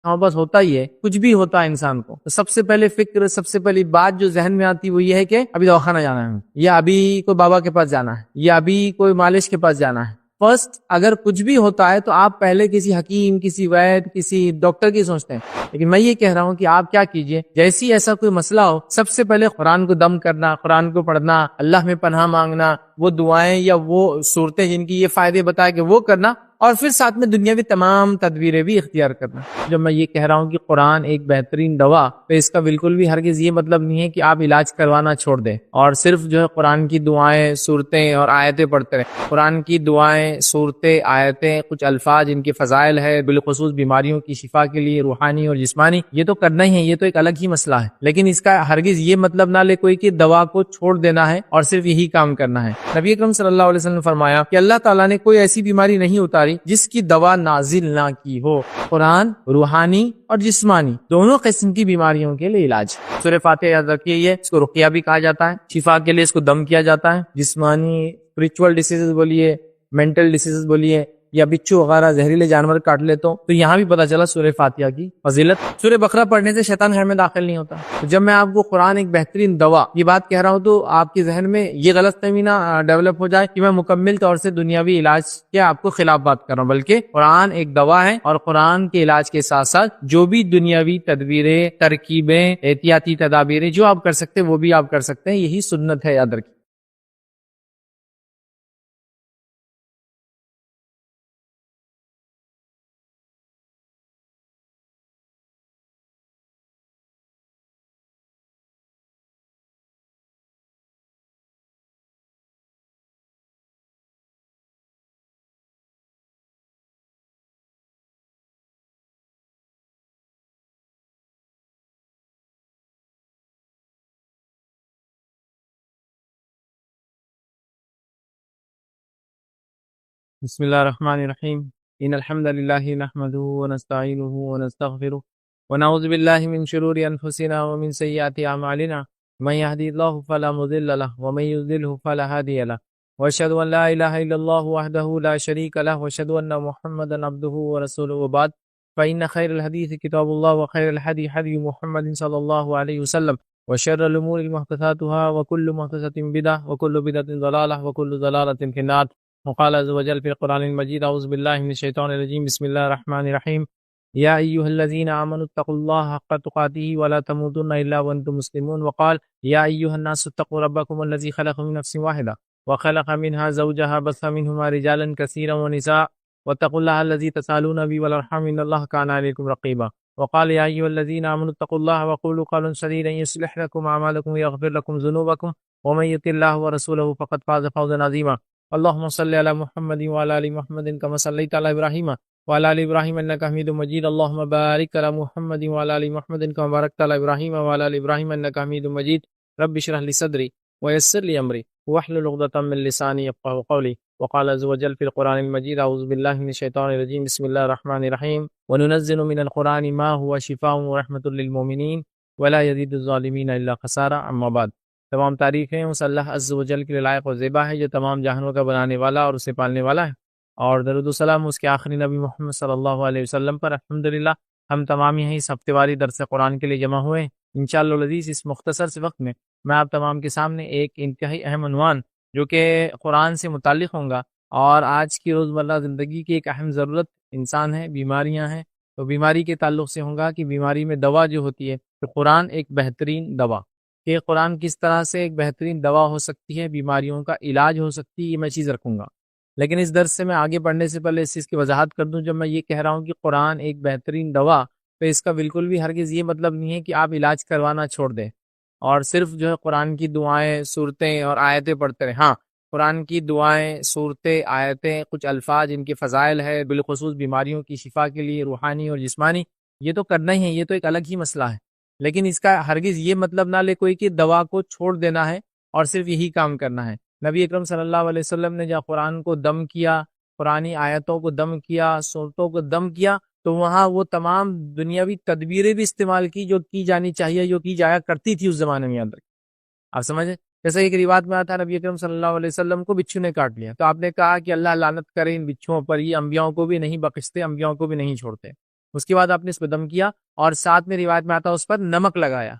ہاں بس ہوتا ہی ہے، کچھ بھی ہوتا ہے انسان کو تو سب سے پہلے فکر، سب سے پہلی بات جو ذہن میں آتی وہ یہ ہے کہ ابھی دواخانہ جانا ہے، یا ابھی کوئی بابا کے پاس جانا ہے، یا ابھی کوئی مالش کے پاس جانا ہے۔ فرسٹ اگر کچھ بھی ہوتا ہے تو آپ پہلے کسی حکیم، کسی وید، کسی ڈاکٹر کی سوچتے ہیں، لیکن میں یہ کہہ رہا ہوں کہ آپ کیا کیجئے، جیسی ایسا کوئی مسئلہ ہو سب سے پہلے قرآن کو دم کرنا، قرآن کو پڑھنا، اللہ میں پناہ مانگنا، وہ دعائیں یا وہ صورتیں جن کی یہ فائدے بتائے کہ وہ کرنا، اور پھر ساتھ میں دنیاوی تمام تدبیریں بھی اختیار کرنا۔ جب میں یہ کہہ رہا ہوں کہ قرآن ایک بہترین دوا، تو اس کا بالکل بھی ہرگز یہ مطلب نہیں ہے کہ آپ علاج کروانا چھوڑ دیں اور صرف جو ہے قرآن کی دعائیں، صورتیں اور آیتیں پڑھتے رہیں۔ قرآن کی دعائیں، صورتیں، آیتیں، کچھ الفاظ ان کے فضائل ہے، بالخصوص بیماریوں کی شفا کے لیے روحانی اور جسمانی، یہ تو کرنا ہی ہے، یہ تو ایک الگ ہی مسئلہ ہے، لیکن اس کا ہرگز یہ مطلب نہ لے کوئی کہ دوا کو چھوڑ دینا ہے اور صرف یہی کام کرنا ہے۔ نبی اکرم صلی اللہ علیہ وسلم نے فرمایا کہ اللہ تعالیٰ نے کوئی ایسی بیماری نہیں اتاری جس کی دوا نازل نہ کی ہو۔ قرآن روحانی اور جسمانی دونوں قسم کی بیماریوں کے لیے علاج۔ سورہ فاتحہ یاد رکھیے، یہ اس کو رقیہ بھی کہا جاتا ہے، شفا کے لیے اس کو دم کیا جاتا ہے۔ جسمانی اسپرچول ڈیسیزز بولیے، مینٹل ڈیسیزز بولیے، یا بچھو وغیرہ زہریلے جانور کاٹ لے تو یہاں بھی پتہ چلا سورہ فاتحہ کی فضیلت۔ سورہ بقرہ پڑھنے سے شیطان گھر میں داخل نہیں ہوتا۔ تو جب میں آپ کو قرآن ایک بہترین دوا یہ بات کہہ رہا ہوں تو آپ کے ذہن میں یہ غلط فہمی نہ ڈیولپ ہو جائے کہ میں مکمل طور سے دنیاوی علاج کے آپ کو خلاف بات کر رہا ہوں، بلکہ قرآن ایک دوا ہے، اور قرآن کے علاج کے ساتھ ساتھ جو بھی دنیاوی تدبیریں، ترکیبیں، احتیاطی تدابیریں جو آپ کر سکتے ہیں وہ بھی آپ کر سکتے ہیں، یہی سنت ہے، یاد رکھیے۔ بسم اللہ الرحمن الرحیم، ان الحمد للہ نحمده ونستعینه ونستغفره ونعوذ باللہ من شرور انفسنا ومن سیئات اعمالنا، من يهدي الله فلا مضل له ومن يضلل فلا هادي له، واشهد ان لا الہ الا اللہ وحدہ لا شریک له، واشهد ان محمدا عبده ورسوله، وبعد فإن خير الحديث كتاب الله وخير الهدي هدي محمد صلى الله عليه وسلم، وشر الأمور محدثاتها وكل محدثة بدعة وكل بدعة ضلالة وكل ضلالة في النار۔ وقال عز وجل في القرآن المجيد، أعوذ بالله من الشيطان الرجيم، بسم الله الرحمن الرحيم، يا أيها الذين آمنوا اتقوا الله حق تقاته ولا تموتن إلا وأنتم مسلمون، وقال يا أيها الناس اتقوا ربكم الذي خلق من نفس واحدة وخلق منها زوجها بث منهما رجالا كثيرا ونساء واتقوا الله الذي تسألون به والأرحام إن الله كان عليكم رقيبا، وقال يا أيها الذين آمنوا اتقوا الله وقولوا قولا سديدا يصلح لكم أعمالكم ويغفر لكم ذنوبكم ومن يطع الله ورسوله فقد فاز فوزا عظيما۔ اللهم صل على محمد وعلى ال محمد كما صليت على ابراهيم وعلى ال ابراهيم انك حميد مجيد، اللهم بارك على محمد وعلى ال محمد كما باركت على ابراهيم وعلى ال ابراهيم انك حميد مجيد، رب اشرح لي صدري ويسر لي امري واحلل عقدة من لساني يفقهوا قولي، وقال عز وجل في القرآن المجيد، اعوذ بالله من الشيطان الرجيم، بسم الله الرحمن الرحيم، وننزل من القرآن ما هو شفاء ورحمة للمؤمنين ولا يزيد الظالمين الا خسارا، اما بعد۔ تمام تعریفیں اس اللہ عز و جل کے لیے لائق و زیبا ہے جو تمام جہانوں کا بنانے والا اور اسے پالنے والا ہے، اور درود و سلام اس کے آخری نبی محمد صلی اللہ علیہ وسلم پر۔ الحمدللہ ہم تمام یہیں اس ہفتے واری درس قرآن کے لیے جمع ہوئے ہیں۔ انشاءاللہ العزیز اس مختصر سے وقت میں آپ تمام کے سامنے ایک انتہائی اہم عنوان جو کہ قرآن سے متعلق ہوں گا اور آج کی روزمرہ زندگی کی ایک اہم ضرورت انسان ہے، بیماریاں ہیں، تو بیماری کے تعلق سے ہوں گا کہ بیماری میں دوا جو ہوتی ہے تو قرآن ایک بہترین دوا، کہ قرآن کس طرح سے ایک بہترین دوا ہو سکتی ہے، بیماریوں کا علاج ہو سکتی ہے، یہ میں چیز رکھوں گا۔ لیکن اس درس سے میں آگے بڑھنے سے پہلے اس چیز کی وضاحت کر دوں، جب میں یہ کہہ رہا ہوں کہ قرآن ایک بہترین دوا، تو اس کا بالکل بھی ہرگز یہ مطلب نہیں ہے کہ آپ علاج کروانا چھوڑ دیں اور صرف جو ہے قرآن کی دعائیں، صورتیں اور آیتیں پڑھتے رہیں۔ ہاں، قرآن کی دعائیں، صورتیں، آیتیں، کچھ الفاظ ان کے فضائل ہے، بالخصوص بیماریوں کی شفا کے لیے روحانی اور جسمانی، یہ تو کرنا ہی ہے، یہ تو ایک الگ ہی مسئلہ ہے، لیکن اس کا ہرگز یہ مطلب نہ لے کوئی کہ دوا کو چھوڑ دینا ہے اور صرف یہی کام کرنا ہے۔ نبی اکرم صلی اللہ علیہ وسلم نے جہاں قرآن کو دم کیا، قرآنی آیتوں کو دم کیا، صورتوں کو دم کیا، تو وہاں وہ تمام دنیاوی تدبیریں بھی استعمال کی جو کی جانی چاہیے، جو کی جایا کرتی تھی اس زمانے میں، یاد رکھیں۔ آپ سمجھیں، جیسا ایک روایت میں آتا ہے نبی اکرم صلی اللہ علیہ وسلم کو بچھو نے کاٹ لیا، تو آپ نے کہا کہ اللہ لعنت کرے ان بچھوؤں پر، یہ انبیاؤں کو بھی نہیں بخشتے، انبیاؤں کو بھی نہیں چھوڑتے۔ اس کے بعد آپ نے اس پہ دم کیا اور ساتھ میں روایت میں آتا اس پر نمک لگایا،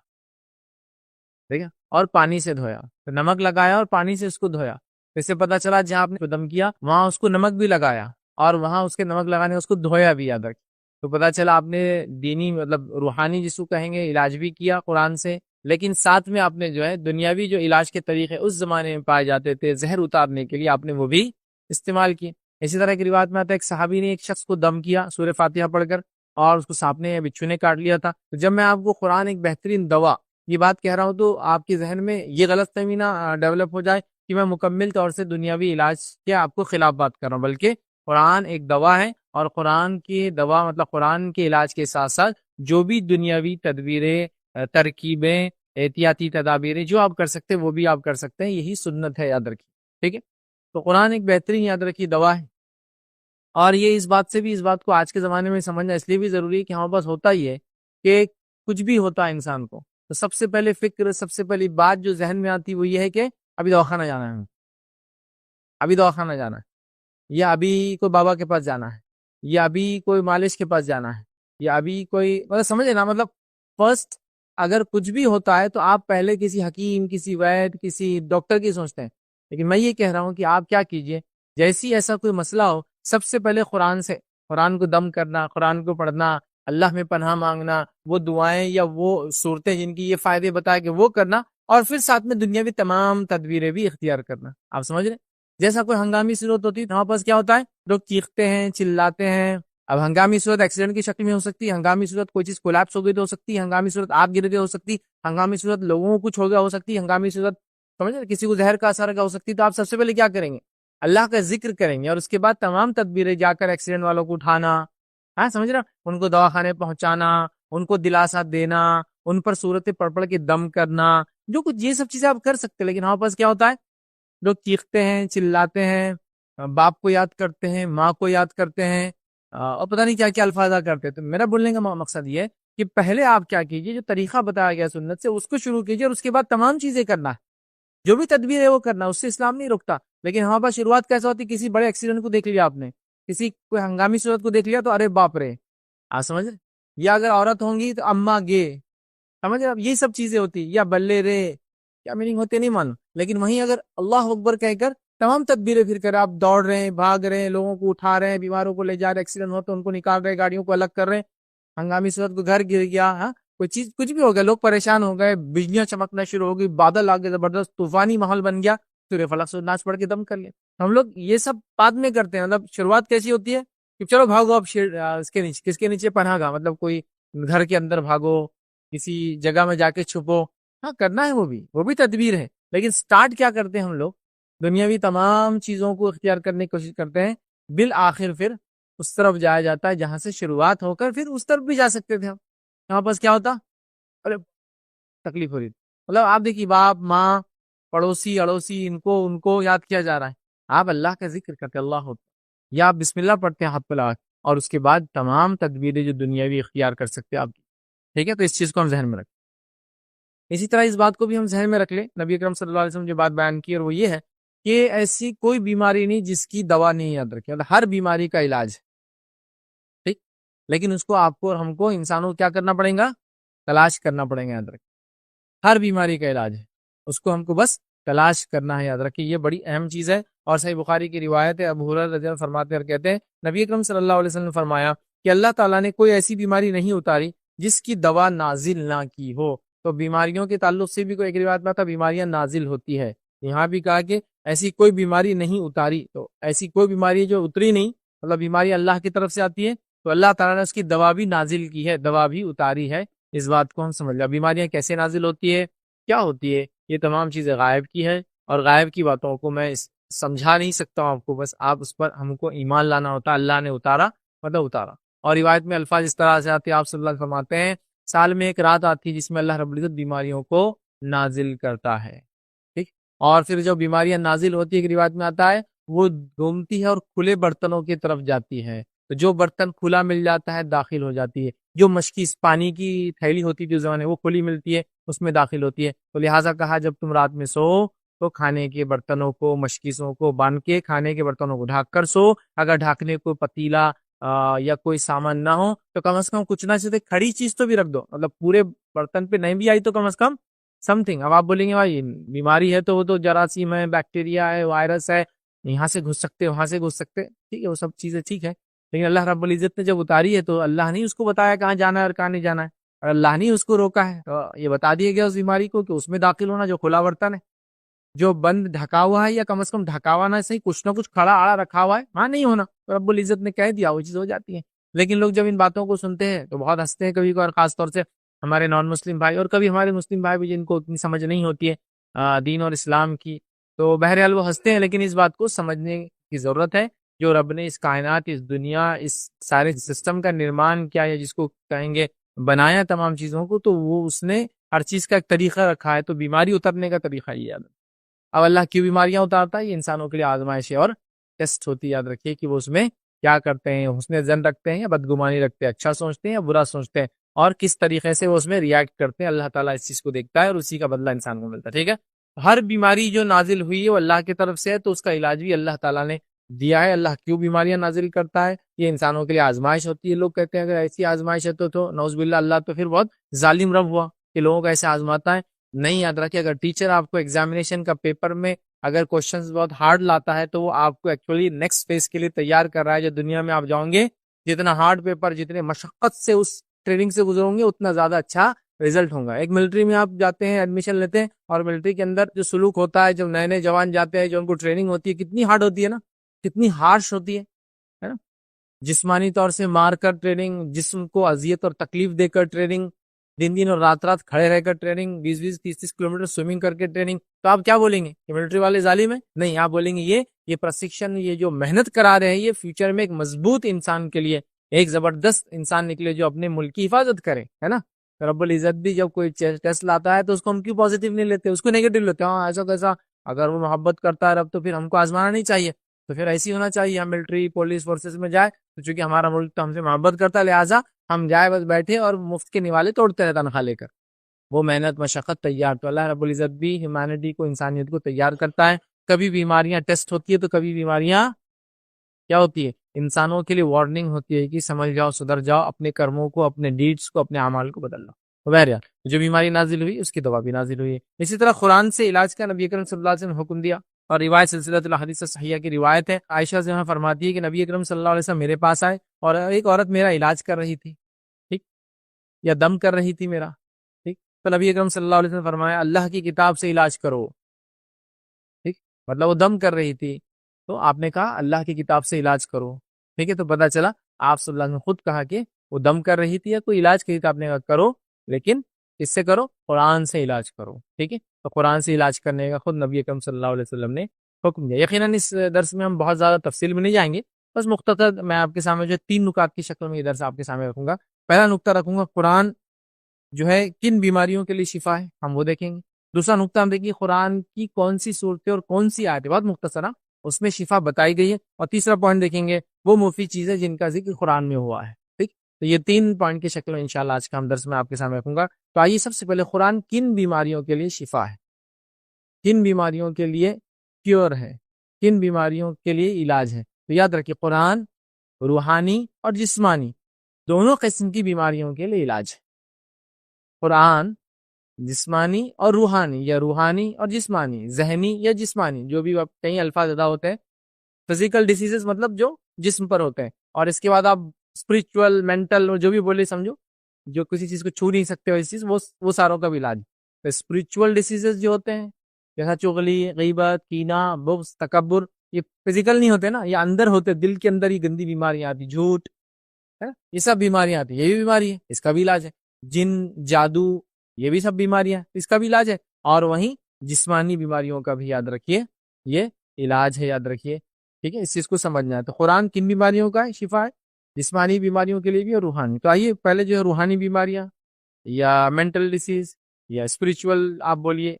ٹھیک ہے، اور پانی سے دھویا، تو نمک لگایا اور پانی سے اس کو دھویا، اس سے پتا چلا جہاں آپ نے دم کیا وہاں اس کو نمک بھی لگایا اور وہاں اس کے نمک لگانے اس کو دھویا بھی یاد رکھ، تو پتا چلا آپ نے دینی مطلب روحانی جس کو کہیں گے علاج بھی کیا قرآن سے، لیکن ساتھ میں آپ نے جو ہے دنیاوی جو علاج کے طریقے اس زمانے میں پائے جاتے تھے زہر اتارنے کے لیے آپ نے وہ بھی استعمال کیے۔ اسی طرح کی روایت میں آتا ہے ایک صحابی نے ایک شخص کو دم کیا سورہ فاتحہ پڑھ کر اور اس کو سانپ نے یا بچھو نے کاٹ لیا تھا، تو جب میں آپ کو قرآن ایک بہترین دوا یہ بات کہہ رہا ہوں تو آپ کے ذہن میں یہ غلط فہمی نہ ڈیولپ ہو جائے کہ میں مکمل طور سے دنیاوی علاج کے آپ کو خلاف بات کر رہا ہوں، بلکہ قرآن ایک دوا ہے اور قرآن کی دوا مطلب قرآن کے علاج کے ساتھ ساتھ جو بھی دنیاوی تدبیریں، ترکیبیں، احتیاطی تدابیریں جو آپ کر سکتے ہیں وہ بھی آپ کر سکتے ہیں، یہی سنت ہے، یاد رکھیے، ٹھیک ہے۔ تو قرآن ایک بہترین یاد رکھیے دوا ہے، اور یہ اس بات کو آج کے زمانے میں سمجھنا اس لیے بھی ضروری ہے کہ ہمارے پاس ہوتا ہی ہے کہ کچھ بھی ہوتا ہے انسان کو تو سب سے پہلے فکر، سب سے پہلی بات جو ذہن میں آتی وہ یہ ہے کہ ابھی دواخانہ جانا ہے، ابھی دواخانہ جانا ہے، یا ابھی کوئی بابا کے پاس جانا ہے، یا ابھی کوئی مالش کے پاس جانا ہے، یا ابھی کوئی مطلب سمجھے نا، مطلب فرسٹ اگر کچھ بھی ہوتا ہے تو آپ پہلے کسی حکیم، کسی وید، کسی ڈاکٹر کی سوچتے ہیں، لیکن میں یہ کہہ رہا ہوں کہ آپ کیا کیجئے، جیسی ایسا کوئی مسئلہ ہو سب سے پہلے قرآن کو دم کرنا، قرآن کو پڑھنا، اللہ میں پناہ مانگنا، وہ دعائیں یا وہ صورتیں جن کی یہ فائدے بتائے کہ وہ کرنا، اور پھر ساتھ میں دنیاوی تمام تدبیریں بھی اختیار کرنا۔ آپ سمجھ رہے ہیں؟ جیسا کوئی ہنگامی صورت ہوتی ہے ہمارے پاس کیا ہوتا ہے، لوگ چیختے ہیں، چلاتے ہیں۔ اب ہنگامی صورت ایکسیڈنٹ کی شکل میں ہو سکتی ہے، ہنگامی صورت کوئی چیز کولیپس ہو گئی تو ہو سکتی ہے، ہنگامی صورت آپ گر گئے ہو سکتی، ہنگامی صورت لوگوں کو کچھ ہو گیا ہو سکتی، ہنگامی صورت سمجھ رہے کسی کو زہر کا اثر ہو سکتی، تو آپ سب سے پہلے کیا کریں گے، اللہ کا ذکر کریں گے، اور اس کے بعد تمام تدبیریں جا کر ایکسیڈنٹ والوں کو اٹھانا، ہاں سمجھ رہا، ان کو دواخانے پہنچانا، ان کو دلاسا دینا، ان پر صورتیں پڑھ پڑھ کے دم کرنا، جو کچھ یہ سب چیزیں آپ کر سکتے ہیں، لیکن ہمارے پاس کیا ہوتا ہے، لوگ چیختے ہیں، چلاتے ہیں، باپ کو یاد کرتے ہیں، ماں کو یاد کرتے ہیں، اور پتہ نہیں کیا کیا الفاظ کرتے ہیں۔ تو میرا بولنے کا مقصد یہ ہے کہ پہلے آپ کیا کیجئے، جو طریقہ بتایا گیا سنت سے اس کو شروع کیجئے، اور اس کے بعد تمام چیزیں کرنا ہے، جو بھی تدبیر ہے وہ کرنا، اس سے اسلام نہیں رکتا۔ لیکن ہمارے پاس شروعات کیسا ہوتی، کسی بڑے ایکسیڈنٹ کو دیکھ لیا آپ نے، کسی کوئی ہنگامی صورت کو دیکھ لیا تو ارے باپ رے، آپ سمجھ رہے، یا اگر عورت ہوں گی تو اماں گے، سمجھ رہے، اب یہ سب چیزیں ہوتی، یا بلے رے، کیا میننگ ہوتے نہیں معلوم، لیکن وہیں اگر اللہ اکبر کہہ کر تمام تدبیریں پھر کر آپ دوڑ رہے ہیں، بھاگ رہے ہیں، لوگوں کو اٹھا رہے ہیں، بیماروں کو لے جا رہے ہیں، ایکسیڈنٹ ہو تو ان کو نکال رہے ہیں، گاڑیوں کو الگ کر رہے ہیں، ہنگامی صورت کو گھر گر گیا، ہاں کوئی چیز کچھ بھی ہو گیا، لوگ پریشان ہو گئے، بجلیاں چمکنا شروع ہو گئی، بادل آ گئے، زبردست طوفانی ماحول بن گیا، سورہ فلق سے ناچ پڑھ کے دم کر لیا۔ ہم لوگ یہ سب بعد میں کرتے ہیں، مطلب شروعات کیسی ہوتی ہے کہ چلو بھاگو اب اس کے نیچے، کس کے نیچے پناہ گاہ، مطلب کوئی گھر کے اندر بھاگو، کسی جگہ میں جا کے چھپو، ہاں کرنا ہے، وہ بھی تدبیر ہے، لیکن سٹارٹ کیا کرتے ہیں ہم لوگ، دنیاوی تمام چیزوں کو اختیار کرنے کی کوشش کرتے ہیں، بالآخر پھر اس طرف جایا جاتا ہے جہاں سے شروعات ہو کر پھر اس طرف بھی جا سکتے تھے ہم۔ یہاں پاس کیا ہوتا، ارے تکلیف ہو رہی تھی، مطلب آپ دیکھیے باپ ماں پڑوسی اڑوسی ان کو یاد کیا جا رہا ہے، آپ اللہ کا ذکر کرتے اللہ ہوتا، یا آپ بسم اللہ پڑھتے ہیں ہاتھ پہ لگا کے، اور اس کے بعد تمام تدبیریں جو دنیاوی اختیار کر سکتے ہیں آپ کی، ٹھیک ہے، تو اس چیز کو ہم ذہن میں رکھیں۔ اسی طرح اس بات کو بھی ہم ذہن میں رکھ لیں، نبی اکرم صلی اللہ علیہ وسلم جو بات بیان کی، اور وہ یہ ہے کہ ایسی کوئی بیماری نہیں جس کی دوا نہیں یاد رکھے، مطلب ہر بیماری کا علاج ہے، ٹھیک، لیکن اس کو آپ کو اور ہم کو انسانوں کو کیا کرنا پڑے گا، تلاش کرنا پڑے گا، یاد رکھیں ہر بیماری کا علاج ہے، اس کو ہم کو بس تلاش کرنا ہے، یاد رکھیں یہ بڑی اہم چیز ہے۔ اور صحیح بخاری کی روایت ہے، ابو ہریرہ رضی اللہ عنہ فرماتے ہیں اور کہتے ہیں نبی اکرم صلی اللہ علیہ وسلم نے فرمایا کہ اللہ تعالیٰ نے کوئی ایسی بیماری نہیں اتاری جس کی دوا نازل نہ کی ہو، تو بیماریوں کے تعلق سے بھی کوئی ایک روایت میں آتا بیماریاں نازل ہوتی ہے، یہاں بھی کہا کہ ایسی کوئی بیماری نہیں اتاری، تو ایسی کوئی بیماری جو اتری نہیں، مطلب بیماری اللہ کی طرف سے آتی ہے تو اللہ تعالیٰ نے اس کی دوا بھی نازل کی ہے، دوا بھی اتاری ہے، اس بات کو ہم سمجھ لیں۔ بیماریاں کیسے نازل ہوتی ہے، کیا ہوتی ہے، یہ تمام چیزیں غائب کی ہے، اور غائب کی باتوں کو میں سمجھا نہیں سکتا ہوں آپ کو، بس آپ اس پر ہم کو ایمان لانا ہوتا ہے، اللہ نے اتارا مطلب اتارا۔ اور روایت میں الفاظ اس طرح سے آتے ہیں، آپ صلی اللہ علیہ وسلم فرماتے ہیں سال میں ایک رات آتی ہے جس میں اللہ رب العزت بیماریوں کو نازل کرتا ہے، ٹھیک، اور پھر جو بیماریاں نازل ہوتی ہے ایک روایت میں آتا ہے وہ گھومتی ہے اور کھلے برتنوں کی طرف جاتی ہے، تو جو برتن کھلا مل جاتا ہے داخل ہو جاتی ہے، جو مشکی پانی کی تھیلی ہوتی تھی اس زمانے وہ کھلی ملتی ہے اس میں داخل ہوتی ہے، تو لہٰذا کہا جب تم رات میں سو تو کھانے کے برتنوں کو، مشکیزوں کو باندھ کے کھانے کے برتنوں کو ڈھانک کر سو، اگر ڈھانکنے کو پتیلا یا کوئی سامان نہ ہو تو کم از کم کچھ نہ چاہتے کھڑی چیز تو بھی رکھ دو، مطلب پورے برتن پہ نہیں بھی آئی تو کم از کم سم تھنگ. اب آپ بولیں گے بھائی بیماری ہے تو وہ تو جراثیم ہے، بیکٹیریا ہے، وائرس ہے، یہاں سے گھس سکتے وہاں سے گھس سکتے، ٹھیک ہے وہ سب چیزیں ٹھیک ہے، لیکن اللہ رب العزت نے جب اتاری ہے تو اللہ نے اس کو بتایا کہاں جانا ہے اور کہاں نہیں جانا ہے، اور اللہ نے اس کو روکا ہے تو یہ بتا دیا گیا اس بیماری کو کہ اس میں داخل ہونا جو کھلا برتن ہے، جو بند ڈھکا ہوا ہے یا کم از کم ڈھکا ہوا نہ صحیح کچھ نہ کچھ کھڑا آڑا رکھا ہوا ہے وہاں نہیں ہونا، تو رب العزت نے کہہ دیا وہ چیز ہو جاتی ہے. لیکن لوگ جب ان باتوں کو سنتے ہیں تو بہت ہنستے ہیں کبھی کبھار، خاص طور سے ہمارے نان مسلم بھائی اور کبھی ہمارے مسلم بھائی بھی جن کو اتنی سمجھ نہیں ہوتی ہے دین اور اسلام کی، تو بہرحال وہ ہنستے ہیں، لیکن اس بات کو سمجھنے کی ضرورت ہے جو رب نے اس کائنات، اس دنیا، اس سارے سسٹم کا نرمان کیا ہے جس کو کہیں گے بنایا تمام چیزوں کو، تو وہ اس نے ہر چیز کا ایک طریقہ رکھا ہے، تو بیماری اترنے کا طریقہ یہ یاد. اب اللہ کیوں بیماریاں اتارتا ہے؟ یہ انسانوں کے لیے آزمائش ہے اور ٹیسٹ ہوتی ہے. یاد رکھیے کہ وہ اس میں کیا کرتے ہیں، حسن ظن رکھتے ہیں یا بدگمانی رکھتے ہیں، اچھا سوچتے ہیں یا برا سوچتے ہیں، اور کس طریقے سے وہ اس میں ریاکٹ کرتے ہیں. اللہ تعالیٰ اس چیز کو دیکھتا ہے اور اسی کا بدلہ انسان کو ملتا ہے. ٹھیک ہے، ہر بیماری جو نازل ہوئی ہے وہ اللہ کی طرف سے ہے، تو اس کا علاج بھی اللہ تعالیٰ نے دیا ہے. اللہ کیوں بیماریاں نازل کرتا ہے؟ یہ انسانوں کے لیے آزمائش ہوتی ہے. لوگ کہتے ہیں اگر ایسی آزمائش ہے تو نعوذ باللہ اللہ تو پھر بہت ظالم رب ہوا کہ لوگوں کو ایسے آزماتا ہے. نہیں، یاد رکھیں اگر ٹیچر آپ کو ایگزامینیشن کا پیپر میں اگر کوشچنز بہت ہارڈ لاتا ہے تو وہ آپ کو ایکچولی نیکسٹ فیز کے لیے تیار کر رہا ہے. جو دنیا میں آپ جاؤں گے جتنا ہارڈ پیپر، جتنے مشقت سے اس ٹریننگ سے گزروں گے اتنا زیادہ اچھا رزلٹ ہوگا. ایک ملٹری میں آپ جاتے ہیں، ایڈمیشن لیتے ہیں، اور ملٹری کے اندر جو سلوک ہوتا ہے، جب نئے نئے جوان جاتے ہیں، جو ان کو ٹریننگ ہوتی ہے کتنی ہارڈ ہوتی ہے نا، کتنی ہارش ہوتی ہے نا، جسمانی طور سے مار کر ٹریننگ، جسم کو اذیت اور تکلیف دے کر ٹریننگ، دن دن اور رات رات کھڑے رہ کر ٹریننگ، 20 30 کلومیٹر سوئمنگ کر کے ٹریننگ. تو آپ کیا بولیں گے کہ ملٹری والے ظالم ہیں؟ نہیں، آپ بولیں گے یہ پرشکشن، یہ جو محنت کرا رہے ہیں یہ فیوچر میں ایک مضبوط انسان کے لیے ایک زبردست انسان نکلے جو اپنے ملک کی حفاظت کرے، ہے نا. رب العزت بھی جب کوئی ٹیسٹ لاتا ہے تو اس کو ہم کیوں پازیٹیو نہیں لیتے، اس کو نیگیٹو لیتے ہیں. ہاں ایسا کیسا، اگر وہ محبت کرتا ہے رب تو پھر ہم کو آزمانا نہیں چاہیے. تو پھر ایسی ہونا چاہیے ہم ملٹری پولیس فورسز میں جائے تو چونکہ ہمارا ملک تو ہم سے محبت کرتا ہے، لہٰذا ہم جائے بس بیٹھے اور مفت کے نوالے توڑتے رہتا تنخواہ لے کر. وہ محنت مشقت تیار، تو اللہ رب العزت بھی ہیومینٹی کو، انسانیت کو تیار کرتا ہے. کبھی بیماریاں ٹیسٹ ہوتی ہے تو کبھی بیماریاں کیا ہوتی ہے، انسانوں کے لیے وارننگ ہوتی ہے کہ سمجھ جاؤ، سدھر جاؤ، اپنے کرموں کو، اپنے ڈیڈس کو، اپنے اعمال کو بدل لو. بہرحال جو بیماری نازل ہوئی اس کی دوا بھی نازل ہوئی ہے. اسی طرح قرآن سے علاج کا نبی اکرم صلی اللہ علیہ وسلم نے حکم دیا، اور روایت سلسلۃ الحدیث صحیحہ کی روایت ہے. عائشہ سے فرماتی ہے کہ نبی اکرم صلی اللہ علیہ وسلم میرے پاس آئے اور ایک عورت میرا علاج کر رہی تھی، ٹھیک، یا دم کر رہی تھی میرا، ٹھیک. تو نبی اکرم صلی اللہ علیہ وسلم نے فرمایا اللہ کی کتاب سے علاج کرو، ٹھیک، مطلب وہ دم کر رہی تھی تو آپ نے کہا اللہ کی کتاب سے علاج کرو، ٹھیک ہے. تو پتہ چلا آپ صلی اللہ علیہ وسلم نے خود کہا کہ وہ دم کر رہی تھی یا کوئی علاج کی آپ نے کہا کرو، لیکن اس سے کرو قرآن سے علاج کرو، ٹھیک ہے. تو قرآن سے علاج کرنے کا خود نبی اکرم صلی اللہ علیہ وسلم نے حکم دیا. یقیناً اس درس میں ہم بہت زیادہ تفصیل میں نہیں جائیں گے، بس مختصر میں آپ کے سامنے جو 3 نکات کی شکل میں یہ درس آپ کے سامنے رکھوں گا. پہلا نقطہ رکھوں گا قرآن جو ہے کن بیماریوں کے لیے شفا ہے، ہم وہ دیکھیں گے. دوسرا نقطہ ہم دیکھیں گے قرآن کی کون سی صورتیں اور کون سی آیتیں، بہت مختصرہ اس میں شفا بتائی گئی ہے. اور تیسرا پوائنٹ دیکھیں گے وہ مفید چیزیں جن کا ذکر قرآن میں ہوا ہے، ٹھیک. تو یہ 3 پوائنٹ کی شکل میں انشاءاللہ آج کا ہم درس میں آپ کے سامنے رکھوں گا. تو آئیے سب سے پہلے قرآن کن بیماریوں کے لیے شفا ہے، کن بیماریوں کے لیے کیور ہے، کن بیماریوں کے لیے علاج ہے. تو یاد رکھیے قرآن روحانی اور جسمانی دونوں قسم کی بیماریوں کے لیے علاج ہے. قرآن جسمانی اور روحانی، یا روحانی اور جسمانی، ذہنی یا جسمانی، جو بھی کئی الفاظ ادا ہوتے ہیں. فزیکل ڈیسیزز مطلب جو جسم پر ہوتے ہیں، اور اس کے بعد آپ اسپرچول، مینٹل، جو بھی بولے سمجھو، جو کسی چیز کو چھو نہیں سکتے ہو، اس چیز وہ ساروں کا بھی علاج. تو اسپرچول ڈیسیزز جو ہوتے ہیں جیسا چغلی، غیبت، کینہ، بغض، تکبر، یہ فزیکل نہیں ہوتے نا، یہ اندر ہوتے، دل کے اندر ہی گندی بیماریاں آتی، جھوٹ، یہ سب بیماریاں آتی. یہ بھی بیماری ہے، اس کا بھی علاج ہے. جن، جادو، یہ بھی سب بیماریاں، اس کا بھی علاج ہے. اور وہیں جسمانی بیماریوں کا بھی یاد رکھیے یہ علاج ہے، یاد رکھیے، ٹھیک ہے. اس چیز کو سمجھنا ہے. تو قرآن کن بیماریوں کا ہے شفا ہے، جسمانی بیماریوں کے لیے بھی اور روحانی. تو آئیے پہلے جو ہے روحانی بیماریاں یا مینٹل ڈیسیز یا اسپرچول آپ بولیے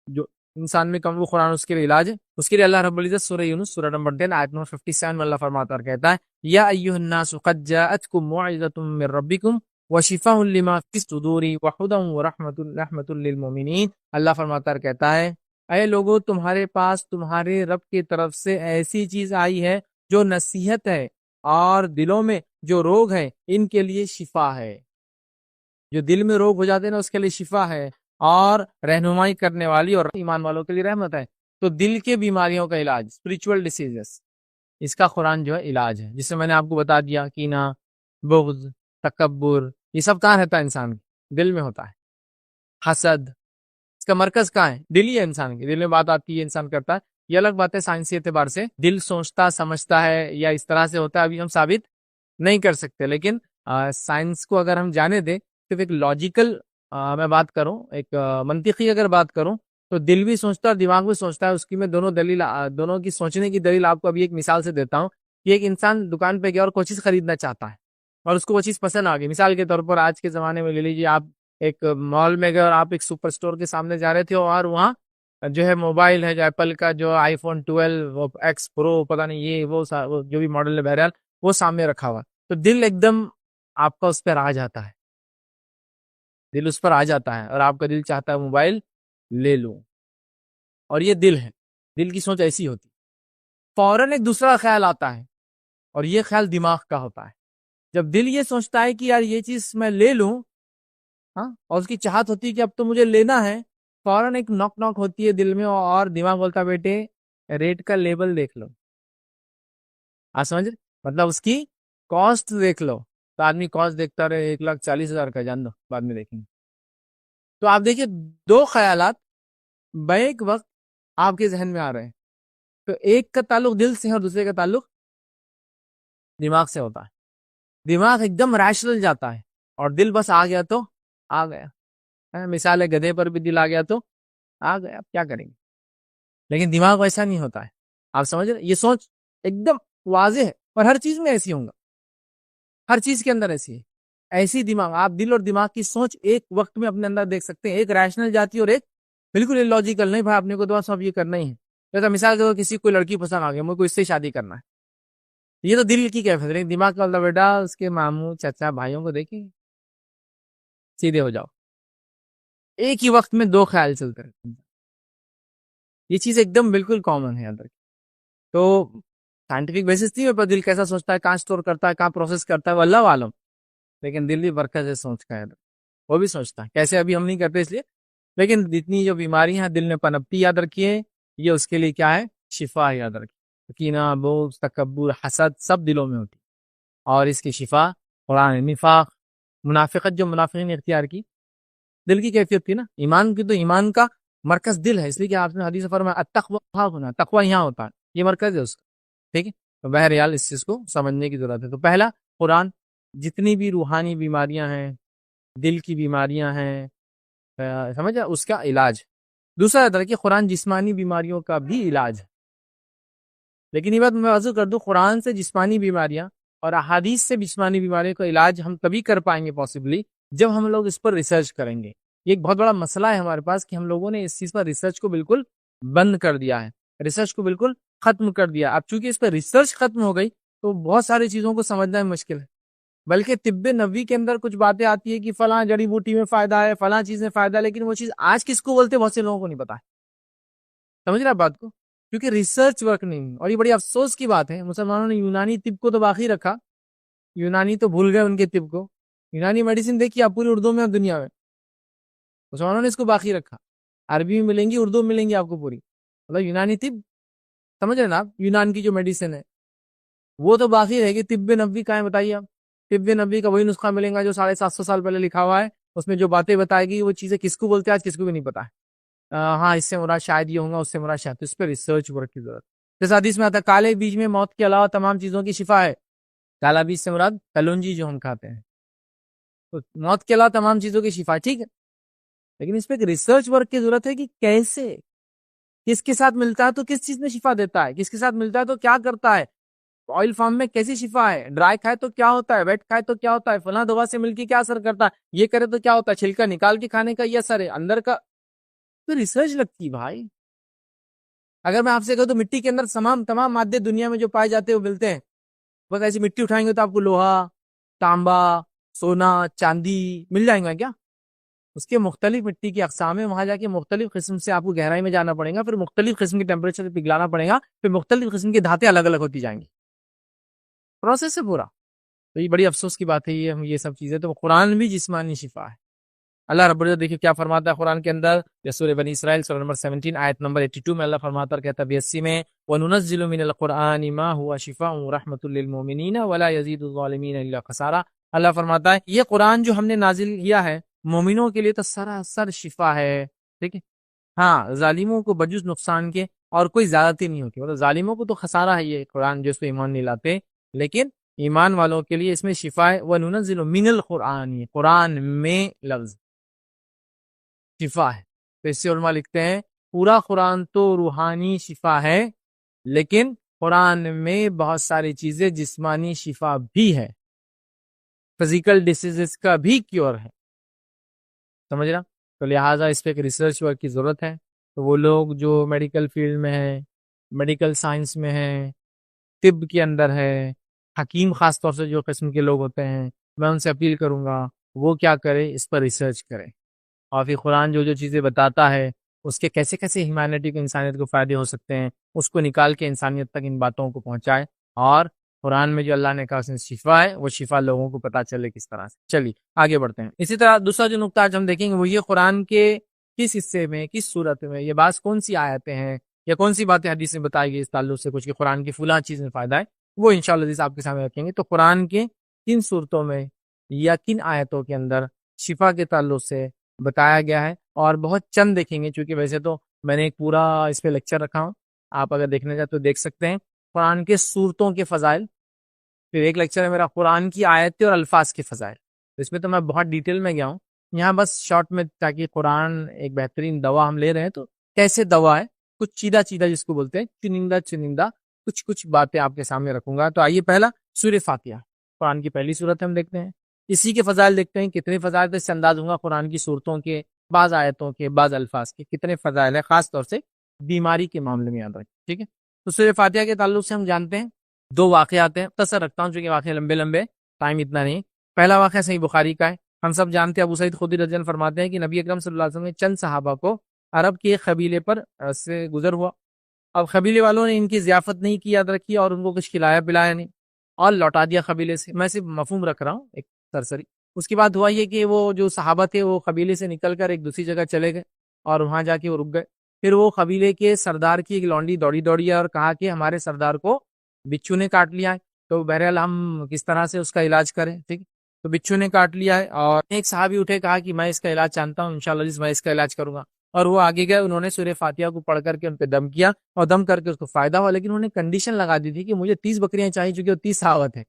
جو انسان میں کم، وہ قرآن اس کے لیے علاج ہے. اس کے لیے اللہ رب العزت سورہ یونس سورہ نمبر 10 آیت نمبر 57 میں اللہ فرماتا اور کہتا ہے یا ایھا الناس قد جاءتکم موعظۃ من ربکم وشفاء لما فی الصدور وہدی ورحمۃ للمؤمنین. اللہ فرماتا اور کہتا ہے اے لوگو تمہارے پاس تمہارے رب کی طرف سے ایسی چیز آئی ہے جو نصیحت ہے اور دلوں میں جو روگ ہیں ان کے لیے شفا ہے. جو دل میں روگ ہو جاتے ہیں نا اس کے لیے شفا ہے، اور رہنمائی کرنے والی اور ایمان والوں کے لیے رحمت ہے. تو دل کے بیماریوں کا علاج، اسپرچول ڈیسیزز، اس کا قرآن جو ہے علاج ہے. جس سے میں نے آپ کو بتا دیا کینہ، بغض، تکبر، یہ سب کہاں رہتا ہے؟ انسان کے دل میں ہوتا ہے. حسد، اس کا مرکز کہاں ہے؟ دل ہی ہے. انسان کے دل میں بات آتی ہے، انسان کرتا ہے. یہ الگ بات ہے سائنسی اعتبار سے دل سوچتا سمجھتا ہے یا اس طرح سے ہوتا ہے، ابھی ہم ثابت نہیں کر سکتے. لیکن سائنس کو اگر ہم جانے دیں، صرف ایک لاجیکل میں بات کروں، ایک منطقی اگر بات کروں، تو دل بھی سوچتا ہے، دماغ بھی سوچتا ہے. اس کی میں دونوں کی سوچنے کی دلیل آپ کو ابھی ایک مثال سے دیتا ہوں. کہ ایک انسان دکان پہ گیا اور کوئی چیز خریدنا چاہتا ہے اور اس کو وہ چیز پسند آ گئی. مثال کے طور پر آج کے زمانے میں لے لیجیے، آپ ایک مال میں گئے اور آپ ایک سپر اسٹور کے سامنے جا رہے تھے، اور وہاں جو ہے موبائل ہے جو ایپل کا، جو آئی فون 12 ایکس پرو، پتہ نہیں یہ وہ جو بھی ماڈل ہے، بہرحال وہ سامنے رکھا ہوا. تو دل ایک دم آپ کا اس پر آ جاتا ہے، دل اس پر آ جاتا ہے، اور آپ کا دل چاہتا ہے موبائل لے لوں. اور یہ دل ہے، دل کی سوچ ایسی ہوتی. فوراً ایک دوسرا خیال آتا ہے، اور یہ خیال دماغ کا ہوتا ہے. جب دل یہ سوچتا ہے کہ یار یہ چیز میں لے لوں، ہاں، اور اس کی چاہت ہوتی ہے کہ اب تو مجھے لینا ہے، فوراً ایک نوک نوک ہوتی ہے دل میں، اور دماغ بولتا ہے بیٹے ریٹ کا لیبل دیکھ لو. آپ سمجھ، مطلب اس کی کاسٹ دیکھ لو. تو آدمی کاسٹ دیکھتا رہے، 1,40,000 کا، جان دو بعد میں دیکھیں گے. تو آپ دیکھیے دو خیالات بیک وقت آپ کے ذہن میں آ رہے ہیں. تو ایک کا تعلق دل سے ہے اور دوسرے کا تعلق دماغ سے ہوتا ہے. دماغ ایک دم ریشنل جاتا ہے، اور دل بس آ گیا تو آ گیا. مثال ہے گدھے پر بھی دل آ گیا تو آ گیا، اب کیا کریں گے. لیکن دماغ ویسا نہیں ہوتا ہے. آپ سمجھ رہے؟ یہ سوچ ایک دم واضح ہے، اور ہر چیز میں ایسی ہوں گا، ہر چیز کے اندر ایسی ہے. ایسی دماغ، آپ دل اور دماغ کی سوچ ایک وقت میں اپنے اندر دیکھ سکتے ہیں. ایک ریشنل جاتی ہے اور ایک بالکل اللاجیکل. نہیں بھائی اپنے کو تو سب یہ کرنا ہی ہے. جیسا مثال کے طور کسی کوئی لڑکی پسند آ گئی، مجھے کو اس سے شادی کرنا ہے، یہ تو دل کی کیفیت ہے. دماغ کا اللہ بیٹا اس کے ماموں چچا بھائیوں کو دیکھیں، سیدھے ہو جاؤ. ایک ہی وقت میں دو خیال چلتے رہتے ہیں. یہ چیز ایک دم بالکل کامن ہے اندر. تو سائنٹیفک بیسس نہیں ہے پر دل کیسا سوچتا ہے، کہاں اسٹور کرتا ہے، کہاں پروسیس کرتا ہے، وہ اللہ عالم. لیکن دل بھی برکت ہے سوچ کا ہے، وہ بھی سوچتا ہے. کیسے ابھی ہم نہیں کرتے اس لیے. لیکن جتنی جو بیماریاں ہیں دل میں پنپتی، یاد رکھیے یہ اس کے لیے کیا ہے؟ شفا. یاد رکھیے کینہ، بغض، تکبر، حسد سب دلوں میں ہوتی، اور اس کی شفا قرآن. نفاق، منافقت جو منافقین نے اختیار کی، دل کی کیفیت تھی نا. ایمان کی تو ایمان کا مرکز دل ہے، اس لیے کہ آپ نے حدیث فرمایا التقویٰ ہاں ہونا، تقویٰ یہاں ہوتا ہے، یہ مرکز ہے اس کا. ٹھیک ہے، تو بہرحال اس چیز کو سمجھنے کی ضرورت ہے. تو پہلا قرآن جتنی بھی روحانی بیماریاں ہیں، دل کی بیماریاں ہیں، سمجھا، اس کا علاج. دوسرا طرح قرآن جسمانی بیماریوں کا بھی علاج ہے. لیکن یہ بات میں واضح کر دوں، قرآن سے جسمانی بیماریاں اور احادیث سے جسمانی بیماریوں کا علاج ہم تبھی کر پائیں گے پاسبلی جب ہم لوگ اس پر ریسرچ کریں گے. یہ ایک بہت بڑا مسئلہ ہے ہمارے پاس کہ ہم لوگوں نے اس چیز پر ریسرچ کو بالکل بند کر دیا ہے، ریسرچ کو بالکل ختم کر دیا. اب چونکہ اس پر ریسرچ ختم ہو گئی تو بہت ساری چیزوں کو سمجھنا مشکل ہے. بلکہ طب نبوی کے اندر کچھ باتیں آتی ہے کہ فلاں جڑی بوٹی میں فائدہ ہے، فلاں چیز میں فائدہ ہے، لیکن وہ چیز آج کس کو بولتے بہت سے لوگوں کو نہیں پتا ہے. سمجھ رہے آپ بات کو؟ کیونکہ ریسرچ ورک نہیں. اور یہ بڑی افسوس کی بات ہے، مسلمانوں نے یونانی طب کو تو باقی رکھا، یونانی تو بھول گئے ان کے طب کو. یونانی میڈیسن دیکھیے آپ پوری اردو میں اور دنیا میں، مسلمانوں نے اس کو باقی رکھا. عربی میں ملیں گی، اردو میں ملیں گی آپ کو پوری، مطلب یونانی طب. سمجھ رہے نا آپ؟ یونان کی جو میڈیسن ہے وہ تو باقی رہے گی. طب نبوی کہاں ہے بتائیے آپ؟ طب نبوی کا وہی نسخہ ملے گا جو 750 سال پہلے لکھا ہوا ہے. اس میں جو باتیں بتائے گی وہ چیزیں کس کو بولتے ہیں آج کس کو بھی نہیں پتا ہے. ہاں اس سے مراد شاید یہ ہوگا، اس سے مراد شاید. اس پہ ریسرچ ورک کی ضرورت. جیسے حدیث میں آتا ہے کالے بیج میں موت کے علاوہ تمام چیزوں کی شفا ہے. کالا بیج سے مراد کلونجی جو ہم کھاتے ہیں، تو موت کے علاوہ تمام چیزوں کی شفا. ٹھیک ہے، لیکن اس پہ ایک ریسرچ ورک کی ضرورت ہے کہ کیسے، کس کے ساتھ ملتا ہے تو کس چیز میں شفا دیتا ہے، کس کے ساتھ ملتا ہے تو کیا کرتا ہے، آئل فارم میں کیسی شفا ہے، ڈرائی کھائے تو کیا ہوتا ہے، ویٹ کھائے تو کیا ہوتا ہے، فلاں دوا سے مل کے کیا اثر کرتا ہے، یہ کرے تو کیا ہوتا ہے، چھلکا نکال کے کھانے کا یہ اثر ہے، اندر کا. تو ریسرچ لگتی بھائی. اگر میں آپ سے کہوں تو مٹی کے اندر تمام مادے دنیا میں جو پائے جاتے ہیں وہ ملتے ہیں. بس ایسی مٹی اٹھائیں گے تو آپ کو لوہا، تانبا، سونا، چاندی مل جائیں گے کیا؟ اس کے مختلف مٹی کی اقسام ہیں، وہاں جا کے مختلف قسم سے آپ کو گہرائی میں جانا پڑے گا، پھر مختلف قسم کے ٹیمپریچر پہ پگھلانا پڑے گا، پھر مختلف قسم کی دھاتیں الگ الگ ہوتی جائیں گی. پروسیس ہے پورا. تو یہ بڑی افسوس کی بات ہے یہ سب چیزیں. تو قرآن بھی جسمانی شفا ہے. اللہ رب العزت دیکھیے کیا فرماتا ہے قرآن کے اندر, سورہ بنی اسرائیل سورہ نمبر 17 آیت نمبر 82 میں اللہ فرماتا ہے, کہتا ہے 82 میں وَنُنَزِّلُ مِنَ الْقُرْآنِ مَا هُوَ شِفَاءٌ وَرَحْمَةٌ لِّلْمُؤْمِنِينَ وَلَا يَزِيدُ الظَّالِمِينَ إِلَّا خَسَارًا. اللہ فرماتا ہے یہ قرآن جو ہم نے نازل کیا ہے مومنوں کے لیے تو سراسر شفا ہے. ٹھیک ہے, ہاں ظالموں کو بجز نقصان کے اور کوئی زیادتی نہیں ہوتی. مطلب ظالموں کو تو خسارہ ہے یہ قرآن جو اس پہ ایمان نہیں لاتے, لیکن ایمان والوں کے لیے اس میں شفا ہے. وَنُنَزِّلُ مِنَ الْقُرْآنِ, قرآن میں لفظ شفا ہے. تو اس سے علماء لکھتے ہیں پورا قرآن تو روحانی شفا ہے, لیکن قرآن میں بہت ساری چیزیں جسمانی شفا بھی ہے, فزیکل ڈیسیزز کا بھی کیور ہے. سمجھ رہا؟ تو لہٰذا اس پہ ایک ریسرچ ورک کی ضرورت ہے. تو وہ لوگ جو میڈیکل فیلڈ میں ہیں, میڈیکل سائنس میں ہیں, طب کے اندر ہے, حکیم خاص طور سے جو قسم کے لوگ ہوتے ہیں, میں ان سے اپیل کروں گا وہ کیا کرے, اس پر ریسرچ کرے, اور پھر قرآن جو چیزیں بتاتا ہے اس کے کیسے کیسے ہیومینٹی کو, انسانیت کو فائدے ہو سکتے ہیں, اس کو نکال کے انسانیت تک ان باتوں کو پہنچائے. اور قرآن میں جو اللہ نے کہا اس میں شفا ہے, وہ شفا لوگوں کو پتہ چلے کس طرح سے. چلیے آگے بڑھتے ہیں. اسی طرح دوسرا جو نقطہ آج ہم دیکھیں گے وہ یہ قرآن کے کس حصے میں, کس صورت میں, یہ بعض کون سی آیتیں ہیں یا کون سی باتیں حدیث میں بتائی گئی اس تعلق سے کچھ کہ قرآن کی فلاں چیز میں فائدہ ہے, وہ انشاءاللہ آپ کے سامنے رکھیں گے. تو قرآن کے کن صورتوں میں یا کن آیتوں کے اندر شفا کے تعلق سے بتایا گیا ہے, اور بہت چند دیکھیں گے, چونکہ ویسے تو میں نے ایک پورا اس پہ لیکچر رکھا ہوں, آپ اگر دیکھنا چاہتے تو دیکھ سکتے ہیں. قرآن کے صورتوں کے فضائل, پھر ایک لیکچر ہے میرا قرآن کی آیتیں اور الفاظ کے فضائل. اس میں تو میں بہت ڈیٹیل میں گیا ہوں, یہاں بس شارٹ میں, تاکہ قرآن ایک بہترین دوا ہم لے رہے ہیں تو کیسے دوا ہے, کچھ چیدہ چیدہ جس کو بولتے ہیں, چنندہ کچھ باتیں آپ کے سامنے رکھوں گا. تو آئیے پہلا سورہ فاتحہ, قرآن کی پہلی صورت ہم دیکھتے ہیں, اسی کے فضائل دیکھتے ہیں. کتنے فضائل تو اس سے انداز ہوں گا قرآن کی صورتوں کے, بعض آیتوں کے, بعض الفاظ کے کتنے فضائل ہیں, خاص طور سے بیماری کے معاملے میں یاد رکھیں. ٹھیک ہے, تو سورہ فاتحہ کے تعلق سے ہم جانتے ہیں 2 واقعات ہیں, مختصر رکھتا ہوں چونکہ واقعے لمبے ٹائم اتنا نہیں. پہلا واقعہ صحیح بخاری کا ہے, ہم سب جانتے ہیں, ابو سعید خدری رضی اللہ عنہ فرماتے ہیں کہ نبی اکرم صلی اللہ علیہ وسلم نے چند صحابہ کو عرب کے ایک قبیلے پر سے گزر ہوا. اب قبیلے والوں نے ان کی ضیافت نہیں کی, یاد رکھی, اور ان کو کچھ کھلایا پلایا نہیں اور لوٹا دیا قبیلے سے. میں صرف مفہوم رکھ رہا ہوں ایک سرسری. اس کے بعد ہوا یہ کہ وہ جو صحابہ تھے وہ قبیلے سے نکل کر ایک دوسری جگہ چلے گئے اور وہاں جا کے وہ رک گئے. پھر وہ قبیلے کے سردار کی ایک لونڈی دوڑی اور کہا کہ ہمارے سردار کو بچھو نے کاٹ لیا ہے, تو بہرحال ہم کس طرح سے اس کا علاج کریں. ٹھیک, تو بچھو نے کاٹ لیا ہے, اور ایک صحابی اٹھے, کہا کہ میں اس کا علاج جانتا ہوں, انشاءاللہ میں اس کا علاج کروں گا. اور وہ آگے گئے, انہوں نے سورہ فاتحہ کو پڑھ کر کے ان پہ دم کیا, اور دم کر کے اس کو فائدہ ہوا. لیکن انہوں نے کنڈیشن لگا دی تھی کہ مجھے 30 بکریاں چاہیے, چونکہ وہ 30 صحابت ہے,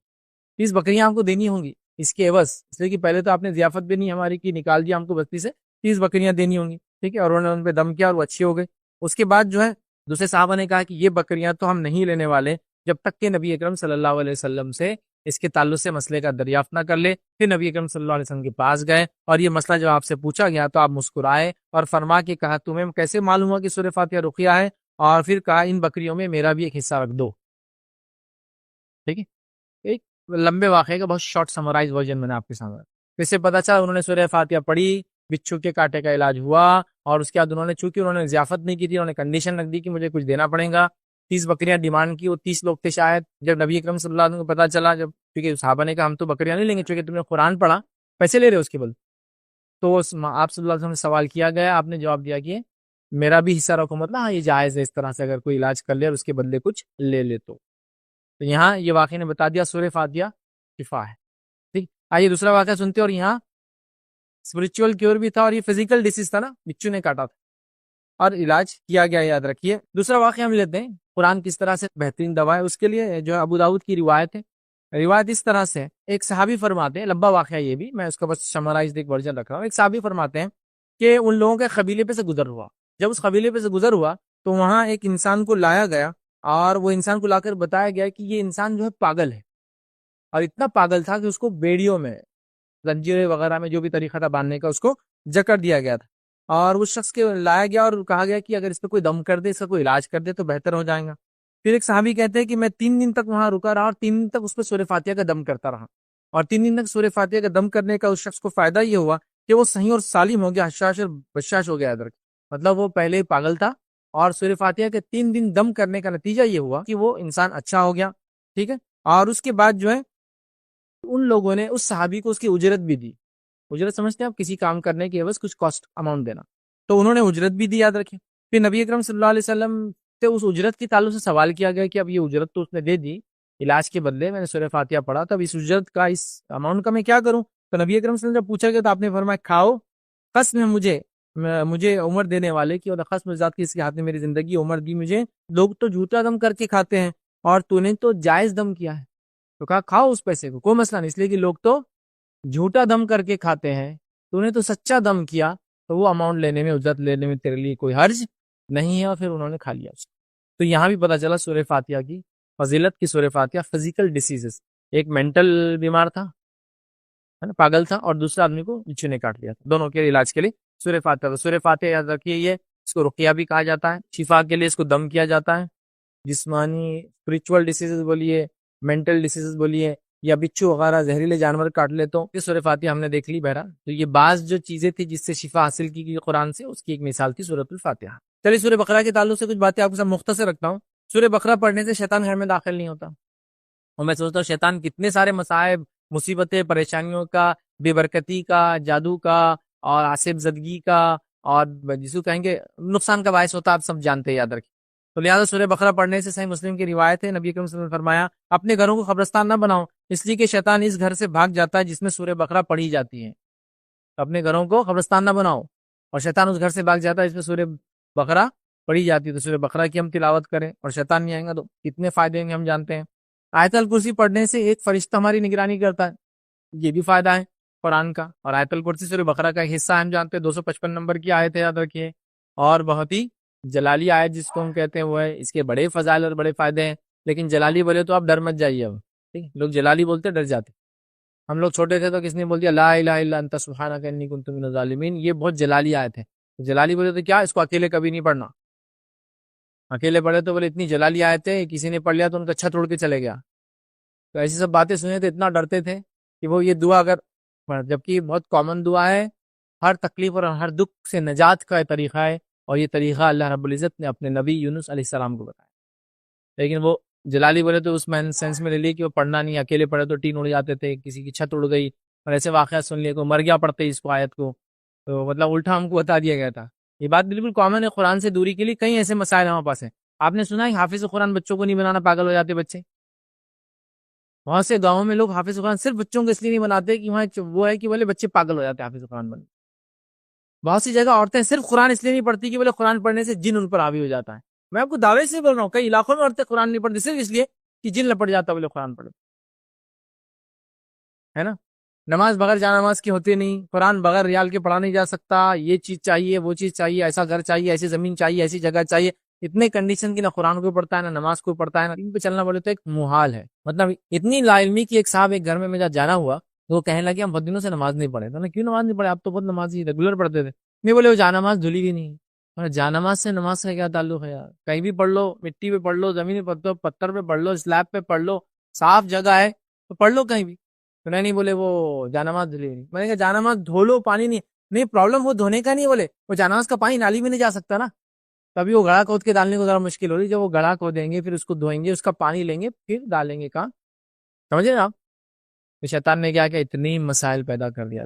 30 بکریاں ہم کو دینی ہوں گی اس کے عوض, اس لیے کہ پہلے تو آپ نے ضیافت بھی نہیں ہماری کی, نکال دیا ہم کو بستی سے, 30 بکریاں دینی ہوں گی. ٹھیک ہے, اور انہوں نے ان پہ دم کیا اور وہ اچھی ہو گئی. اس کے بعد جو ہے دوسرے صحابہ نے کہا کہ یہ بکریاں تو ہم نہیں لینے والے جب تک کہ نبی اکرم صلی اللہ علیہ وسلم سے اس کے تعلق سے مسئلے کا دریافت نہ کر لے. پھر نبی اکرم صلی اللہ علیہ وسلم کے پاس گئے, اور یہ مسئلہ جب آپ سے پوچھا گیا تو آپ مسکرائے اور فرما کے کہا تمہیں کیسے معلوم ہوا کہ سورہ فاتحہ رقیہ ہے, اور پھر کہا ان بکریوں میں میرا بھی ایک حصہ رکھ دو. ٹھیک ہے, ایک لمبے واقعے کا بہت شارٹ سمرائز ورژن میں نے آپ کے سامنے. اس سے پتہ چلا انہوں نے سورہ فاتحہ پڑھی, بچھو کے کاٹے کا علاج ہوا, اور اس کے بعد انہوں نے, چونکہ انہوں نے ضیافت نہیں کی تھی, انہوں نے کنڈیشن رکھ دی کہ مجھے کچھ دینا پڑے گا. 30 بکریاں ڈیمانڈ کی, وہ 30 لوگ تھے شاید. جب نبی اکرم صلی اللہ علیہ وسلم کو پتہ چلا, جب کیونکہ صحابہ نے کہا ہم تو بکریاں نہیں لیں گے چونکہ تم نے قرآن پڑھا, پیسے لے رہے اس کے بدلے, تو آپ صلی اللہ علیہ وسلم نے سوال کیا گیا, آپ نے جواب دیا کہ میرا بھی حصہ رکھو, مطلب ہاں یہ جائز ہے اس طرح سے اگر کوئی علاج کر لے اور اس کے بدلے کچھ لے لے تو. یہاں یہ واقعہ نے بتا دیا سورہ فاتحہ شفا ہے. ٹھیک, آئیے دوسرا واقعہ سنتے, اور یہاں اسپرچول کیور بھی تھا, اور یہ فزیکل ڈیسیز تھا نا, بچو نے کاٹا تھا اور علاج کیا گیا, یاد رکھیے. دوسرا واقعہ ہم لیتے ہیں, قرآن کس طرح سے بہترین دوا ہے, اس کے لیے جو ابو داؤد کی روایت ہے. روایت اس طرح سے, ایک صحابی فرماتے ہیں, لمبا واقعہ یہ بھی, میں اس کا بس سمرائزڈ ایک ورژن رکھ رہا ہوں. ایک صحابی فرماتے ہیں کہ ان لوگوں کے قبیلے پہ سے گزر ہوا. جب اس قبیلے پہ سے گزر ہوا تو وہاں ایک انسان کو لایا گیا, اور وہ انسان کو لا کر بتایا گیا کہ یہ انسان جو ہے پاگل ہے, اور اتنا پاگل تھا کہ اس کو بیڑیوں میں, زنجیریں وغیرہ میں جو بھی طریقہ تھا باندھنے کا, اس کو جکڑ دیا گیا تھا. اور اس شخص کے لایا گیا اور کہا گیا کہ اگر اس پہ کوئی دم کر دے, اس کا کوئی علاج کر دے تو بہتر ہو جائے گا. پھر ایک صحابی کہتے ہیں کہ میں 3 دن تک وہاں رکا رہا, اور 3 دن تک اس پہ سورہ فاتحہ کا دم کرتا رہا, اور 3 دن تک سورہ فاتحہ کا دم کرنے کا اس شخص کو فائدہ یہ ہوا کہ وہ صحیح اور سالم ہو گیا, حشاش اور بشاش ہو گیا. ادھر مطلب وہ پہلے پاگل تھا, اور سورہ فاتحہ کے 3 دن دم کرنے کا نتیجہ یہ ہوا کہ وہ انسان اچھا ہو گیا. ٹھیک ہے, اور اس کے بعد جو ہے ان لوگوں نے اس صحابی کو اس کی اجرت بھی دی. اجرت سمجھتے ہیں آپ؟ کسی کام کرنے کی عوض کچھ کاسٹ اماؤنٹ دینا. تو انہوں نے اجرت بھی دی, یاد رکھیں. پھر نبی اکرم صلی اللہ علیہ وسلم سے اس اجرت کے تعلق سے سوال کیا گیا کہ اب یہ اجرت تو اس نے دے دی علاج کے بدلے, میں نے سورہ فاتحہ پڑھا, تب اس اجرت کا, اس اماؤنٹ کا میں کیا کروں؟ تو نبی اکرم صلی اللہ علیہ وسلم جب پوچھا گیا تو آپ نے فرمایا کھاؤ, قسم ہے مجھے عمر دینے والے کی, اور قسم ذات کی اس کے ہاتھ میں میری زندگی عمر دی مجھے, لوگ تو جھوٹا دم کر کے کھاتے ہیں اور تو نے تو جائز دم کیا ہے. تو کہا کھاؤ اس پیسے کو, کوئی مسئلہ نہیں, اس لیے کہ لوگ تو جھوٹا دم کر کے کھاتے ہیں, تو نے تو سچا دم کیا, تو وہ اماؤنٹ لینے میں, اجرت لینے میں تیرے لیے کوئی حرج نہیں ہے. اور پھر انہوں نے کھا لیا اس کو. تو یہاں بھی پتا چلا سورہ فاتحہ کی فضیلت کی. سورہ فاتحہ فزیکل ڈیسیزز, ایک مینٹل بیمار تھا, پاگل تھا, اور دوسرا آدمی کو بچھو نے کاٹ لیا تھا, دونوں کے علاج کے لیے سورہ فاتحہ. تو سورہ فاتحہ یاد رکھیے, یہ اس کو رقیہ بھی کہا جاتا ہے, شفا کے لیے اس کو دم کیا جاتا ہے. جسمانی اسپرچول ڈیسیزز بولیے, مینٹل ڈیسیزز بولیے, یا بچھو وغیرہ زہریلے جانور کاٹ لے تو یہ سورہ فاتحہ ہم نے دیکھ لی. بہرحال تو یہ بعض جو چیزیں تھی جس سے شفا حاصل کی گئی قرآن سے, اس کی ایک مثال تھی سورۃ الفاتحہ. چلیے سورہ بقرہ کے تعلق سے کچھ باتیں آپ کے ساتھ مختصر رکھتا ہوں. سورہ بقرہ پڑھنے سے شیطان گھر میں داخل نہیں ہوتا, اور میں سوچتا ہوں شیطان کتنے سارے مصائب, مصیبتیں, پریشانیوں کا, بے برکتی کا, جادو کا, اور عاصب زدگی کا, اور جس کو کہیں گے نقصان کا باعث ہوتا, آپ سب جانتے ہیں, یاد رکھیں. تو لہٰذا سورہ بقرہ پڑھنے سے, صحیح مسلم کی روایت ہے, نبی اکرم صلی اللہ علیہ وسلم نے فرمایا اپنے گھروں کو قبرستان نہ بناؤ, اس لیے کہ شیطان اس گھر سے بھاگ جاتا ہے جس میں سورہ بقرہ پڑھی جاتی ہے. اپنے گھروں کو قبرستان نہ بناؤ, اور شیطان اس گھر سے بھاگ جاتا ہے جس میں سورہ بقرہ پڑھی جاتی ہے. تو سورہ بقرہ کی ہم تلاوت کریں اور شیطان نہیں آئے گا تو کتنے فائدے ہیں ہم جانتے ہیں. آیت الکرسی پڑھنے سے ایک فرشتہ ہماری نگرانی کرتا ہے, یہ بھی فائدہ ہے قرآن کا. اور آیت الکرسی سورہ بقرہ کا ایک حصہ ہم جانتے ہیں, 255 نمبر کی آیت ہے, یاد رکھیے, اور بہت ہی جلالی آیت جس کو ہم کہتے ہیں وہ ہے. اس کے بڑے فضائل اور بڑے فائدے ہیں, لیکن جلالی بولے تو آپ ڈر مت جائیے. اب ٹھیک, لوگ جلالی بولتے ڈر جاتے. ہم لوگ چھوٹے تھے تو کس نے بول دیا لا الہ الا انت سبحانک انی کنت من الظالمین, یہ بہت جلالی آیت ہے. جلالی بولے تو کیا, اس کو اکیلے کبھی نہیں پڑھنا. اکیلے پڑھے تو بولے اتنی جلالی آیت ہے, کسی نے پڑھ لیا تو ان کا چھت اڑ کے چلے گیا. تو ایسی سب باتیں سنے تو اتنا ڈرتے تھے کہ وہ یہ دعا اگر, جبکہ بہت کامن دعا ہے, ہر تکلیف اور ہر دکھ سے نجات کا طریقہ ہے, اور یہ طریقہ اللہ رب العزت نے اپنے نبی یونس علیہ السلام کو بتایا. لیکن وہ جلالی بولے تو اس سینس میں لے لیے کہ وہ پڑھنا نہیں, اکیلے پڑھے تو ٹین اڑ جاتے تھے, کسی کی چھت اڑ گئی, اور ایسے واقعات سن لیے, کو مر گیا پڑھتے اس کو آیت کو, تو مطلب الٹا ہم کو بتا دیا گیا تھا. یہ بات بالکل کامن ہے. قرآن سے دوری کے لیے کئی ایسے مسائل ہمارے پاس ہیں. آپ نے سنا ہے حافظ قرآن بچوں کو نہیں بنانا, پاگل ہو جاتے بچے. وہاں سے گاؤں میں لوگ حافظ قرآن صرف بچوں کو اس لیے نہیں بناتے کہ وہاں وہ ہے کہ بولے بچے پاگل ہو جاتے ہیں حافظ قرآن بننے. بہت سی جگہ عورتیں صرف قرآن اس لیے نہیں پڑھتی کہ بولے قرآن پڑھنے سے جن ان پر حاوی ہو جاتا ہے. میں آپ کو دعوے سے بول رہا ہوں, کئی علاقوں میں عورتیں قرآن نہیں پڑھتی صرف اس لیے کہ جن لپٹ جاتا بولے قرآن پڑھو, ہے نا. نماز بغیر جا نماز کی ہوتی نہیں, قرآن بغیر ریال کے پڑھا نہیں جا سکتا, یہ چیز چاہیے, وہ چیز چاہیے, ایسا گھر چاہیے, ایسی زمین چاہیے, ایسی جگہ چاہیے, اتنے کنڈیشن کی نہ قرآن کو پڑھتا ہے نہ نماز کو پڑھتا ہے, نہ ان پہ چلنا بولے تو ایک محال ہے. مطلب اتنی لا علمی کی ایک صاحب ایک گھر میں میرا جانا ہوا تو وہ کہنے لگے ہم بہت دنوں سے نماز نہیں پڑھے. تو نے کیوں نماز نہیں پڑھے, آپ تو بہت نمازی ریگولر پڑھتے تھے. نہیں بولے وہ جانماز دھلی بھی نہیں. اور جانماز سے نماز کا کیا تعلق ہے یار, کہیں بھی پڑھ لو, مٹی پہ پڑھ لو, زمین پہ پڑھ لو, پتھر پہ پڑھ لو, سلیب پہ پڑھ لو, صاف جگہ ہے تو پڑھ لو کہیں بھی. تو نہیں بولے وہ جانماز دھلی نہیں. میں نے کہا جانماز دھو لو, پانی نہیں پرابلم وہ دھونے کا نہیں, بولے وہ جانماز کا پانی نالی میں نہیں جا سکتا نا, تبھی وہ گڑھا کھود کے ڈالنے کو ذرا مشکل ہو رہی. جب وہ گڑھا کھودیں گے پھر اس کو دھوئیں گے, اس کا پانی لیں گے پھر ڈالیں گے کہاں, سمجھے نا آپ. تو شیطان نے کیا کہ اتنی مسائل پیدا کر دیا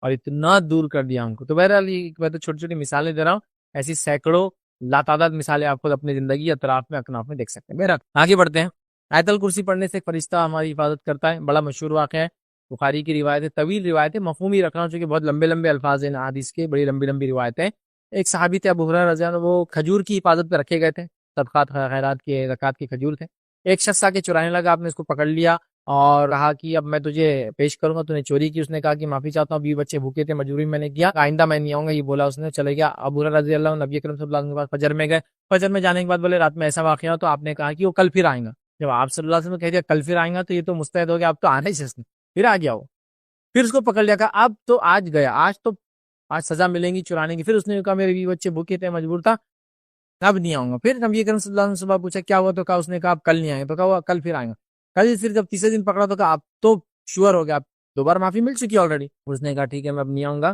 اور اتنا دور کر دیا ہم کو. تو بہرحال میں تو چھوٹی چھوٹی مثالیں دے رہا ہوں, ایسی سینکڑوں لاتعداد مثالیں آپ خود اپنی زندگی اطراف میں اکناف میں دیکھ سکتے ہیں. بہرحال آگے بڑھتے ہیں. آیت الکرسی پڑھنے سے ایک فرشتہ ہماری حفاظت کرتا ہے, بڑا مشہور واقعہ ہے, بخاری کی روایت ہے, طویل روایت ہے, مفہومی رکھنا چونکہ بہت لمبے لمبے الفاظ ہیں حدیث کے, بڑی لمبی لمبی روایتیں. ایک صحابی تھے ابو ہریرہ رضی اللہ عنہ, وہ کھجور کی حفاظت پہ رکھے گئے تھے, صدقات خیرات کے زکوٰۃ کے کھجور تھے. ایک شخص آ کے چرانے لگا, آپ نے اس کو پکڑ لیا اور کہا کہ اب میں تجھے پیش کروں گا, تو نے چوری کی. اس نے کہا کہ معافی چاہتا ہوں, 20 بچے بھوکے تھے, مجبوری میں نے کیا, آئندہ میں نہیں آؤں گا, یہ بولا اس نے, چلے گیا. ابو ہریرہ رضی اللہ عنہ نبی اکرم صلی اللہ علیہ وسلم کے پاس فجر میں گئے. فجر میں جانے کے بعد بولے رات میں ایسا واقعہ ہو, تو آپ نے کہا کہ وہ کل پھر آئیں گا. جب آپ صلی اللہ علیہ وسلم نے کہہ دیا کل پھر آئیں گا, تو یہ تو مستعد ہو گیا, اب تو آنا ہی سستے, پھر آ گیا وہ. پھر اس کو پکڑ لیا, کہا اب تو آج گیا, آج سزا ملیں گی چرانے کی. پھر اس نے کہا میرے 20 بچے بھوکے تھے, مجبور تھا, اب نہیں آؤں گا. پھر نبی کریم صلی اللہ علیہ وسلم پوچھا کیا ہوا, تو کہا اس نے کہا اب کل نہیں آئیں گے, تو کہا وہ کل پھر آئیں گا. کل پھر جب تیسرے دن پکڑا تو کہا اب تو شیور ہو گیا, اب 2 بار معافی مل چکی آلریڈی. اس نے کہا ٹھیک ہے میں اب نہیں آؤں گا,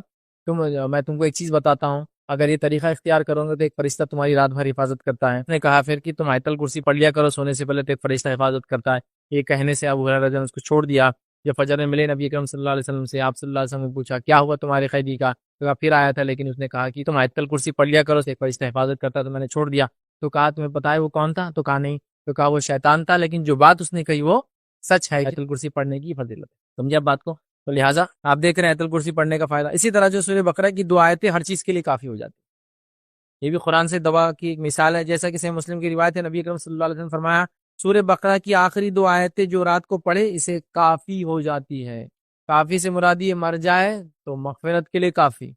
میں تم کو ایک چیز بتاتا ہوں, اگر یہ طریقہ اختیار کرو گے تو ایک فرشتہ تمہاری رات بھر حفاظت کرتا ہے. اس نے کہا پھر کہ تم آیت الکرسی پڑھ لیا کرو سونے سے پہلے, تو ایک فرشتہ حفاظت کرتا ہے. یہ کہنے سے ابو ہریرہ رضی اللہ عنہ اس کو چھوڑ دیا. جب فجر میں ملے نبی اکرم صلی اللہ علیہ وسلم سے، آپ صلی اللہ علیہ وسلم نے پوچھا کیا ہوا تمہارے قیدی کا؟ تو پھر آیا تھا، لیکن اس نے کہا کہ تم آیت الکرسی پڑھ لیا کرو، ایک بار اس نے حفاظت کرتا تو میں نے چھوڑ دیا. تو کہا تمہیں پتا ہے وہ کون تھا؟ تو کہا نہیں. تو کہا وہ شیطان تھا، لیکن جو بات اس نے کہی وہ سچ ہے. آیت الکرسی پڑھنے کی فضیلت ہے، سمجھے اب بات کو؟ تو لہٰذا آپ دیکھ رہے ہیں آیت الکرسی پڑھنے کا فائدہ. اسی طرح جو سورہ بقرہ کی 2 آیتیں ہر چیز کے لیے کافی ہو جاتی ہیں، یہ بھی قرآن سے دوا کی ایک مثال ہے. جیسا کہ صحیح مسلم کی روایت ہے، نبی اکرم صلی اللہ علیہ وسلم نے فرمایا سورہ بقرہ کی آخری 2 آیتیں جو رات کو پڑھے اسے کافی ہو جاتی ہے. کافی سے مراد یہ مر جائے تو مغفرت کے لیے کافی،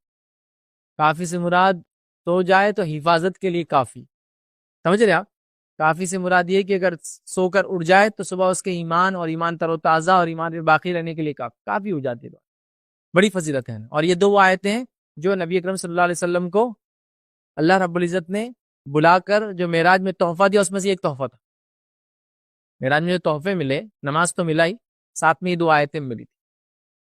کافی سے مراد سو جائے تو حفاظت کے لیے کافی. سمجھ رہے آپ؟ کافی سے مراد یہ کہ اگر سو کر اٹھ جائے تو صبح اس کے ایمان اور ایمان تر و تازہ اور ایمان میں باقی رہنے کے لیے کافی ہو جاتی ہے. بڑی فضیلت ہے. اور یہ 2 آیتیں ہیں جو نبی اکرم صلی اللہ علیہ وسلم کو اللہ رب العزت نے بلا کر جو معراج میں تحفہ دیا، اس میں سے ایک تحفہ تھا. معراج میں جو تحفے ملے، نماز تو ملا ہی، ساتھ میں یہ 2 آیتیں ملی تھی.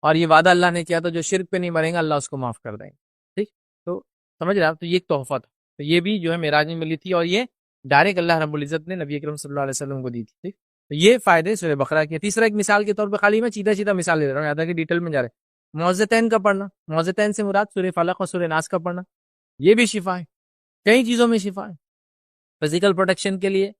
اور یہ وعدہ اللہ نے کیا تھا جو شرک پہ نہیں مریں گا اللہ اس کو معاف کر دیں گے. ٹھیک، تو سمجھ رہے آپ؟ تو یہ ایک تحفہ تھا. تو یہ بھی جو ہے معراج میں ملی تھی، اور یہ ڈائریکٹ اللہ رب العزت نے نبی اکرم صلی اللہ علیہ وسلم کو دی تھی. ٹھیک، تو یہ فائدے سورہ بقرہ کے. تیسرا ایک مثال کے طور پہ، خالی میں سیدھا مثال لے رہا ہوں، یاد ہے کہ ڈیٹیل میں جا رہے ہیں. معوذتین کا پڑھنا، معوذتین سے مراد سورہ فلق اور سورہ ناس کا پڑھنا، یہ بھی شفا ہے. کئی چیزوں میں شفا ہے، فزیکل پروٹیکشن کے لیے،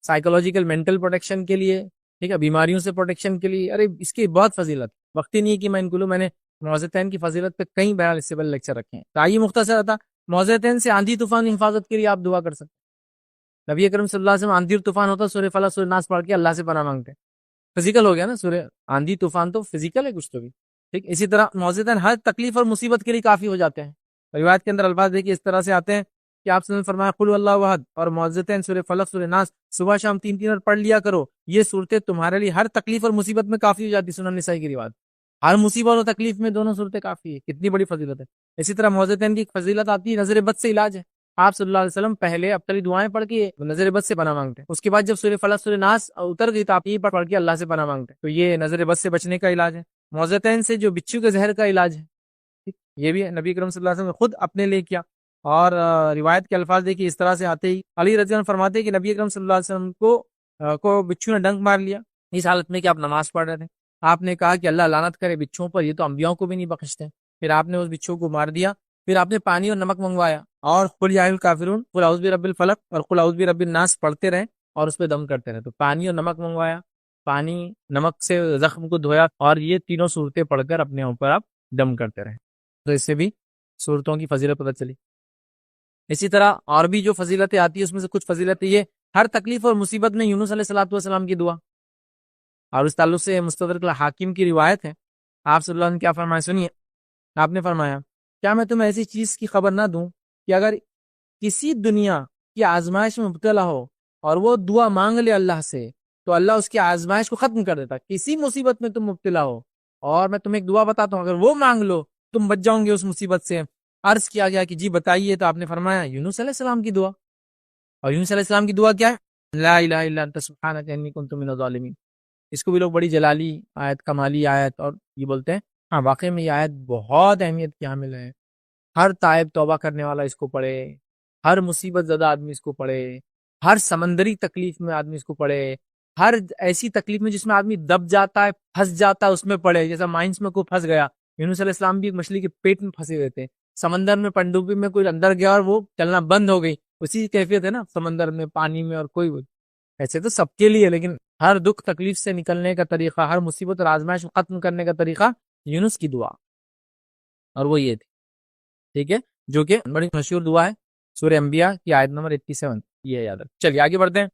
سائیکولوجیکل مینٹل پروٹیکشن کے لیے، ٹھیک ہے، بیماریوں سے پروٹیکشن کے لیے. ارے اس کی بہت فضیلت، وقت ہی نہیں ہے کہ میں ان کو لوں. میں نے معوذتین کی فضیلت پہ کئی بہرحال اس سے پہلے لیکچر رکھے ہیں. تو آئیے مختصر تھا، معوذتین سے آندھی طوفان کی حفاظت کے لیے آپ دعا کر سکتے ہیں. نبی اکرم صلی اللہ علیہ وسلم آندھی اور طوفان ہوتا سورہ فلق سورہ ناس پڑھ کے اللہ سے پناہ مانگتے ہیں. فزیکل ہو گیا نا، سورہ آندھی طوفان تو فزیکل ہے کچھ تو بھی. ٹھیک، اسی طرح معوذتین ہر تکلیف اور مصیبت کے لیے کافی ہو جاتے ہیں. روایت کے اندر الفاظ دیکھیے اس طرح سے آتے ہیں کہ آپ نے فرمایا قل اللہ احد اور معوذتین سورہ فلق سورہ ناس صبح شام 3 بار پڑھ لیا کرو، یہ صورتیں تمہارے لیے ہر تکلیف اور مصیبت میں کافی ہو جاتی. سنن نسائی کی روایت، ہر مصیبت اور تکلیف میں دونوں صورتیں کافی ہے. کتنی بڑی فضیلت ہے. اسی طرح معوذتین کی ایک فضیلت آتی ہے، نظر بد سے علاج ہے. آپ صلی اللہ علیہ وسلم پہلے ابتلی دعائیں پڑھ کے نظر بد سے پناہ مانگتے ہیں، اس کے بعد جب سورہ فلق سورہ ناس اتر گئی تو آپ یہ پڑھ کے اللہ سے پناہ مانگتے ہیں. تو یہ نظر بد سے بچنے کا علاج ہے. معوذتین سے جو بچھو کے زہر کا علاج ہے، یہ بھی نبی کرم صلی اللہ علیہ وسلم نے خود اپنے لیے کیا. اور روایت کے الفاظ دیکھیے اس طرح سے آتے ہی علی رضی اللہ عنہ فرماتے ہیں کہ نبی اکرم صلی اللہ علیہ وسلم کو بچھو نے ڈنک مار لیا اس حالت میں کہ آپ نماز پڑھ رہے تھے. آپ نے کہا کہ اللہ لعنت کرے بچھوؤں پر، یہ تو انبیاؤں کو بھی نہیں بخشتے. پھر آپ نے اس بچھو کو مار دیا. پھر آپ نے پانی اور نمک منگوایا اور قل یا الکافرون قل اعوذ برب الفلق اور قل اعوذ برب الناس پڑھتے رہے اور اس پہ دم کرتے رہے. تو پانی اور نمک منگوایا، پانی نمک سے زخم کو دھویا، اور یہ تینوں صورتیں پڑھ کر اپنے اوپر آپ دم کرتے رہے. تو اس سے بھی صورتوں کی فضیلت پتہ چلی. اسی طرح اور بھی جو فضیلتیں آتی ہیں اس میں سے کچھ فضیلتیں یہ، ہر تکلیف اور مصیبت میں یونس علیہ الصلوۃ والسلام کی دعا. اور اس تعلق سے مستدرک الحاکم کی روایت ہے، آپ صلی اللہ علیہ وسلم کیا فرمایا سنیے. آپ نے فرمایا کیا میں تمہیں ایسی چیز کی خبر نہ دوں کہ اگر کسی دنیا کی آزمائش میں مبتلا ہو اور وہ دعا مانگ لے اللہ سے تو اللہ اس کی آزمائش کو ختم کر دیتا. کسی مصیبت میں تم مبتلا ہو اور میں تمہیں ایک دعا بتاتا ہوں، اگر وہ مانگ لو تم بچ جاؤ گے اس مصیبت سے. عرض کیا گیا کہ جی بتائیے، تو آپ نے فرمایا یونس علیہ السلام کی دعا. اور یونس علیہ السلام کی دعا کیا ہے؟ لا الہ الا انت سبحانک انی کنت من الظالمین. اس کو بھی لوگ بڑی جلالی آیت، کمالی آیت اور یہ بولتے ہیں. ہاں واقعی میں یہ آیت بہت اہمیت کی حامل ہے. ہر تائب توبہ کرنے والا اس کو پڑھے، ہر مصیبت زدہ آدمی اس کو پڑھے، ہر سمندری تکلیف میں آدمی اس کو پڑھے، ہر ایسی تکلیف میں جس میں آدمی دب جاتا ہے، پھنس جاتا ہے، اس میں پڑھے. جیسا مائنس میں کوئی پھنس گیا، یونس علیہ السلام بھی ایک مچھلی کے پیٹ میں پھنسے ہوئے تھے. سمندر میں پنڈوبی میں کوئی اندر گیا اور وہ چلنا بند ہو گئی، اسی کیفیت ہے نا سمندر میں، پانی میں. اور کوئی ایسے تو سب کے لیے، لیکن ہر دکھ تکلیف سے نکلنے کا طریقہ، ہر مصیبت اور آزمائش کو ختم کرنے کا طریقہ یونس کی دعا، اور وہ یہ تھی. ٹھیک ہے، جو کہ بڑی مشہور دعا ہے، سورہ انبیاء کی آیت نمبر 87، یہ یاد رکھ. چلیے آگے بڑھتے ہیں.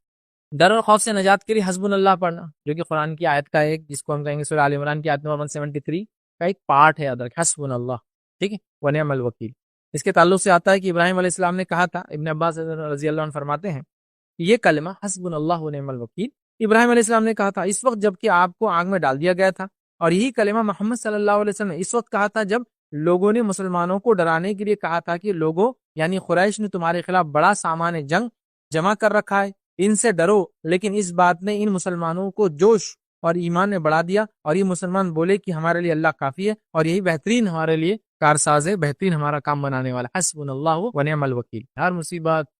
ڈر اور خوف سے نجات کے لیے حسبنا اللہ پڑھنا، جو کہ قرآن کی آیت کا ایک، جس کو ہم کہیں گے سورہ آل عمران کی آیت نمبر 173 کا ایک پارٹ ہے. یاد رکھ حسبنا اللہ، ٹھیک ہے، ونعم الوکیل. اس کے تعلق سے آتا ہے کہ ابراہیم علیہ السلام نے کہا تھا، ابن عباس رضی اللہ عنہ فرماتے ہیں کہ یہ کلمہ حسبنا اللہ ونعم الوکیل ابراہیم علیہ السلام نے کہا تھا اس وقت جب کہ آپ کو آگ میں ڈال دیا گیا تھا، اور یہی کلمہ محمد صلی اللہ علیہ وسلم نے اس وقت کہا تھا جب لوگوں نے مسلمانوں کو ڈرانے کے لیے کہا تھا کہ لوگوں، یعنی قریش نے تمہارے خلاف بڑا سامان جنگ جمع کر رکھا ہے، ان سے ڈرو. لیکن اس بات نے ان مسلمانوں کو جوش اور ایمان میں بڑھا دیا، اور یہ مسلمان بولے کہ ہمارے لیے اللہ کافی ہے اور یہی بہترین ہمارے لیے کارساز ہے، بہترین ہمارا کام بنانے والا. حسبنا اللہ ونعم الوکیل. ہر مصیبت،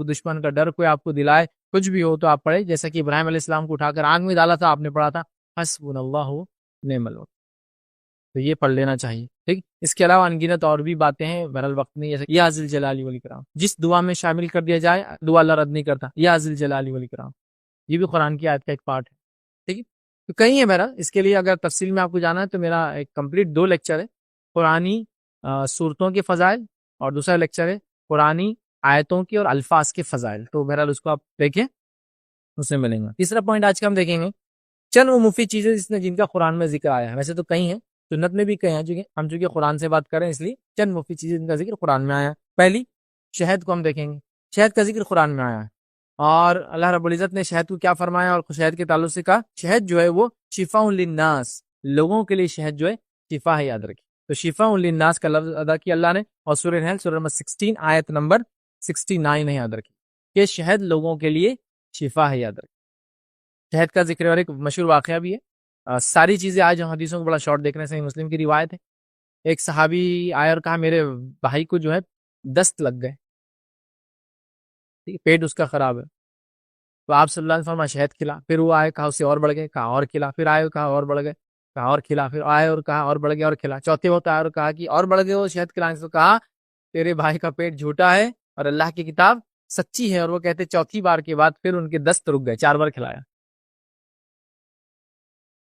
دشمن کا ڈر کوئی آپ کو دلائے کچھ بھی ہو تو آپ پڑھے، جیسا کہ ابراہیم علیہ السلام کو اٹھا کر آگ میں ڈالا تھا، آپ نے پڑھا تھا حسبنا اللہ و نعم الوکیل، تو یہ پڑھ لینا چاہیے، ٹھیک۔ اس کے علاوہ انگنت اور بھی باتیں ہیں، بہرحال وقت نہیں، جیسے یا ذی الجلال والاکرام، جس دعا میں شامل کر دیا جائے دعا اللہ رد نہیں کرتا، یا ذی الجلال والاکرام، یہ بھی قرآن کی آیت کا ایک پارٹ ہے، ٹھیک ہے۔ تو کہیں ہے بہرحال، اس کے لیے اگر تفصیل میں آپ کو جانا ہے تو میرا ایک کمپلیٹ 2 لیکچر ہے، قرآنی صورتوں کے فضائل، اور دوسرا لیکچر ہے قرآنی آیتوں کے اور الفاظ کے فضائل، تو بہرحال اس کو آپ دیکھیں، اس میں ملیں گا۔ تیسرا پوائنٹ آج کا ہم دیکھیں گے چند وہ مفید چیزیں جن کا قرآن میں ذکر آیا ہے، ویسے تو کئی ہیں، سنت میں بھی کئی ہیں، ہم چونکہ قرآن سے بات کریں اس لیے چند مفید چیزیں جن کا ذکر قرآن میں آیا ہے۔ پہلی، شہد کو ہم دیکھیں گے، شہد کا ذکر قرآن میں آیا ہے، اور اللہ رب العزت نے شہد کو کیا فرمایا، اور شہد کے تعلق سے کہا شہد جو ہے وہ شفاء للناس، لوگوں کے لیے شہد جو ہے شفا ہے، یاد رکھیں۔ تو شفاء للناس کا لفظ ادا کیا اللہ نے، اور سورہ نحل سورہ نمبر 16 آیت نمبر 69 ہے، یاد رکھیں کہ شہد لوگوں کے لیے شفا ہے، یاد رکھیں۔ شہد کا ذکر اور ایک مشہور واقعہ بھی ہے، ساری چیزیں آج ہم حدیثوں کو بڑا شارٹ دیکھ رہے ہیں، صحیح مسلم کی روایت ہے، ایک صحابی آیا اور کہا میرے بھائی کو جو ہے دست لگ گئے، پیٹ اس کا خراب ہے، تو آپ صلی اللہ علیہ وسلم فرمایا شہد کھلا، پھر وہ آئے، کہا اسے اور بڑھ گئے، کہا اور کھلا، پھر آئے، کہا اور بڑھ گئے، کہا اور کھلا، پھر آئے اور کہا اور بڑھ گئے اور کھلا، چوتھے وقت آئے اور کہا کہ اور بڑھ گئے وہ شہد کھلانے سے، کہا تیرے بھائی کا پیٹ جھوٹا ہے اور اللہ کی کتاب سچی ہے، اور وہ کہتے چوتھی بار کے بعد پھر ان کے دست رک گئے، 4 بار کھلایا،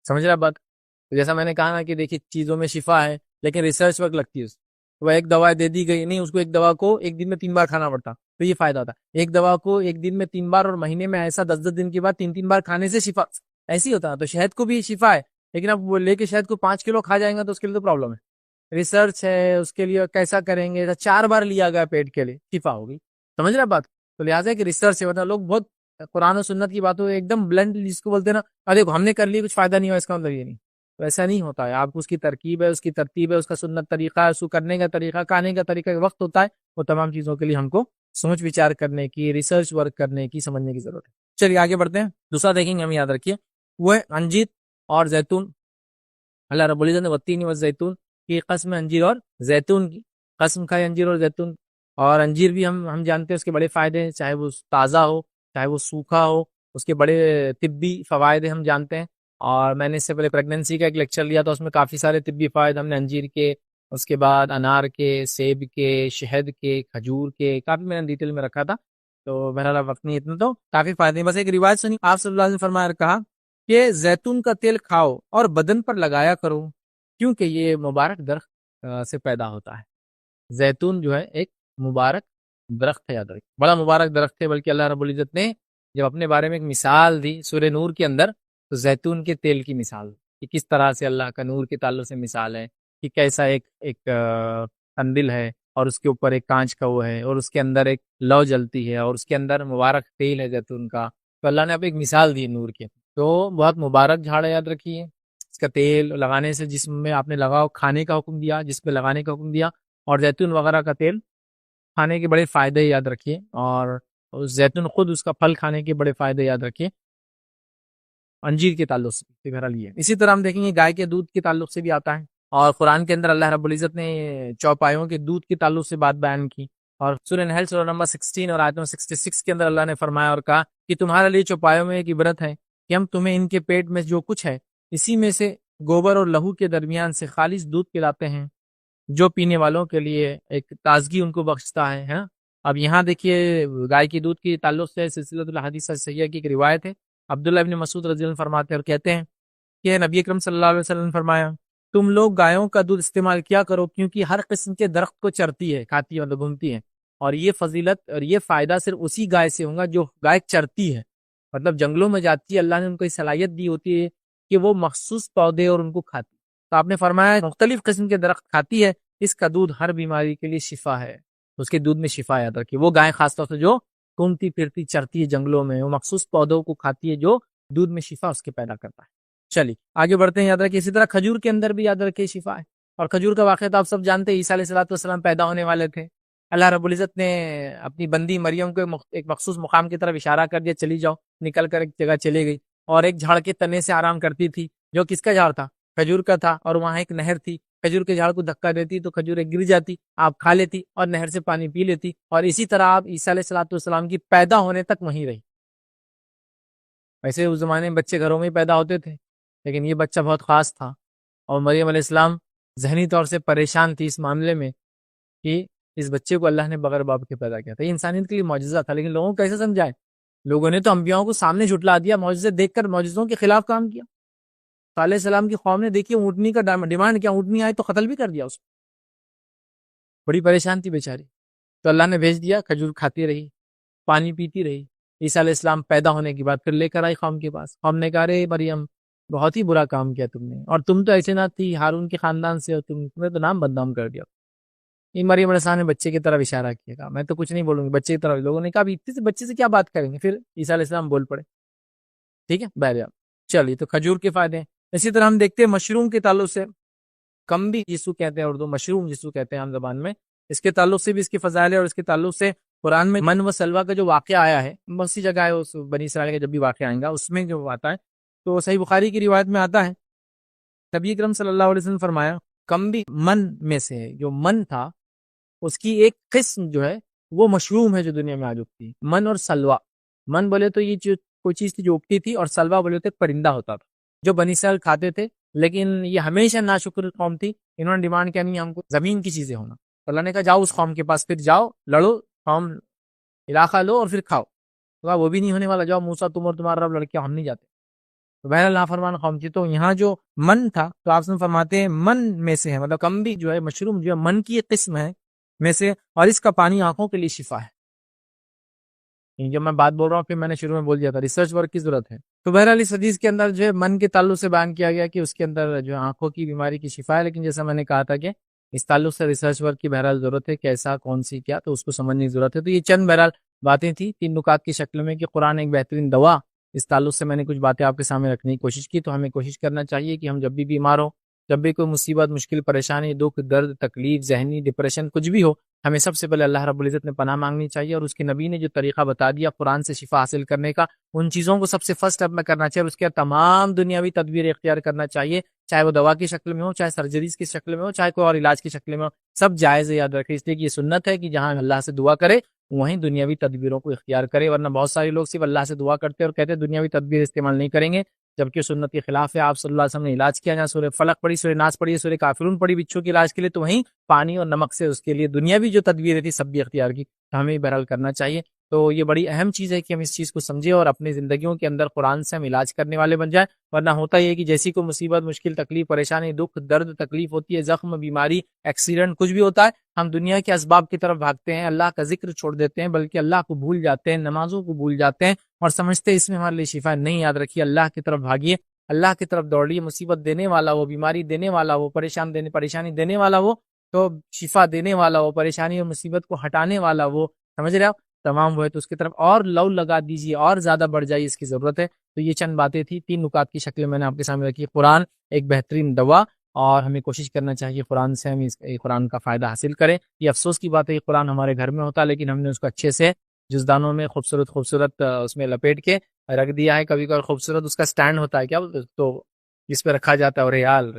سمجھ رہا بات؟ تو جیسا میں نے کہا نا کہ دیکھیے چیزوں میں شفا ہے، لیکن ریسرچ وقت لگتی ہے، وہ ایک دوا دے دی گئی نہیں، اس کو ایک دوا کو ایک دن میں 3 بار کھانا پڑتا، تو یہ فائدہ ہوتا ہے، ایک دوا کو ایک دن میں 3 بار، اور مہینے میں ایسا 10 دن کے بعد 3 بار کھانے سے شفا ایسی ہوتا ہے۔ تو شہد کو بھی شفا ہے، لیکن اب وہ لے کے شہد کو 5 کلو کھا جائیں گا تو اس کے لیے تو پرابلم ہے، ریسرچ ہے اس کے لیے، کیسا کریں گے، 4 بار لیا گیا پیٹ کے لیے، شفا ہوگی، سمجھ رہے بات؟ تو لہٰذا کہ ریسرچ ہے، لوگ بہت قرآن و سنت کی باتوں ایک دم بلنڈ جس کو بولتے ہیں نا، دیکھو ہم نے کر لی کچھ فائدہ نہیں ہوا، اس کا مطلب یہ نہیں، تو ایسا نہیں ہوتا ہے، آپ کو اس کی ترکیب ہے، اس کی ترتیب ہے، اس کا سنت طریقہ ہے، اس کو کرنے کا طریقہ، کھانے کا طریقہ، وقت ہوتا ہے، وہ تمام چیزوں کے لیے ہم کو سوچ وچار کرنے کی، ریسرچ ورک کرنے کی، سمجھنے کی ضرورت ہے۔ چلیے آگے بڑھتے ہیں، دوسرا دیکھیں گے، ہم یاد رکھیے وہ ہے انجیر اور زیتون، اللہ رب العزت نے والتین والزیتون کی قسم، انجیر اور زیتون کی قسم کھائی، انجیر اور زیتون، اور انجیر بھی ہم جانتے ہیں اس کے بڑے فائدے ہیں، چاہے وہ تازہ ہو چاہے وہ سوکھا ہو، اس کے بڑے طبی فوائد ہم جانتے ہیں، اور میں نے اس سے پہلے پریگننسی کا ایک لیکچر لیا تھا، اس میں کافی سارے طبی فوائد ہم نے انجیر کے، اس کے بعد انار کے، سیب کے، شہد کے، کھجور کے، کافی میں نے ڈیٹیل میں رکھا تھا، تو بہرحال وقت نہیں اتنا، تو کافی فائدے ہیں۔ بس ایک روایت سنی، آپ صلی اللہ علیہ وسلم فرمایا کہا کہ زیتون کا تیل کھاؤ اور بدن پر لگایا کرو، کیونکہ یہ مبارک درخت سے پیدا ہوتا ہے۔ زیتون جو ہے ایک مبارک درخت ہے، یاد رکھیں، بڑا مبارک درخت ہے، بلکہ اللہ رب العزت نے جب اپنے بارے میں ایک مثال دی سورہ نور کے اندر، تو زیتون کے تیل کی مثال کہ کس طرح سے اللہ کا نور کے تعلق سے مثال ہے، کہ کیسا ایک قندیل ہے، اور اس کے اوپر ایک کانچ کا وہ ہے، اور اس کے اندر ایک لو جلتی ہے، اور اس کے اندر مبارک تیل ہے زیتون کا، تو اللہ نے اب ایک مثال دی نور کے، تو بہت مبارک جھاڑ ہے، یاد رکھیے، اس کا تیل لگانے سے جسم میں آپ نے لگاؤ، کھانے کا حکم دیا، جسم میں لگانے کا حکم دیا، اور زیتون وغیرہ کا تیل کھانے کے بڑے فائدے یاد رکھیے، اور زیتون خود اس کا پھل کھانے کے بڑے فائدے یاد رکھیے، انجیر کے تعلق سے بہرحال یہ ہے۔ اسی طرح ہم دیکھیں گے گائے کے دودھ کے تعلق سے بھی آتا ہے، اور قرآن کے اندر اللہ رب العزت نے چوپایوں کے دودھ کے تعلق سے بات بیان کی، اور سورہ نحل سورہ نمبر 16 اور آیت نمبر 66 کے اندر اللہ نے فرمایا اور کہا کہ تمہارے لیے چوپایوں میں ایک عبرت ہے، کہ ہم تمہیں ان کے پیٹ میں جو کچھ ہے اسی میں سے گوبر اور لہو کے درمیان سے خالص دودھ پلاتے ہیں، جو پینے والوں کے لیے ایک تازگی ان کو بخشتا ہے، ہاں۔ اب یہاں دیکھیے گائے کی دودھ کی تعلق سے سلسلۃ الحدیث صحیحہ کی ایک روایت ہے، عبداللہ ابن مسعود رضی اللہ عنہ فرماتے ہیں اور کہتے ہیں کہ نبی اکرم صلی اللہ علیہ وسلم نے فرمایا تم لوگ گایوں کا دودھ استعمال کیا کرو، کیونکہ ہر قسم کے درخت کو چرتی ہے، کھاتی ہے، مطلب گھومتی ہے، اور یہ فضیلت اور یہ فائدہ صرف اسی گائے سے ہوگا جو گائے چرتی ہے، مطلب جنگلوں میں جاتی ہے، اللہ نے ان کو یہ صلاحیت دی ہوتی ہے کہ وہ مخصوص پودے اور ان کو کھاتی، تو آپ نے فرمایا مختلف قسم کے درخت کھاتی ہے، اس کا دودھ ہر بیماری کے لیے شفا ہے، اس کے دودھ میں شفا یاد رکھیے، وہ گائے خاص طور سے جو گھومتی پھرتی چرتی ہے جنگلوں میں، وہ مخصوص پودوں کو کھاتی ہے جو دودھ میں شفا اس کے پیدا کرتا ہے۔ چلیے آگے بڑھتے ہیں، یاد رکھیے اسی طرح کھجور کے اندر بھی یاد رکھیے شفا ہے، اور کھجور کا واقعہ تو آپ سب جانتے ہیں، عیسیٰ علیہ الصلوۃ والسلام پیدا ہونے والے تھے، اللہ رب العزت نے اپنی بندی مریم کو ایک مخصوص مقام کی طرف اشارہ کر دیا، چلی جاؤ، نکل کر ایک جگہ چلے گئی، اور ایک جھاڑ کے تنے سے آرام کرتی تھی، جو کس کا جھاڑ تھا؟ کھجور کا تھا، اور وہاں ایک نہر تھی، کھجور کے جھاڑ کو دھکا دیتی تو کھجور گر جاتی، آپ کھا لیتی اور نہر سے پانی پی لیتی، اور اسی طرح آپ عیسیٰ علیہ الصلوۃ والسلام کی پیدا ہونے تک وہیں رہی، ویسے اس زمانے میں بچے گھروں میں ہی پیدا ہوتے تھے، لیکن یہ بچہ بہت خاص تھا، اور مریم علیہ السلام ذہنی طور سے پریشان تھی اس معاملے میں کہ اس بچے کو اللہ نے بغیر باپ کے پیدا کیا تھا۔ یہ انسانیت کے لیے معجزہ تھا، لیکن لوگوں کو کیسے سمجھائے؟ لوگوں نے تو انبیاؤں کو سامنے جھٹلا دیا، معجزے دیکھ کر معجزوں کے خلاف کام کیا۔ صالح السلام کی قوم نے دیکھی اونٹنی کا ڈیمانڈ کیا، اونٹنی آئی تو قتل بھی کر دیا اس کو۔ بڑی پریشان تھی بیچاری، تو اللہ نے بھیج دیا، کھجور کھاتی رہی، پانی پیتی رہی۔ عیسیٰ علیہ السلام پیدا ہونے کی بات پھر لے کر آئی قوم کے پاس، قوم نے کہا رے مریم بہت ہی برا کام کیا تم نے، اور تم تو ایسے نہ تھی، ہارون کے خاندان سے ہو، تمہیں تو نام بدنام کر دیا۔ مریم علیہ السلام نے بچے کی طرف اشارہ کیا، کہا میں تو کچھ نہیں بولوں گی، بچے کی طرف۔ لوگوں نے کہا اتنے سے بچے سے کیا بات کریں گے؟ پھر عیسیٰ علیہ السلام بول پڑے، ٹھیک ہے بہرحال چلیے، تو کھجور کے فائدے ہیں۔ اسی طرح ہم دیکھتے ہیں مشروم کے تعلق سے، کمبی جسو کہتے ہیں اردو، مشروم جسو کہتے ہیں عام زبان میں، اس کے تعلق سے بھی اس کی فضائل ہے، اور اس کے تعلق سے قرآن میں من و سلوا کا جو واقعہ آیا ہے، بہت سی جگہ ہے، اس بنی اسرائیل کا جب بھی واقعہ آئے گا اس میں جو آتا ہے، تو صحیح بخاری کی روایت میں آتا ہے، نبی اکرم صلی اللہ علیہ وسلم فرمایا کمبی من میں سے ہے، جو من تھا اس کی ایک قسم جو ہے وہ مشروم ہے جو دنیا میں آج اگتی ہے۔ من اور سلوا، من بولے تو یہ کوئی چیز تھی جو اگتی تھی، اور سلوا بولے تو ایک پرندہ ہوتا تھا جو بنی اسرائیل کھاتے تھے، لیکن یہ ہمیشہ ناشکر قوم تھی، انہوں نے ڈیمانڈ کیا نہیں ہم کو زمین کی چیزیں ہونا، اللہ نے کہا جاؤ اس قوم کے پاس، پھر جاؤ لڑو، قوم علاقہ لو اور پھر کھاؤ، تو وہ بھی نہیں ہونے والا، جاؤ موسیٰ تم اور تمہارا رب لڑکے، ہم نہیں جاتے۔ تو بہرحال نافرمان قوم تھی، تو یہاں جو من تھا تو آپ سے فرماتے ہیں من میں سے ہے، مطلب کمبی جو ہے مشروم جو ہے من کی ایک قسم ہے میں سے، اور اس کا پانی آنکھوں کے لیے شفا ہے۔ جب میں بات بول رہا ہوں پھر میں نے شروع میں بول دیا تھا ریسرچ ورک کی ضرورت ہے، تو بہرحال اس حدیث کے اندر جو ہے من کے تعلق سے بیان کیا گیا کہ اس کے اندر جو ہے آنکھوں کی بیماری کی شفا ہے، لیکن جیسا میں نے کہا تھا کہ اس تعلق سے ریسرچ ورک کی بہرحال ضرورت ہے، کیسا کون سی کیا تو اس کو سمجھنے کی ضرورت ہے۔ تو یہ چند بہرحال باتیں تھیں 3 نکات کی شکل میں کہ قرآن ایک بہترین دوا، اس تعلق سے میں نے کچھ باتیں آپ کے سامنے رکھنے کی کوشش کی۔ تو ہمیں کوشش کرنا چاہیے کہ ہم جب بھی بیمار ہوں، جب بھی کوئی مصیبت، مشکل، پریشانی، دکھ، درد، تکلیف، ذہنی ڈپریشن کچھ بھی ہو، ہمیں سب سے پہلے اللہ رب العزت نے پناہ مانگنی چاہیے، اور اس کے نبی نے جو طریقہ بتا دیا قرآن سے شفا حاصل کرنے کا، ان چیزوں کو سب سے فرسٹ اسٹیپ میں کرنا چاہیے، اور اس کے تمام دنیاوی تدبیر اختیار کرنا چاہیے، چاہے وہ دوا کی شکل میں ہو، چاہے سرجریز کی شکل میں ہو، چاہے کوئی اور علاج کی شکل میں ہو، سب جائز ہے، یاد رکھیں، اس لیے کہ یہ سنت ہے کہ جہاں اللہ سے دعا کرے وہیں دنیاوی تدبیروں کو اختیار کرے، ورنہ بہت سارے لوگ صرف اللہ سے دعا کرتے اور کہتے ہیں دنیاوی تدبیر استعمال نہیں کریں گے، جبکہ سنت کے خلاف ہے۔ آپ صلی اللہ علیہ وسلم نے علاج کیا، جہاں سورہ فلق پڑھی، سورہ ناس پڑھی، سورہ کافرون پڑھی بچوں کے علاج کے لیے، تو وہیں پانی اور نمک سے اس کے لیے دنیاوی جو تدبیر تھی سب بھی اختیار کی، تو ہمیں بہرحال کرنا چاہیے۔ تو یہ بڑی اہم چیز ہے کہ ہم اس چیز کو سمجھیں اور اپنی زندگیوں کے اندر قرآن سے ہم علاج کرنے والے بن جائیں، ورنہ ہوتا یہ ہے کہ جیسی کوئی مصیبت، مشکل، تکلیف، پریشانی، دکھ، درد، تکلیف ہوتی ہے، زخم، بیماری، ایکسیڈنٹ کچھ بھی ہوتا ہے، ہم دنیا کے اسباب کی طرف بھاگتے ہیں، اللہ کا ذکر چھوڑ دیتے ہیں، بلکہ اللہ کو بھول جاتے ہیں، نمازوں کو بھول جاتے ہیں، اور سمجھتے ہیں اس میں ہمارے لیے شفا نہیں۔ یاد رکھیے اللہ کی طرف بھاگیے، اللہ کی طرف دوڑیے، مصیبت دینے والا وہ، بیماری دینے والا وہ، پریشانی دینے والا وہ، تو شفا دینے والا وہ، پریشانی اور مصیبت کو ہٹانے والا وہ، سمجھ رہے آپ تمام وہ ہے، تو اس کی طرف اور لو لگا دیجیے، اور زیادہ بڑھ جائیے، اس کی ضرورت ہے۔ تو یہ چند باتیں تھی، 3 نکات کی شکل میں نے آپ کے سامنے رکھی۔ قرآن ایک بہترین دوا، اور ہمیں کوشش کرنا چاہیے قرآن سے ہم قرآن کا فائدہ حاصل کریں۔ یہ افسوس کی بات ہے کہ قرآن ہمارے گھر میں ہوتا، لیکن ہم نے اس کو اچھے سے جزدانوں میں خوبصورت اس میں لپیٹ کے رکھ دیا ہے، کبھی کبھی خوبصورت اس کا سٹینڈ ہوتا ہے، کیا بولتے تو جس پہ رکھا جاتا ہے، اور ریال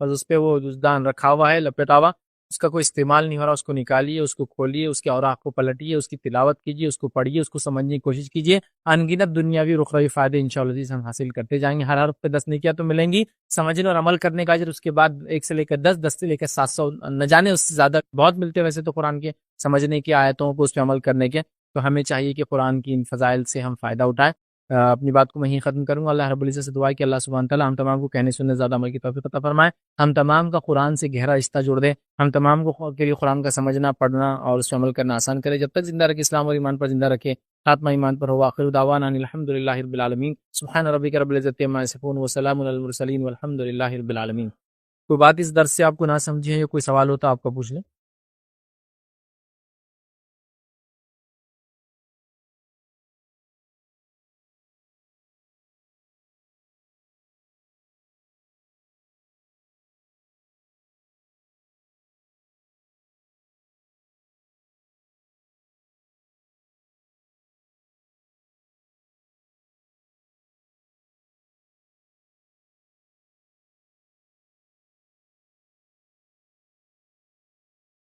بس اس پہ وہ جزدان رکھا ہوا ہے، لپیٹا ہوا، اس کا کوئی استعمال نہیں ہو رہا، اس کو نکالیے، اس کو کھولیے، اس کے اوراق کو پلٹیے، اس کی تلاوت کیجیے، اس کو پڑھیے، اس کو سمجھنے کی کوشش کیجیے، ان گنت دنیاوی اور اخروی فائدے انشاءاللہ ہم حاصل کرتے جائیں گے۔ ہر حرف پہ 10 نیکیاں تو ملیں گی، سمجھنے اور عمل کرنے کا اجر اس کے بعد 1 سے لے کر 10، 10 سے لے کر 700 نہ جانے اس سے زیادہ بہت ملتے ہیں ویسے تو قرآن کے سمجھنے کی، آیتوں کو اس پہ عمل کرنے کے۔ تو ہمیں چاہیے کہ قرآن کی ان فضائل سے ہم فائدہ اٹھائیں۔ اپنی بات کو میں ہی ختم کروں گا۔ اللہ رب العزت سے دعا ہے کہ اللہ سبحانہ تعالیٰ ہم تمام کو کہنے سننے زیادہ عمل کی توفیق عطا فرمائے، ہم تمام کا قرآن سے گہرا رشتہ جوڑ دے، ہم تمام کو کے لیے قرآن کا سمجھنا، پڑھنا اور اس پہ عمل کرنا آسان کرے، جب تک زندہ رکھے اسلام اور ایمان پر زندہ رکھے، خاتمہ ایمان پر ہو۔ آخر دعوانا ان الحمد للہ رب العالمین، سبحان ربک رب العزت عما یصفون وسلام علی المرسلین والحمد للہ رب العالمین۔ کوئی بات اس درس سے آپ کو نہ سمجھے یا کوئی سوال ہوتا آپ کو پوچھ لیں۔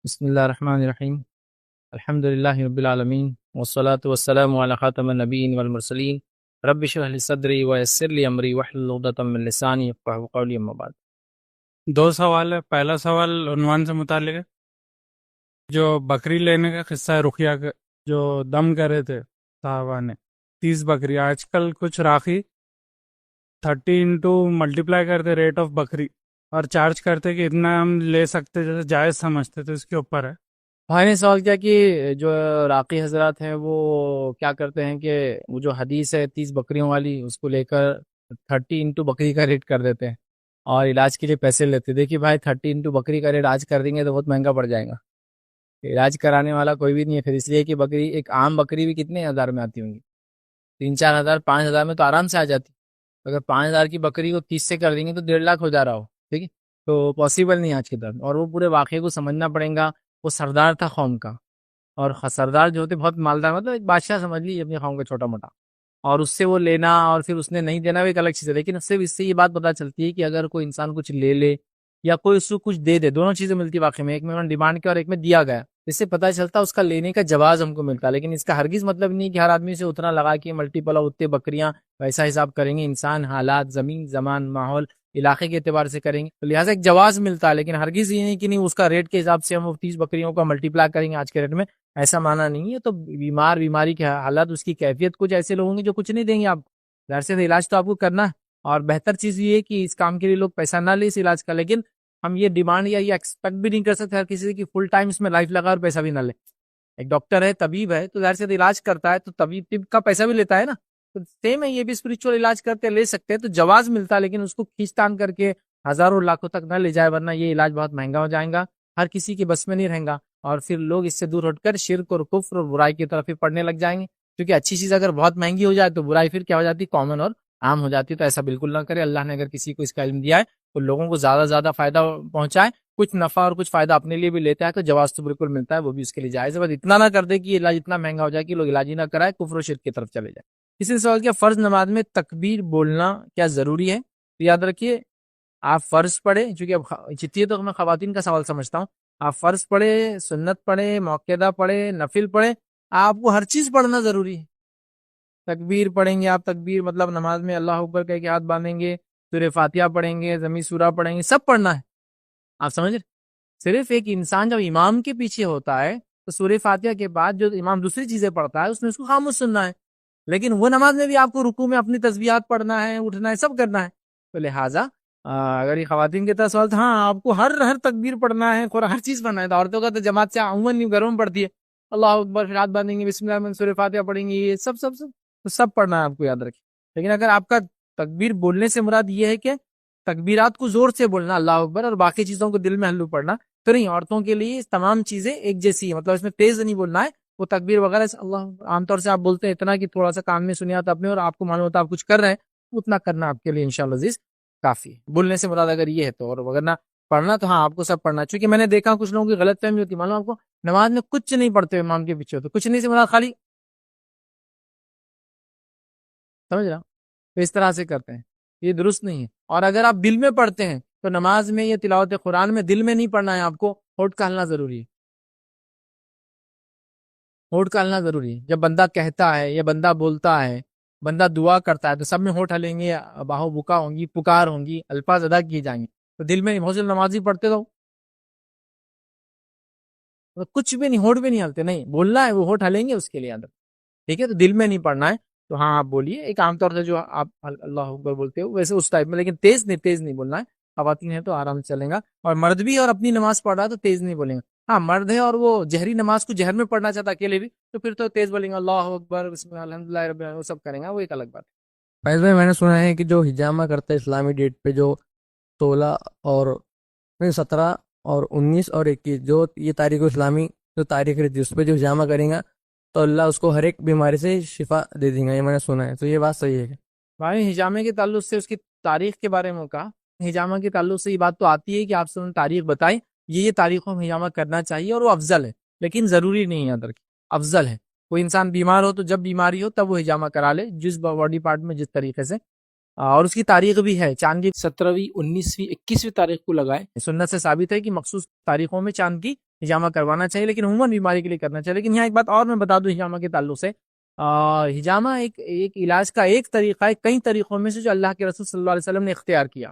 بسم اللہ الرحمن الرحیم، الحمد للہ رب العالمین، والصلاة والسلام علی خاتم النبیین والمرسلین، رب اشرح لي صدری ويسر لي امری واحلل عقدۃ من لسانی یفقهوا قولی اما بعد۔ دو سوال ہے۔ پہلا سوال عنوان سے متعلق ہے، جو بکری لینے کا قصہ ہے رقیہ کا، جو دم کرے تھے صحابہ نے 30 بکری، آج کل کچھ راخی 30 انٹو ملٹیپلائی کرتے ریٹ آف بکری اور چارج کرتے کہ اتنا ہم لے سکتے جیسے جائز سمجھتے، تو اس کے اوپر ہے۔ بھائی نے سوال کیا کہ جو راقی حضرات ہیں وہ کیا کرتے ہیں کہ وہ جو حدیث ہے 30 بکریوں والی، اس کو لے کر 30 انٹو بکری کا ریٹ کر دیتے ہیں اور علاج کے لیے پیسے لیتے ہیں۔ دیکھیے بھائی 30 انٹو بکری کا ریٹ آج کر دیں گے تو بہت مہنگا پڑ جائے گا، علاج کرانے والا کوئی بھی نہیں ہے پھر، اس لیے کہ بکری ایک عام بکری بھی کتنے ہزار میں آتی ہوں گی، 3-4 ہزار 5 ہزار میں تو آرام سے آ جاتی۔ اگر 5 ہزار کی بکری کو 30 سے کر دیں گے تو 1.5 لاکھ ہو جا رہا ہو، ٹھیک ہے، تو پاسبل نہیں آج کے دور، اور وہ پورے واقعے کو سمجھنا پڑے گا۔ وہ سردار تھا قوم کا، اور سردار جو ہوتے بہت مالدار، مطلب ایک بادشاہ سمجھ لیجیے اپنی قوم کا چھوٹا موٹا، اور اس سے وہ لینا اور پھر اس نے نہیں دینا وہ ایک الگ چیز ہے، لیکن صرف اس سے یہ بات پتہ چلتی ہے کہ اگر کوئی انسان کچھ لے لے یا کوئی اس کو کچھ دے دے، دونوں چیزیں ملتی واقعی میں، ایک میں انہوں نے ڈیمانڈ کیا اور ایک میں دیا گیا، اس سے پتہ چلتا اس کا لینے کا جواز ہم کو ملتا ہے۔ لیکن اس کا ہرگز مطلب نہیں کہ ہر آدمی سے اتنا لگا کہ ملٹیپل اور اتنے بکریاں ویسا حساب کریں گے، انسان حالات زمین زمان ماحول علاقے کے اعتبار سے کریں گے، تو لہٰذا ایک جواز ملتا ہے، لیکن ہرگز یہ نہیں کہ نہیں اس کا ریٹ کے حساب سے ہم 30 بکریوں کا ملٹیپلائی کریں گے آج کے ریٹ میں، ایسا معنی نہیں ہے۔ تو بیماری کے حالات، اس کی کیفیت، کچھ ایسے لوگ ہوں گے جو کچھ نہیں دیں گے آپ کو، ظاہر سے علاج تو آپ کو کرنا ہے، اور بہتر چیز یہ ہے کہ اس کام کے لیے لوگ پیسہ نہ لے اس علاج کا، لیکن ہم یہ ڈیمانڈ یا یہ ایکسپیکٹ بھی نہیں کر سکتے ہر کسی سے کہ فل ٹائم اس میں لائف لگا اور پیسہ بھی نہ لے۔ ایک ڈاکٹر ہے، طبیب ہے، تو ظاہر سے علاج کرتا ہے تو طبیب طب کا پیسہ بھی لیتا ہے نا، تو سیم ہے، یہ بھی اسپرچل علاج کرتے لے سکتے ہیں، تو جواز ملتا ہے، لیکن اس کو کھینچ تان کر کے ہزاروں لاکھوں تک نہ لے جائے، ورنہ یہ علاج بہت مہنگا ہو جائے گا، ہر کسی کے بس میں نہیں رہیں گا، اور پھر لوگ اس سے دور ہٹ کر شرک اور کفر اور برائی کی طرف ہی پڑھنے لگ جائیں گے، کیونکہ اچھی چیز اگر بہت مہنگی ہو جائے تو برائی پھر کیا ہو جاتی، کامن اور عام ہو جاتی ہے۔ تو ایسا بالکل نہ کرے، اللہ نے اگر کسی کو اس کا علم دیا ہے تو لوگوں کو زیادہ سے زیادہ فائدہ پہنچائے، کچھ نفع اور کچھ فائدہ اپنے لیے بھی لیتا ہے تو جواز تو بالکل ملتا ہے، وہ بھی اس کے لیے جائز ہے، بس اتنا نہ کر دے کہ علاج اتنا مہنگا ہو جائے کہ لوگ علاج ہی نہ کرائے، کفر و شرک کی طرف چلے جائے۔ اسی سوال کیا فرض نماز میں تکبیر بولنا کیا ضروری ہے؟ تو یاد رکھیے، آپ فرض پڑھے، چونکہ اب جتنی تو میں خواتین کا سوال سمجھتا ہوں، آپ فرض پڑھے، سنت پڑھے، موقعہ پڑھے، نفل پڑھے، آپ کو ہر چیز پڑھنا ضروری ہے۔ تکبیر پڑھیں گے آپ، تکبیر مطلب نماز میں اللہ اکبر کہہ کے ہاتھ باندھیں گے، سورہ فاتحہ پڑھیں گے، ضمی سورہ پڑھیں گے، سب پڑھنا ہے، آپ سمجھ رہے؟ صرف ایک انسان جب امام کے پیچھے ہوتا ہے تو سورہ فاتحہ کے بعد جو امام دوسری چیزیں پڑھتا ہے اس میں اس کو خاموش سننا ہے، لیکن وہ نماز میں بھی آپ کو رکوع میں اپنی تسبیحات پڑھنا ہے، اٹھنا ہے، سب کرنا ہے۔ تو لہٰذا اگر یہ خواتین کے طرف سوال تھا، ہاں آپ کو ہر تکبیر پڑھنا ہے، ہر چیز پڑھنا ہے، تو عورتوں کا تو جماعت سے عموماً گھروں میں پڑھتی ہے، اللہ اکبر، پھر ہاتھ باندھیں گے، بسم اللہ الرحمن الرحیم، سورہ فاتحہ پڑھیں گے، یہ سب سب سب تو سب پڑھنا ہے آپ کو، یاد رکھیں۔ لیکن اگر آپ کا تکبیر بولنے سے مراد یہ ہے کہ تکبیرات کو زور سے بولنا، اللہ اکبر، اور باقی چیزوں کو دل میں ہلو پڑھنا، تو نہیں، عورتوں کے لیے تمام چیزیں ایک جیسی ہیں، مطلب اس میں تیز نہیں بولنا ہے، وہ تکبیر وغیرہ اللہ عام طور سے آپ بولتے ہیں اتنا کہ تھوڑا سا کان میں سنیا ہوتا اپنے اور آپ کو معلوم ہوتا آپ کچھ کر رہے ہیں، اتنا کرنا آپ کے لیے انشاءاللہ عزیز کافی ہے۔ بولنے سے مراد اگر یہ ہے تو، اور وغیرہ پڑھنا تو ہاں آپ کو سب پڑھنا، چونکہ میں نے دیکھا کچھ لوگوں کی غلط فہمی ہوتی ہے، معلوم آپ کو نماز میں کچھ نہیں پڑھتے امام کے پیچھے ہوتے، کچھ نہیں سے مراد خالی، سمجھ رہا، تو اس طرح سے کرتے ہیں، یہ درست نہیں ہے۔ اور اگر آپ دل میں پڑھتے ہیں تو نماز میں یا تلاوت قرآن میں دل میں نہیں پڑھنا ہے، آپ کو ہونٹ کا ہلنا ضروری ہے، ہونٹ کا ہلنا ضروری ہے۔ جب بندہ کہتا ہے یا بندہ بولتا ہے، بندہ دعا کرتا ہے تو سب میں ہونٹ ہلیں گے، باہو بکا ہوں گی، پکار ہوں گی، الفاظ ادا کیے جائیں گے، تو دل میں بہت سے نمازی پڑھتے تو کچھ بھی نہیں، ہونٹ بھی نہیں ہلتے، نہیں بولنا ہے، وہ ہونٹ ہلیں گے اس کے لیے اندر، ٹھیک ہے، تو دل میں نہیں پڑھنا ہے، تو ہاں آپ بولیے، ایک عام طور سے جو آپ اللہ اکبر بولتے ہو ویسے اس ٹائپ میں، لیکن تیز نہیں بولنا ہے۔ خواتین ہیں تو آرام سے چلیں گا، اور مرد بھی اور اپنی نماز پڑھ رہا ہے تو تیز نہیں بولیں گا۔ ہاں مرد ہے اور وہ جہری نماز کو جہر میں پڑھنا چاہتا اکیلے بھی، تو پھر تو تیز بولیں گا، اللہ اکبر، بسم اللہ الحمدللہ رب العالمین، وہ سب کریں گا، وہ ایک الگ بات ہے۔ فیض بھائی، میں نے سنا ہے کہ جو ہجامہ کرتا ہے اسلامی ڈیٹ پہ، جو 16 اور 17 اور 19 اور 21، جو یہ تاریخ اسلامی جو تاریخ رہتی ہے، اس پہ جو ہجامہ کریں گا تو اللہ اس کو ہر ایک بیماری سے شفا دے دیں گا، یہ میں نے سنا ہے، تو یہ بات صحیح ہے کہ بھائی ہجامہ کے تعلق سے اس کی تاریخ کے بارے میں کہا، ہجامہ کے تعلق سے یہ بات تو آتی ہے کہ آپ سے تاریخ بتائیں، یہ تاریخوں میں ہجامہ کرنا چاہیے اور وہ افضل ہے، لیکن ضروری نہیں ہے، ادر افضل ہے۔ کوئی انسان بیمار ہو تو جب بیماری ہو تب وہ ہجامہ کرا لے، جس باڈی پارٹ میں جس طریقے سے، اور اس کی تاریخ بھی ہے، چاند کی 17ویں 19ویں 21ویں تاریخ کو لگائے، سنت سے ثابت ہے کہ مخصوص تاریخوں میں چاند کی ہجامہ کروانا چاہیے، لیکن عموماً بیماری کے لیے کرنا چاہیے۔ لیکن یہاں ایک بات اور میں بتا دوں ہجامہ کے تعلق سے، ہجامہ ایک علاج کا ایک طریقہ ہے کئی طریقوں میں سے جو اللہ کے رسول صلی اللہ علیہ وسلم نے اختیار کیا،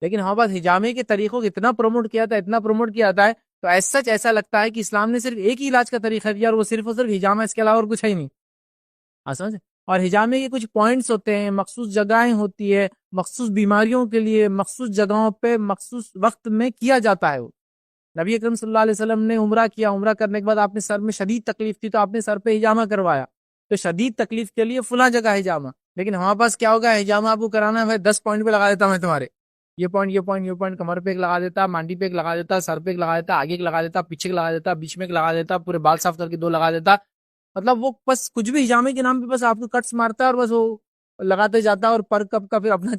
لیکن ہمارے پاس ہجامے کے طریقوں کو اتنا پروموٹ کیا تھا تو ایسا لگتا ہے کہ اسلام نے صرف ایک ہی علاج کا طریقہ دیا اور وہ صرف اور صرف ہجامہ، اس کے علاوہ اور کچھ ہے ہی نہیں. سمجھ. اور ہجامے کے کچھ پوائنٹس ہوتے ہیں، مخصوص جگہیں ہوتی ہے، مخصوص بیماریوں کے لیے مخصوص جگہوں پہ مخصوص وقت میں کیا جاتا ہے. وہ نبی اکرم صلی اللہ علیہ وسلم نے عمرہ کیا، عمرہ کرنے کے بعد آپ نے سر میں شدید تکلیف تھی تو آپ نے سر پہ ہجامہ کروایا، تو شدید تکلیف کے لیے فلاں جگہ ہجامہ. لیکن ہمارے پاس کیا ہوگا، ہجامہ آپ کو کرانا ہے 10 پوائنٹ پہ لگا دیتا میں تمہارے، یہ پوائنٹ کمر پہ ایک لگا دیتا، مانڈی پہ ایک لگا دیتا، سر پہ ایک لگا دیتا، آگے ایک لگا دیتا، پیچھے ایک لگا دیتا، بیچ میں ایک لگا دیتا، پورے بال صاف کر کے 2 لگا دیتا. مطلب وہ بس کچھ بھی ہجامے کے نام پہ بس آپ کو کٹس مارتا ہے اور بس وہ لگاتے جاتا ہے اور پر کپ کا پھر اپنا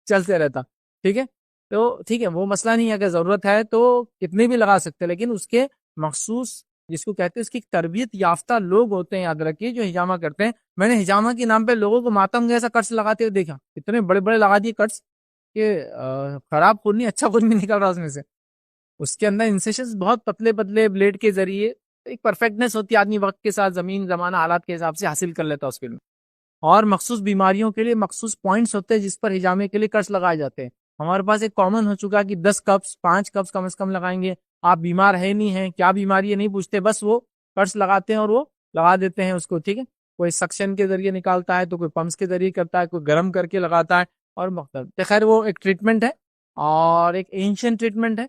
چلتے رہتا. ٹھیک ہے، تو ٹھیک ہے، وہ مسئلہ نہیں ہے. اگر ضرورت ہے تو کتنے بھی لگا سکتے، لیکن اس کے مخصوص جس کو کہتے ہیں اس کی تربیت یافتہ لوگ ہوتے ہیں، یاد رکھیے، جو ہجامہ کرتے ہیں. میں نے ہجامہ کے نام پہ لوگوں کو ماتم جیسا کٹس لگاتے ہوئے دیکھا، اتنے بڑے بڑے لگا دیے کٹس کہ خراب خون نہیں، اچھا خون بھی نکل رہا اس میں سے. اس کے اندر انسیشنز بہت پتلے پتلے بلیڈ کے ذریعے ایک پرفیکٹنس ہوتی ہے، آدمی وقت کے ساتھ زمین زمانہ حالات کے حساب سے حاصل کر لیتا ہے اس فیلڈ میں. اور مخصوص بیماریوں کے لیے مخصوص پوائنٹس ہوتے ہیں جس پر ہجامے کے لیے کٹس لگائے جاتے ہیں. ہمارے پاس ایک کامن ہو چکا کہ 10 کپس 5 کپس کم از کم لگائیں گے. آپ بیمار ہے نہیں ہیں، کیا بیماری ہے نہیں پوچھتے، بس وہ کٹس لگاتے ہیں اور وہ لگا دیتے ہیں اس کو. ٹھیک ہے، کوئی سکشن کے ذریعے نکالتا ہے تو کوئی پمپس کے ذریعے کرتا ہے، کوئی گرم کر کے لگاتا ہے اور مختلف. خیر وہ ایک ٹریٹمنٹ ہے اور ایک اینشنٹ ٹریٹمنٹ ہے.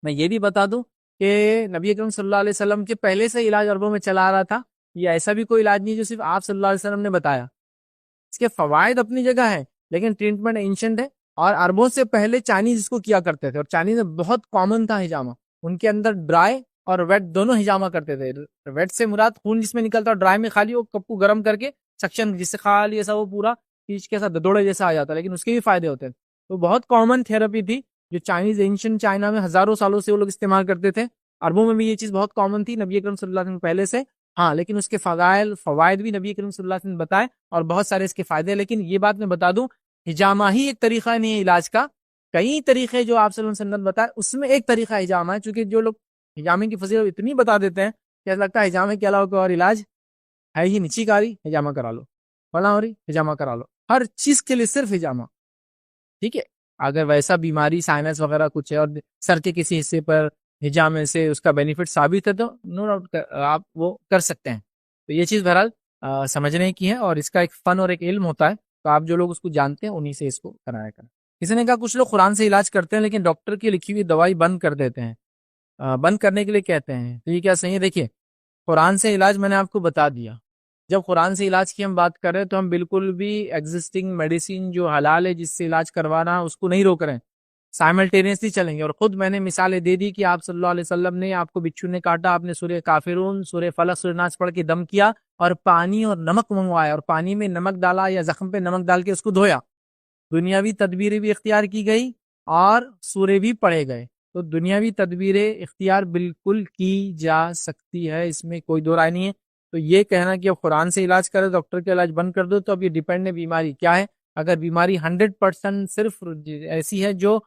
میں یہ بھی بتا دوں کہ نبی اکرم صلی اللہ علیہ وسلم کے پہلے سے علاج عربوں میں چلا آ رہا تھا. یہ ایسا بھی کوئی علاج نہیں جو صرف آپ صلی اللہ علیہ وسلم نے بتایا. اس کے فوائد اپنی جگہ ہیں لیکن ٹریٹمنٹ اینشنٹ ہے. اور عربوں سے پہلے چائنیز اس کو کیا کرتے تھے اور چائنیز میں بہت کامن تھا ہجامہ. ان کے اندر ڈرائی اور ویٹ دونوں ہجامہ کرتے تھے. ویٹ سے مراد خون جس میں نکلتا، ڈرائی میں خالی وہ کپ کو گرم کر کے سکشن جس سے خالی ایسا وہ پورا پیچ کے ساتھ ددوڑے جیسا آ جاتا، لیکن اس کے بھی فائدے ہوتے ہیں. تو بہت کامن تھراپی تھی جو چائنیز اینشنٹ چائنا میں ہزاروں سالوں سے وہ لوگ استعمال کرتے تھے. عربوں میں بھی یہ چیز بہت کامن تھی نبی اکرم صلی اللہ علیہ وسلم پہلے سے. ہاں، لیکن اس کے فوائد بھی نبی کریم صلی اللہ علیہ وسلم نے بتائے اور بہت سارے اس کے فائدے. لیکن یہ بات میں بتا دوں، ہجامہ ہی ایک طریقہ نہیں ہے علاج کا. کئی طریقے جو آپ صلی اللہ علیہ وسلم نے بتائے اس میں ایک طریقہ ہجامہ ہے. چونکہ جو لوگ ہجامے کی فضیلت اتنی بتا دیتے ہیں کہ ایسا لگتا ہے ہجامے کے علاوہ کوئی اور علاج ہے ہی. نیچی کاری ہجامہ کرا لو، فلاں ہو رہی ہجامہ کرا لو، ہر چیز کے لیے صرف ہجامہ. ٹھیک ہے، اگر ویسا بیماری سائنس وغیرہ کچھ ہے اور سر کے کسی حصے پر ہجامے سے اس کا بینیفٹ ثابت ہے تو نو ڈاؤٹ آپ وہ کر سکتے ہیں. تو یہ چیز بہرحال سمجھنے کی ہے اور اس کا ایک فن اور ایک علم ہوتا ہے. تو آپ جو لوگ اس کو جانتے ہیں انہی سے اس کو کرایا کریں. کسی نے کہا کچھ لوگ قرآن سے علاج کرتے ہیں لیکن ڈاکٹر کی لکھی ہوئی دوائی بند کر دیتے ہیں، بند کرنے کے لیے کہتے ہیں، تو یہ کیا صحیح ہے؟ دیکھیے، قرآن سے علاج میں نے آپ کو بتا دیا. جب قرآن سے علاج کی ہم بات کر رہے ہیں تو ہم بالکل بھی ایگزسٹنگ میڈیسن جو حلال ہے جس سے علاج کروانا اس کو نہیں روک رہے ہیں، سائملٹینیسلی چلیں گے. اور خود میں نے مثالیں دے دی کہ آپ صلی اللہ علیہ وسلم نے آپ کو بچھو نے کاٹا، آپ نے سورہ کافرون، سورہ فلق، سورہ ناس پڑھ کے دم کیا اور پانی اور نمک منگوایا اور پانی میں نمک ڈالا یا زخم پہ نمک ڈال کے اس کو دھویا. دنیاوی تدبیریں بھی اختیار کی گئی اور سورے بھی پڑھے گئے. تو دنیاوی تدبیریں اختیار بالکل کی جا سکتی ہے، اس میں کوئی دو رائے نہیں ہے. تو یہ کہنا کہ اب قرآن سے علاج کرے ڈاکٹر کا علاج بند کر دو، تو اب یہ ڈیپینڈ ہے بیماری کیا ہے. اگر بیماری 100% صرف ایسی ہے جو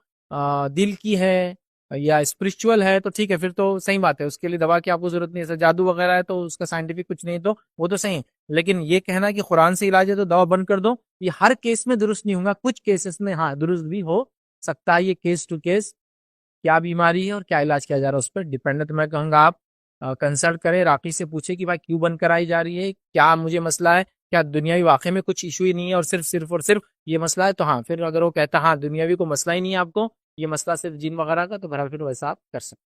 دل کی ہے یا اسپرچول ہے تو ٹھیک ہے، پھر تو صحیح بات ہے، اس کے لیے دوا کی آپ کو ضرورت نہیں ہے. جادو وغیرہ ہے تو اس کا سائنٹیفک کچھ نہیں تو وہ تو صحیح ہے. لیکن یہ کہنا کہ قرآن سے علاج ہے تو دوا بند کر دو، یہ ہر کیس میں درست نہیں ہوگا. کچھ کیسز میں ہاں درست بھی ہو سکتا ہے. یہ کیس ٹو کیس کیا بیماری ہے اور کیا علاج کیا جا رہا ہے اس پر ڈیپینڈ ہے. تو میں کہوں گا آپ کنسلٹ کریں، راقی سے پوچھیں کہ بھائی کیوں بند کرائی جا رہی ہے، کیا مجھے مسئلہ ہے، کیا دنیاوی واقعے میں کچھ ایشو ہی نہیں ہے اور صرف یہ مسئلہ ہے. تو ہاں، پھر اگر وہ کہتا ہاں دنیاوی کو مسئلہ ہی نہیں ہے آپ کو، یہ مسئلہ صرف جن وغیرہ کا، تو بہرحال پھر ویسا آپ کر سکتے.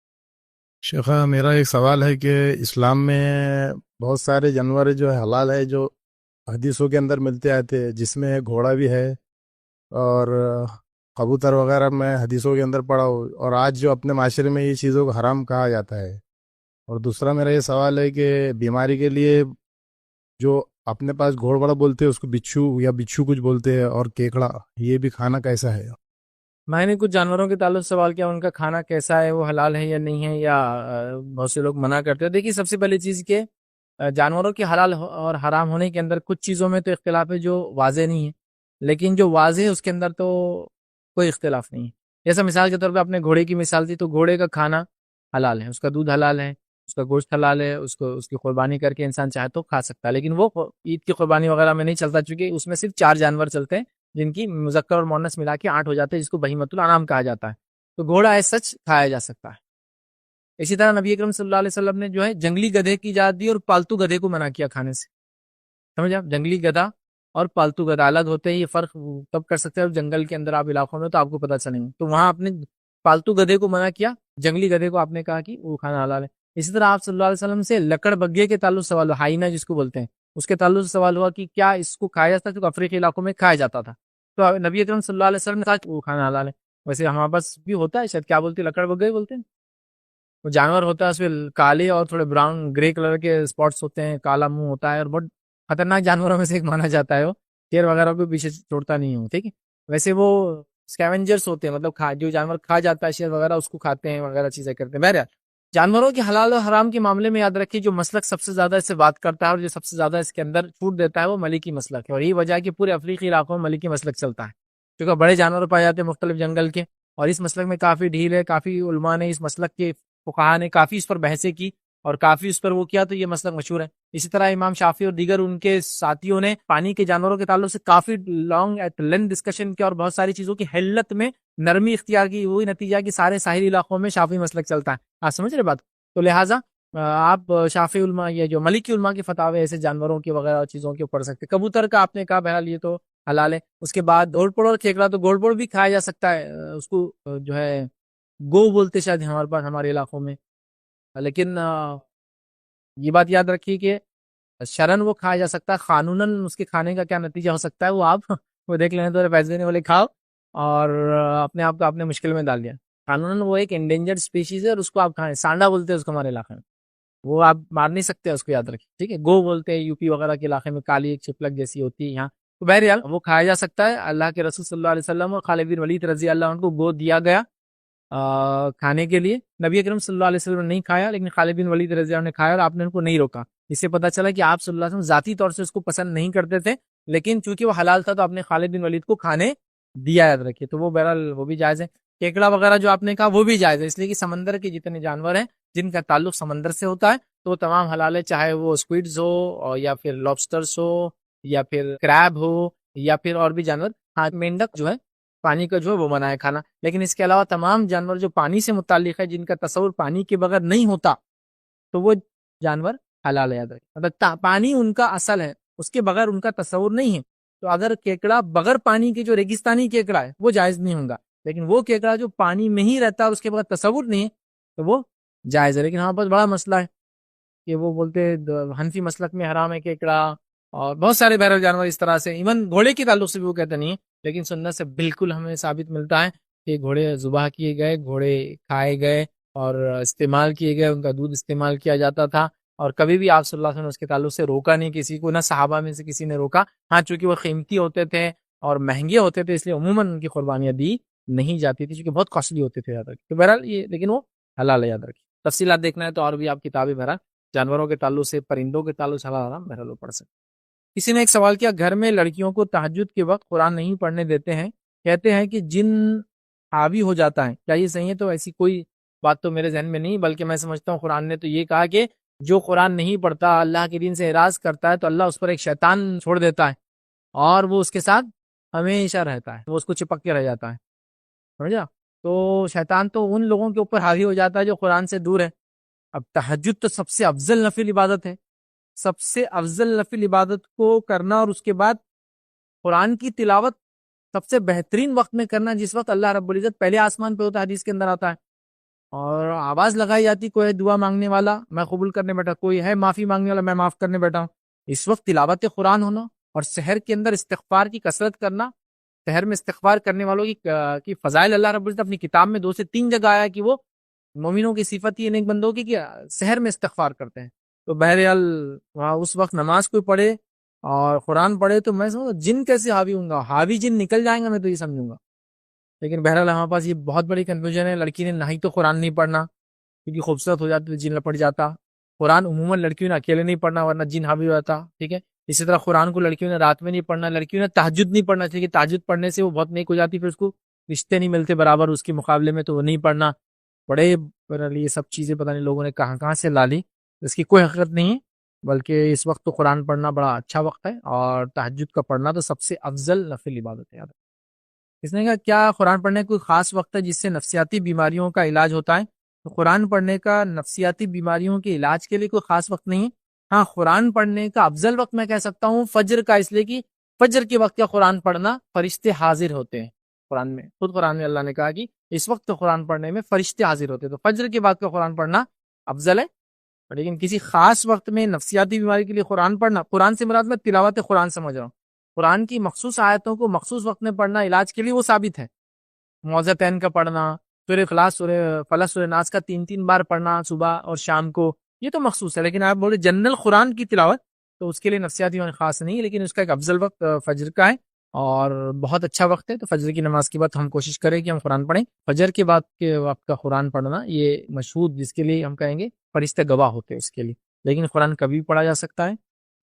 شیخہ، میرا ایک سوال ہے کہ اسلام میں بہت سارے جانور جو ہے حلال ہے، جو حدیثوں کے اندر ملتے آتے، جس میں گھوڑا بھی ہے اور کبوتر وغیرہ میں حدیثوں کے اندر پڑھا ہو، اور آج جو اپنے معاشرے میں یہ چیزوں کو حرام کہا جاتا ہے. اور دوسرا میرا یہ سوال ہے کہ بیماری کے لیے جو اپنے پاس گھوڑ بڑا بولتے ہیں اس کو بچھو یا بچھو کچھ بولتے ہیں، اور کیکڑا، یہ بھی کھانا کیسا ہے؟ میں نے کچھ جانوروں کے تعلق سوال کیا، ان کا کھانا کیسا ہے، وہ حلال ہے یا نہیں ہے، یا بہت سے لوگ منع کرتے ہیں. دیکھیے، سب سے پہلی چیز کہ جانوروں کے حلال اور حرام ہونے کے اندر کچھ چیزوں میں تو اختلاف ہے جو واضح نہیں ہے، لیکن جو واضح ہے اس کے اندر تو کوئی اختلاف نہیں ہے. جیسا مثال کے طور پہ آپ نے گھوڑے کی مثال دی، تو گھوڑے کا کھانا حلال ہے، اس کا دودھ حلال ہے، اس کا گوشت حلال ہے، اس کی قربانی کر کے انسان چاہے تو کھا سکتا ہے، لیکن وہ عید کی قربانی وغیرہ میں نہیں چلتا، چونکہ اس میں صرف 4 جانور چلتے ہیں جن کی مذکر اور مؤنث ملا کے 8 ہو جاتے ہیں، جس کو بہیمۃ الانعام کہا جاتا ہے، تو گھوڑا ایز سچ کھایا جا سکتا ہے۔ اسی طرح نبی اکرم صلی اللہ علیہ وسلم نے جو ہے جنگلی گدھے کی اجازت دی اور پالتو گدھے کو منع کیا کھانے سے، سمجھ آپ، جنگلی گدھا اور پالتو گدھا الگ ہوتے ہیں، یہ فرق تب کر سکتے ہیں جنگل کے اندر آپ علاقوں میں تو آپ کو پتہ چلیں گے، تو وہاں آپ نے پالتو گدھے کو منع کیا، جنگلی گدھے کو آپ نے کہا کہ وہ کھانا حلال ہے۔ اسی طرح آپ صلی اللہ علیہ وسلم سے لکڑ بگے کے تعلق سوال ہوا، ہائینہ جس کو بولتے ہیں، اس کے تعلق سے سوال ہوا کہ کیا اس کو کھایا جاتا ہے، کیونکہ افریقی علاقوں میں کھایا جاتا تھا، تو نبی اکرم صلی اللہ علیہ وسلم نے کہا کہ وہ کھانا حلال ہے۔ ویسے ہمارے پاس بھی ہوتا ہے شاید، کیا بولتے ہیں، لکڑ بگے بولتے ہیں، وہ جانور ہوتا ہے، اس میں کالے اور تھوڑے براؤن گرے کلر کے اسپاٹس ہوتے ہیں، کالا منہ ہوتا ہے، اور بہت خطرناک جانوروں میں سے ایک مانا جاتا ہے، وہ شیر وغیرہ کو پیچھے چھوڑتا نہیں ہوں، ٹھیک ہے۔ ویسے وہ اسکیونجرز ہوتے ہیں، مطلب جو جانور کھا جاتا ہے شیر وغیرہ اس کو کھاتے ہیں وغیرہ چیزیں کرتے ہیں۔ بہرحال جانوروں کے حلال و حرام کے معاملے میں یاد رکھیے جو مسلک سب سے زیادہ اس سے بات کرتا ہے اور جو سب سے زیادہ اس کے اندر چھوٹ دیتا ہے وہ ملکی مسلک ہے، اور یہی وجہ ہے کہ پورے افریقی علاقوں میں ملکی مسلک چلتا ہے، کیونکہ بڑے جانور پائے جاتے ہیں مختلف جنگل کے، اور اس مسلک میں کافی ڈھیل ہے، کافی علماء نے اس مسلک کے فقہاء نے کافی اس پر بحثیں کی اور کافی اس پر وہ کیا، تو یہ مسلک مشہور ہے۔ اسی طرح امام شافعی اور دیگر ان کے ساتھیوں نے پانی کے جانوروں کے تعلق سے کافی لانگ ایٹ لینتھ ڈسکشن کیا اور بہت ساری چیزوں کی حلت میں نرمی اختیار کی، وہی نتیجہ کہ سارے ساحلی علاقوں میں شافعی مسلک چلتا ہے، آپ سمجھ رہے بات، تو لہٰذا آپ شافعی علماء یہ جو ملکی علماء کے فتاوے ایسے جانوروں کے وغیرہ چیزوں کے پڑھ سکتے۔ کبوتر کا آپ نے کہا بہرحال یہ تو حلال ہے، اس کے بعد گھوڑ پوڑ اور کھیکڑا، تو گھوڑ پوڑ بھی کھایا جا سکتا ہے، اس کو جو ہے گو بولتے شاید ہمارے پاس ہمارے علاقوں میں، لیکن یہ بات یاد رکھیے کہ شرن وہ کھایا جا سکتا ہے، قانوناً اس کے کھانے کا کیا نتیجہ ہو سکتا ہے وہ آپ وہ دیکھ لینا، تو پیسے دینے والے کھاؤ اور اپنے آپ کو آپ نے مشکل میں ڈال دیا۔ قانوناً وہ ایک انڈینجرڈ اسپیشیز ہے اور اس کو آپ کھائیں، سانڈا بولتے ہیں اس کو ہمارے علاقے میں، وہ آپ مار نہیں سکتے، اس کو یاد رکھیں، ٹھیک ہے۔ گو بولتے ہیں یو پی وغیرہ کے علاقے میں، کالی ایک چپلک جیسی ہوتی ہے یہاں، تو بہرحال وہ کھایا جا سکتا ہے۔ اللہ کے رسول صلی اللہ علیہ وسلم اور خالد بن ولید رضی اللہ عنہ کو گو دیا گیا کھانے کے لیے، نبی اکرم صلی اللہ علیہ وسلم نے نہیں کھایا، لیکن خالد بن ولید رضی اللہ عنہ نے کھایا اور آپ نے ان کو نہیں روکا۔ اس سے پتہ چلا کہ آپ صلی اللہ علیہ وسلم ذاتی طور سے اس کو پسند نہیں کرتے تھے، لیکن چونکہ وہ حلال تھا تو آپ نے خالد بن ولید کو کھانے دیا، یاد رکھیے، تو وہ بہرحال وہ بھی جائز ہے۔ کیکڑا وغیرہ جو آپ نے کہا وہ بھی جائز ہے، اس لیے کہ سمندر کے جتنے جانور ہیں جن کا تعلق سمندر سے ہوتا ہے تو وہ تمام حلال ہے، چاہے وہ اسکویڈز ہو یا پھر لابسٹرز ہو یا پھر کریب ہو یا پھر اور بھی جانور۔ ہاں، مینڈک جو ہے پانی کا جو ہے وہ منع ہے کھانا، لیکن اس کے علاوہ تمام جانور جو پانی سے متعلق ہے جن کا تصور پانی کے بغیر نہیں ہوتا تو وہ جانور حلال ہے، یاد رکھیں، مطلب پانی ان کا اصل ہے، اس کے بغیر ان کا تصور نہیں ہے، تو اگر کیکڑا بغیر پانی کے جو ریگستانی کیکڑا ہے وہ جائز نہیں ہوگا، لیکن وہ کیکڑا جو پانی میں ہی رہتا ہے اور اس کے بغیر تصور نہیں ہے تو وہ جائز ہے۔ لیکن ہمارے پاس بڑا مسئلہ ہے کہ وہ بولتے حنفی مسلک میں حرام ہے کیکڑا اور بہت سارے بہرحال جانور اس طرح سے، ایون گھوڑے کے تعلق سے بھی وہ کہتے نہیں ہیں، لیکن سنت سے بالکل ہمیں ثابت ملتا ہے کہ گھوڑے ذبح کیے گئے، گھوڑے کھائے گئے اور استعمال کیے گئے، ان کا دودھ استعمال کیا جاتا تھا، اور کبھی بھی آپ صلی اللہ علیہ وسلم نے اس کے تعلق سے روکا نہیں کسی کو، نہ صحابہ میں سے کسی نے روکا۔ ہاں، چونکہ وہ قیمتی ہوتے تھے اور مہنگے ہوتے تھے اس لیے عموماً ان کی قربانیاں دی نہیں جاتی تھی، چونکہ بہت کاسٹلی ہوتے تھے، یاد رکھیں، تو بہرحال یہ، لیکن وہ حلال ہے، یاد رکھیں۔ تفصیلات دیکھنا ہے تو اور بھی آپ کتابیں بہرحال جانوروں کے تعلق سے، پرندوں کے تعلق سے حلال حرام بہرحال وہ پڑھ سکتے۔ کسی نے ایک سوال کیا، گھر میں لڑکیوں کو تہجد کے وقت قرآن نہیں پڑھنے دیتے ہیں، کہتے ہیں کہ جن حاوی ہو جاتا ہے، کیا یہ صحیح ہے؟ تو ایسی کوئی بات تو میرے ذہن میں نہیں، بلکہ میں سمجھتا ہوں قرآن نے تو یہ کہا کہ جو قرآن نہیں پڑھتا، اللہ کے دین سے اعراض کرتا ہے تو اللہ اس پر ایک شیطان چھوڑ دیتا ہے اور وہ اس کے ساتھ ہمیشہ رہتا ہے، وہ اس کو چپک کے رہ جاتا ہے، سمجھا؟ تو شیطان تو ان لوگوں کے اوپر حاوی ہو جاتا ہے جو قرآن سے دور ہے۔ اب تہجد تو سب سے افضل نفل عبادت ہے، سب سے افضل نفل عبادت کو کرنا اور اس کے بعد قرآن کی تلاوت سب سے بہترین وقت میں کرنا، جس وقت اللہ رب العزت پہلے آسمان پہ ہوتا ہے، حدیث کے اندر آتا ہے، اور آواز لگائی جاتی، کوئی ہے دعا مانگنے والا میں قبول کرنے بیٹھا، کوئی ہے معافی مانگنے والا میں معاف کرنے بیٹھا ہوں، اس وقت تلاوت قرآن ہونا اور سحر کے اندر استغفار کی کثرت کرنا، سحر میں استغفار کرنے والوں کی فضائل اللہ رب العزت اپنی کتاب میں 2 سے 3 جگہ آیا کہ وہ مومنوں کی صفت ہی نیک بندوں کی کہ سحر میں استغفار کرتے ہیں، تو بہرحال وہاں اس وقت نماز کوئی پڑھے اور قرآن پڑھے تو میں سمجھوں جن کیسے حاوی ہوں گا، حاوی جن نکل جائیں گا، میں تو یہ سمجھوں گا۔ لیکن بہرحال ہمارے پاس یہ بہت بڑی کنفیوژن ہے، لڑکی نے نہ ہی تو قرآن نہیں پڑھنا کیونکہ خوبصورت ہو جاتی تو جن لپٹ جاتا، قرآن عموماً لڑکیوں نے اکیلے نہیں پڑھنا ورنہ جن حاوی ہو جاتا، ٹھیک ہے۔ اسی طرح قرآن کو لڑکیوں نے رات میں نہیں پڑھنا، لڑکیوں نے تہجد نہیں پڑھنا چاہیے، تہجد پڑھنے سے وہ بہت نیک ہو جاتی، پھر اس کو رشتے نہیں ملتے برابر اس کے مقابلے میں، تو وہ نہیں پڑھنا۔ بڑے لیکن یہ سب چیزیں پتہ نہیں لوگوں نے کہاں کہاں سے لا لی، اس کی کوئی حقیقت نہیں ہے، بلکہ اس وقت تو قرآن پڑھنا بڑا اچھا وقت ہے، اور تہجد کا پڑھنا تو سب سے افضل نفل عبادت ہے. یاد رکھیں. اس نے کہا کیا قرآن پڑھنے کا کوئی خاص وقت ہے جس سے نفسیاتی بیماریوں کا علاج ہوتا ہے؟ تو قرآن پڑھنے کا نفسیاتی بیماریوں کے علاج کے لیے کوئی خاص وقت نہیں ہے. ہاں، قرآن پڑھنے کا افضل وقت میں کہہ سکتا ہوں فجر کا، اس لیے کہ فجر کے وقت کا قرآن پڑھنا فرشتے حاضر ہوتے ہیں. قرآن میں خود قرآن میں اللہ نے کہا کہ اس وقت قرآن پڑھنے میں فرشتے حاضر ہوتے ہیں، تو فجر کے بعد کا قرآن پڑھنا افضل ہے. لیکن کسی خاص وقت میں نفسیاتی بیماری کے لیے قرآن پڑھنا، قرآن سے مراد میں تلاوت قرآن سمجھ رہا ہوں، قرآن کی مخصوص آیتوں کو مخصوص وقت میں پڑھنا علاج کے لیے وہ ثابت ہے. معوذتین کا پڑھنا، سورہ اخلاص، سورہ فلق، سورہ ناس کا 3 بار پڑھنا صبح اور شام کو، یہ تو مخصوص ہے. لیکن آپ بولے جنرل قرآن کی تلاوت، تو اس کے لیے نفسیاتی بیماری خاص نہیں ہے، لیکن اس کا ایک افضل وقت فجر کا ہے اور بہت اچھا وقت ہے. تو فجر کی نماز کے بعد ہم کوشش کریں کہ ہم قرآن پڑھیں. فجر کے بعد کے وقت کا قرآن پڑھنا یہ مشہود، جس کے لیے ہم کہیں گے فرشتے گواہ ہوتے ہیں اس کے لیے. لیکن قرآن کبھی بھی پڑھا جا سکتا ہے.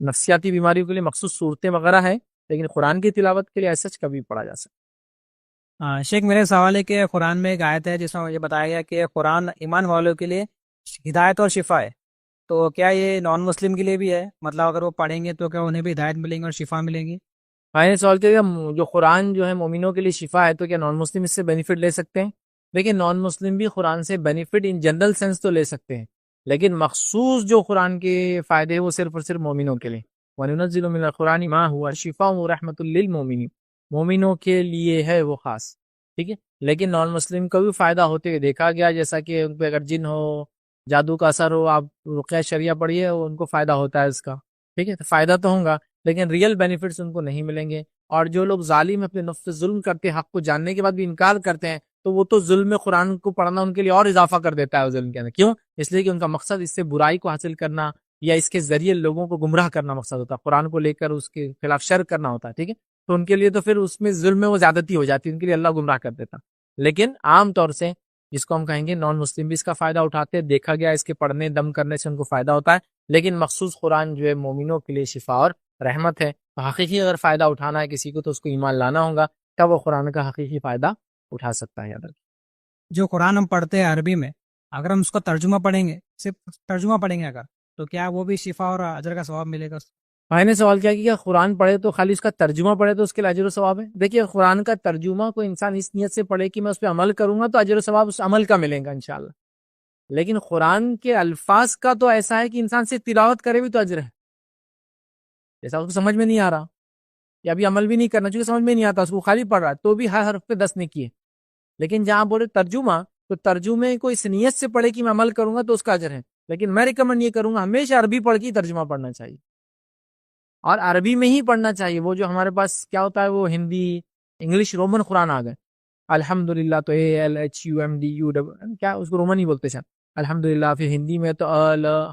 نفسیاتی بیماریوں کے لیے مخصوص صورتیں وغیرہ ہے، لیکن قرآن کی تلاوت کے لیے ایسا کبھی پڑھا جا سکتا ہے. شیخ، میرے سوال ہے کہ قرآن میں ایک آیت ہے جس میں یہ بتایا گیا کہ قرآن ایمان والوں کے لیے ہدایت اور شفا ہے، تو کیا یہ نان مسلم کے لیے بھی ہے؟ مطلب اگر وہ پڑھیں گے تو کیا انہیں بھی ہدایت ملیں گی اور شفا ملیں گی؟ میں نے سوال کیا جو قرآن جو ہے مومنوں کے لیے شفا ہے، تو کیا نان مسلم اس سے بینیفٹ لے سکتے ہیں؟ دیکھیں، نان مسلم بھی قرآن سے بینیفٹ ان جنرل سینس تو لے سکتے ہیں، لیکن مخصوص جو قرآن کے فائدے ہیں وہ صرف اور صرف مومنوں کے لیے. وَنُنَزِّلُ مِنَ الْقُرْآنِ مَا هُوَ شِفَاءٌ وَرَحْمَةٌ لِّلْمُؤْمِنِينَ، مومنوں کے لیے ہے وہ خاص، ٹھیک ہے. لیکن نان مسلم کو بھی فائدہ ہوتے ہوئے دیکھا گیا، جیسا کہ ان پہ اگر جن ہو، جادو کا اثر ہو، آپ رقیہ شریعہ پڑھیے، ان کو فائدہ ہوتا ہے اس کا، ٹھیک ہے. تو فائدہ تو ہوگا، لیکن ریئل بینیفٹس ان کو نہیں ملیں گے. اور جو لوگ ظالم اپنے نفس سے ظلم کرتے ہیں، حق کو جاننے کے بعد بھی انکار کرتے ہیں، تو وہ تو ظلم میں قرآن کو پڑھنا ان کے لیے اور اضافہ کر دیتا ہے وہ ظلم کے اندر. کیوں؟ اس لیے کہ ان کا مقصد اس سے برائی کو حاصل کرنا یا اس کے ذریعے لوگوں کو گمراہ کرنا مقصد ہوتا ہے، قرآن کو لے کر اس کے خلاف شر کرنا ہوتا ہے، ٹھیک ہے. تو ان کے لیے تو پھر اس میں ظلم میں وہ زیادتی ہو جاتی ہے، ان کے لیے اللہ گمراہ کر دیتا. لیکن عام طور سے جس کو ہم کہیں گے نان مسلم بھی اس کا فائدہ اٹھاتے ہیں، دیکھا گیا اس کے پڑھنے دم کرنے سے ان کو فائدہ ہوتا ہے. لیکن مخصوص قرآن جو ہے مومنوں کے لیے شفا اور رحمت ہے. حقیقی اگر فائدہ اٹھانا ہے کسی کو تو اس کو ایمان لانا ہوگا، تب وہ قرآن کا حقیقی فائدہ اٹھا سکتا ہے. یاد رکھیں، جو قرآن ہم پڑھتے ہیں عربی میں، اگر ہم اس کا ترجمہ پڑھیں گے، صرف ترجمہ پڑھیں گے اگر، تو کیا وہ بھی شفا اور اجر کا ثواب ملے گا؟ بھائی نے سوال کیا کہ کیا قرآن پڑھے تو خالی اس کا ترجمہ پڑھے تو اس کے لیے اجر و ثواب ہے؟ دیکھیے، قرآن کا ترجمہ کوئی انسان اس نیت سے پڑھے کہ میں اس پہ عمل کروں گا تو اجر و ثواب اس عمل کا ملے گا انشاءاللہ. لیکن قرآن کے الفاظ کا تو ایسا ہے کہ انسان سے تلاوت کرے بھی تو اجر ہے. جیسا اس کو سمجھ میں نہیں آ رہا یا ابھی عمل بھی نہیں کرنا چونکہ سمجھ میں نہیں آتا، اس کو خالی پڑھ رہا ہے تو بھی ہر حرف پہ 10 نیکی ہے. لیکن جہاں بولے ترجمہ، تو ترجمے کو اس نیت سے پڑھے کہ میں عمل کروں گا تو اس کا اجر ہے. لیکن میں ریکمنڈ یہ کروں گا ہمیشہ عربی پڑھ کے ترجمہ پڑھنا چاہیے، اور عربی میں ہی پڑھنا چاہیے. وہ جو ہمارے پاس کیا ہوتا ہے، وہ ہندی انگلش رومن قرآن آ گئے. الحمدللہ تو ALHUMDU، کیا اس کو رومن ہی بولتے ہیں الحمدللہ. پھر ہندی میں تو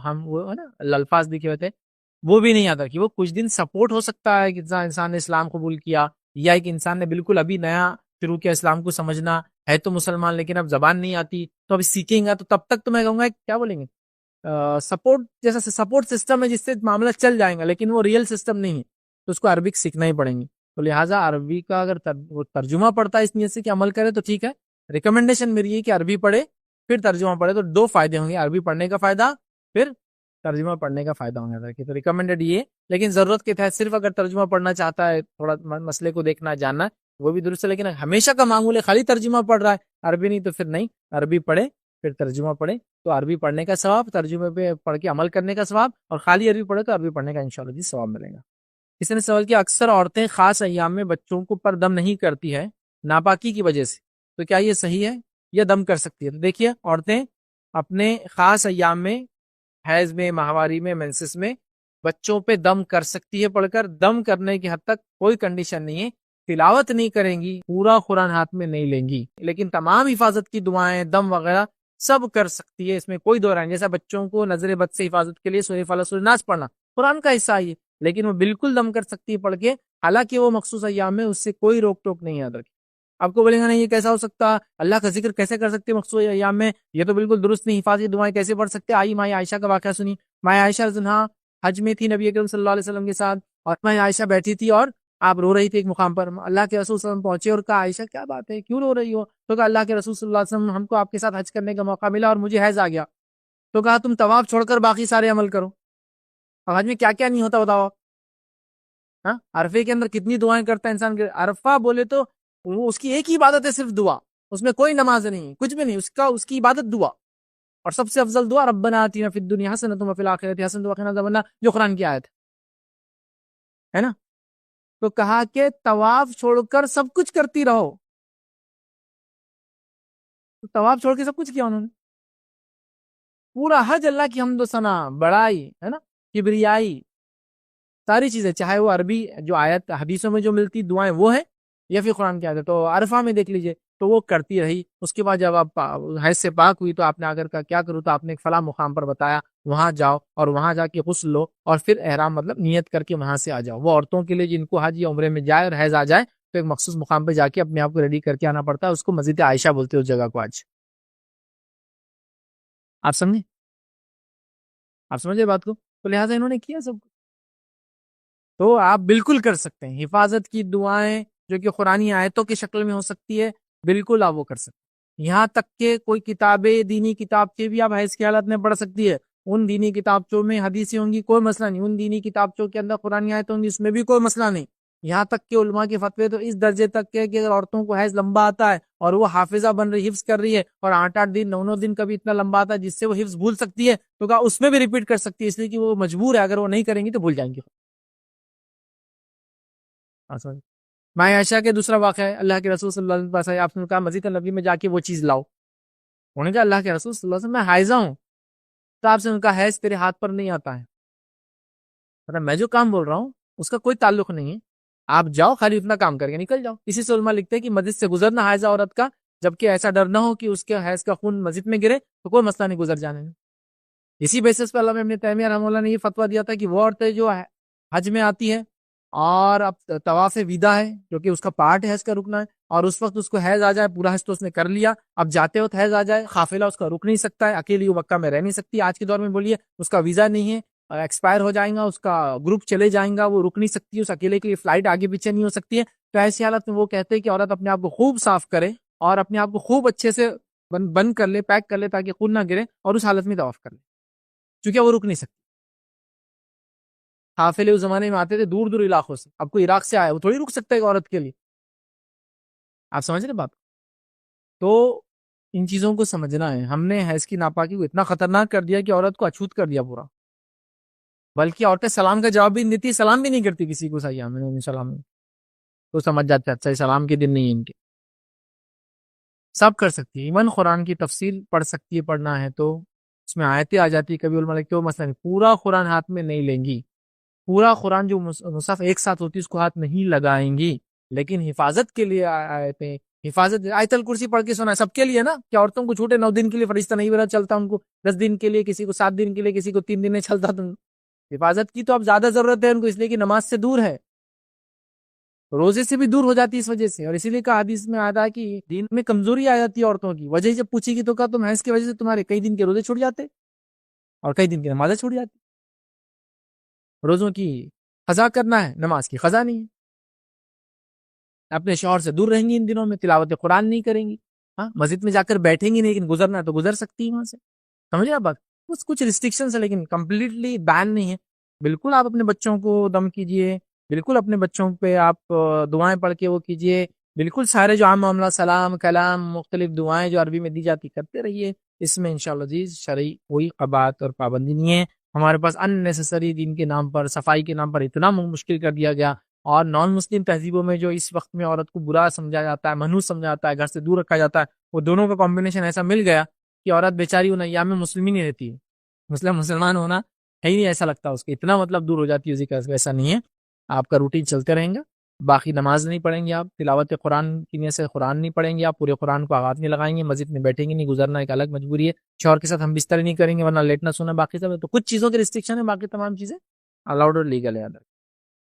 ہم وہ ہے نا الفاظ لکھے ہوتے، وہ بھی نہیں آتا. کہ وہ کچھ دن سپورٹ ہو سکتا ہے کہ انسان نے اسلام قبول کیا، یا ایک انسان نے بالکل ابھی نیا شروع کیا اسلام کو سمجھنا ہے تو مسلمان، لیکن اب زبان نہیں آتی تو ابھی سیکھیں گا، تو تب تک تو میں کہوں گا کیا بولیں گے، سپورٹ جیسا سپورٹ سسٹم ہے جس سے معاملہ چل جائیں گا، لیکن وہ ریئل سسٹم نہیں ہے، تو اس کو عربک سیکھنا ہی پڑیں گے. تو لہٰذا عربی کا اگر وہ ترجمہ پڑھتا ہے اس نیت سے کہ عمل کرے تو ٹھیک ہے. ریکمنڈیشن میری ہے کہ عربی پڑھے پھر ترجمہ پڑھے، تو 2 فائدے ہوں گے، عربی پڑھنے کا فائدہ پھر ترجمہ پڑھنے کا فائدہ ہوں گا. تو ریکمینڈیڈ یہ، لیکن ضرورت کے تحت صرف اگر ترجمہ پڑھنا چاہتا ہے، تھوڑا مسئلے کو دیکھنا جاننا، وہ بھی درست ہے. لیکن ہمیشہ کا معمول ہے خالی ترجمہ پڑھ رہا ہے عربی نہیں، تو پھر نہیں، عربی پڑھے پھر ترجمہ پڑھے، تو عربی پڑھنے کا ثواب، ترجمے پہ پڑھ کے عمل کرنے کا ثواب، اور خالی عربی پڑھے تو عربی پڑھنے کا انشاءاللہ جی ثواب ملے گا. اس نے سوال کیا اکثر عورتیں خاص ایام میں بچوں کو پر دم نہیں کرتی ہے ناپاکی کی وجہ سے، تو کیا یہ صحیح ہے یا دم کر سکتی ہے؟ تو دیکھیے، عورتیں اپنے خاص ایام میں، حیض میں، ماہواری میں، مینسس میں، بچوں پہ دم کر سکتی ہے پڑھ کر. دم کرنے کی حد تک کوئی کنڈیشن نہیں ہے. تلاوت نہیں کریں گی، پورا قرآن ہاتھ میں نہیں لیں گی، لیکن تمام حفاظت کی دعائیں، دم وغیرہ سب کر سکتی ہے، اس میں کوئی دو رائے نہیں. جیسا بچوں کو نظر بد سے حفاظت کے لیے سورہ فلق، سورہ ناس پڑھنا قرآن کا حصہ ہے، لیکن وہ بالکل دم کر سکتی ہے پڑھ کے، حالانکہ وہ مخصوص ایام میں اس سے کوئی روک ٹوک نہیں. یاد رکھیں، آپ کو بولیں گے نہیں یہ کیسا ہو سکتا، اللہ کا ذکر کیسے کر سکتے مخصوص ایام میں، یہ تو بالکل درست نہیں، حفاظتی دعائیں کیسے پڑھ سکتے. آئی ماں عائشہ کا واقعہ سنی. ماں عائشہ رضی اللہ عنہا حج میں تھی نبی کریم صلی اللہ علیہ وسلم کے ساتھ، اور ماں عائشہ بیٹھی تھی اور آپ رو رہی تھی ایک مقام پر، اللہ کے رسول صلی اللہ علیہ وسلم پہنچے اور کہا عائشہ کیا بات ہے، کیوں رو رہی ہو؟ تو کہا اللہ کے رسول صلی اللہ علیہ وسلم ہم کو آپ کے ساتھ حج کرنے کا موقع ملا اور مجھے حیض آ گیا، تو کہا تم طواف چھوڑ کر باقی سارے عمل کرو۔ اور حج میں کیا کیا نہیں ہوتا بتاؤ آپ؟ ہاں، عرفے کے اندر کتنی دعائیں کرتا ہے انسان کے، عرفہ بولے تو وہ اس کی ایک ہی عبادت ہے، صرف دعا، اس میں کوئی نماز نہیں، کچھ بھی نہیں، اس کی عبادت دعا، اور سب سے افضل دعا ربنا آتنا فی الدنیا حسنۃ وفی الآخرۃ حسنۃ وقنا عذاب النار، جو قرآن کی آیت ہے نا۔ تو کہا کہ طواف چھوڑ کر سب کچھ کرتی رہو، تو طواف چھوڑ کے سب کچھ کیا انہوں نے، پورا حج اللہ کی حمد و ثنا، بڑائی ہے نا، کبریائی، ساری چیزیں، چاہے وہ عربی جو آیت حدیثوں میں جو ملتی دعائیں وہ ہیں یا پھر قرآن کی آیت ہے، تو عرفہ میں دیکھ لیجئے تو وہ کرتی رہی۔ اس کے بعد جب آپ حیض سے پاک ہوئی تو آپ نے اگر کہا کیا کروں، تو آپ نے ایک فلاں مقام پر بتایا، وہاں جاؤ اور وہاں جا کے غسل لو اور پھر احرام مطلب نیت کر کے وہاں سے آ جاؤ۔ وہ عورتوں کے لیے جن کو حج یا عمرے میں جائے اور حیض آ جائے تو ایک مخصوص مقام پہ جا کے اپنے آپ کو ریڈی کر کے آنا پڑتا ہے، اس کو مسجد عائشہ بولتے ہیں اس جگہ کو آج۔ آپ سمجھے، آپ سمجھے بات کو، تو لہٰذا انہوں نے کیا سب کچھ۔ تو آپ بالکل کر سکتے ہیں حفاظت کی دعائیں جو کہ قرآنی آیتوں کی شکل میں ہو سکتی ہے، بالکل آپ وہ کر سکتے ہیں۔ یہاں تک کہ کوئی کتابیں، دینی کتابچے بھی آپ حیض کی حالت میں پڑھ سکتی ہے، ان دینی کتابچوں میں حدیثیں ہوں گی، کوئی مسئلہ نہیں، ان دینی کتابچوں کے اندر قرآنی آیتیں ہوں گی، اس میں بھی کوئی مسئلہ نہیں۔ یہاں تک کہ علماء کے فتوے تو اس درجے تک ہے کہ اگر عورتوں کو حیض لمبا آتا ہے اور وہ حافظہ بن رہی، حفظ کر رہی ہے، اور 8 دن 9 دن کا بھی اتنا لمبا آتا ہے جس سے وہ حفظ بھول سکتی ہے، تو کہا اس میں بھی ریپیٹ کر سکتی ہے، اس لیے کہ وہ مجبور ہے، اگر وہ نہیں کریں گی تو بھول جائیں گی۔ ماں عائشہ کے دوسرا واقعہ ہے، اللہ کے رسول صلی اللہ علیہ وسلم آپ نے کہا مسجد نبی میں جا کے وہ چیز لاؤ، انہوں نے کہا اللہ کے رسول صلی اللہ علیہ وسلم میں حائضہ ہوں، تو آپ سے ان کا حیض تیرے ہاتھ پر نہیں آتا ہے، میں جو کام بول رہا ہوں اس کا کوئی تعلق نہیں ہے، آپ جاؤ خالی اتنا کام کر کے نکل جاؤ۔ اسی سے علماء لکھتے ہیں کہ مسجد سے گزرنا حائضہ عورت کا، جبکہ ایسا ڈر نہ ہو کہ اس کے حیض کا خون مسجد میں گرے، تو کوئی مسئلہ نہیں گزر جانے میں۔ اسی بیسس پہ علامہ ابن تیمیہ رحمہ اللہ نے یہ فتویٰ دیا تھا کہ وہ عورتیں جو حج میں آتی ہے اور اب طواف ویدا ہے جو کہ اس کا پارٹ ہے، حج کا رکنا ہے، اور اس وقت اس کو حیض آ جائے، پورا حج تو اس نے کر لیا، اب جاتے وقت حیض آ جائے، قافلہ اس کا رک نہیں سکتا ہے، اکیلی وہ مکہ میں رہ نہیں سکتی، آج کے دور میں بولیے اس کا ویزا نہیں ہے، ایکسپائر ہو جائیں گا، اس کا گروپ چلے جائیں گا، وہ رک نہیں سکتی، اس اکیلے کی فلائٹ آگے پیچھے نہیں ہو سکتی ہے۔ تو ایسی حالت میں وہ کہتے ہیں کہ عورت اپنے آپ کو خوب صاف کرے اور اپنے آپ کو خوب اچھے سے بند کر لے، پیک کر لے تاکہ خون نہ گرے، اور اس حالت میں طواف کر لے، چونکہ وہ رک نہیں سکتی۔ قافلے اس زمانے میں آتے تھے دور دور علاقوں سے، اب کوئی عراق سے آیا وہ تھوڑی رک سکتا ہے ایک عورت کے لیے، آپ سمجھ رہے بات؟ تو ان چیزوں کو سمجھنا ہے۔ ہم نے حیض کی ناپاکی کو اتنا خطرناک کر دیا کہ عورت کو اچھوت کر دیا پورا، بلکہ عورتیں سلام کا جواب بھی نہیں دیتی، سلام بھی نہیں کرتی کسی کو، صحیح میں سلام نہیں، تو سمجھ جاتے ہیں صحیح سلام کے دن نہیں ہے ان کے۔ سب کر سکتی ہے، ایون قرآن کی تفصیل پڑھ سکتی ہے، پڑھنا ہے تو اس میں آیتیں آ جاتی ہے، کبھی علماء لکھتے ہو مسئلہ نہیں، پورا قرآن ہاتھ میں نہیں لیں گی، پورا قرآن جو مصحف ایک ساتھ ہوتی ہے اس کو ہاتھ نہیں لگائیں گی، لیکن حفاظت کے لیے آیتیں، حفاظت آیت الکرسی پڑھ کے سنا ہے سب کے لیے نا، کہ عورتوں کو چھوٹے 9 دن کے لیے فرشتہ نہیں چلتا، ان کو 10 دن کے لیے، کسی کو 7 دن کے لیے، کسی کو 3 دن میں چلتا، تو حفاظت کی تو اب زیادہ ضرورت ہے ان کو، اس لیے کہ نماز سے دور ہے، روزے سے بھی دور ہو جاتی ہے اس وجہ سے، اور اسی لیے کہا حدیث میں آتا ہے کہ دین میں کمزوری آ جاتی ہے عورتوں کی، وجہ جب پوچھی گی تو کہا تم حیض کی وجہ سے تمہارے کئی دن کے روزے چھوٹ جاتے اور کئی دن کی نمازیں چھوٹ جاتی، روزوں کی قضا کرنا ہے، نماز کی قضا نہیں ہے، اپنے شوہر سے دور رہیں گی ان دنوں میں، تلاوت قرآن نہیں کریں گی، ہاں مسجد میں جا کر بیٹھیں گی نہیں، لیکن گزرنا ہے تو گزر سکتی ہے وہاں سے، سمجھے آپ بات؟ کچھ ریسٹرکشنز ہے لیکن کمپلیٹلی بین نہیں ہے۔ بالکل آپ اپنے بچوں کو دم کیجئے، بالکل اپنے بچوں پہ آپ دعائیں پڑھ کے وہ کیجئے، بالکل سارے جو عام معاملہ، سلام، کلام، مختلف دعائیں جو عربی میں دی جاتی کرتے رہیے، اس میں انشاءاللہ عزیز شرعی کوئی قباحت اور پابندی نہیں ہے۔ ہمارے پاس ان نیسیسری دین کے نام پر، صفائی کے نام پر اتنا مشکل کر دیا گیا، اور نان مسلم تہذیبوں میں جو اس وقت میں عورت کو برا سمجھا جاتا ہے، منحوس سمجھا جاتا ہے، گھر سے دور رکھا جاتا ہے، وہ دونوں کا کمبینیشن ایسا مل گیا کہ عورت بیچاری ان ایام میں مسلم ہی نہیں رہتی ہے، مسلمان ہونا ہے ہی نہیں، ایسا لگتا ہے اس کو، اتنا مطلب دور ہو جاتی ہے اسی کا، ایسا نہیں ہے، آپ کا روٹین چلتے رہیں گا، باقی نماز نہیں پڑھیں گے آپ، تلاوت قرآن کی نیت سے قرآن نہیں پڑھیں گے آپ، پورے قرآن کو آغاز نہیں لگائیں گے، مسجد میں بیٹھیں گے نہیں، گزرنا ایک الگ مجبوری ہے، شوہر کے ساتھ ہم بستر نہیں کریں گے ورنہ لیٹنا سونا، باقی سب تو کچھ چیزوں کے ریسٹرکشن ہے، باقی تمام چیزیں الاؤڈ اور لیگل ہے۔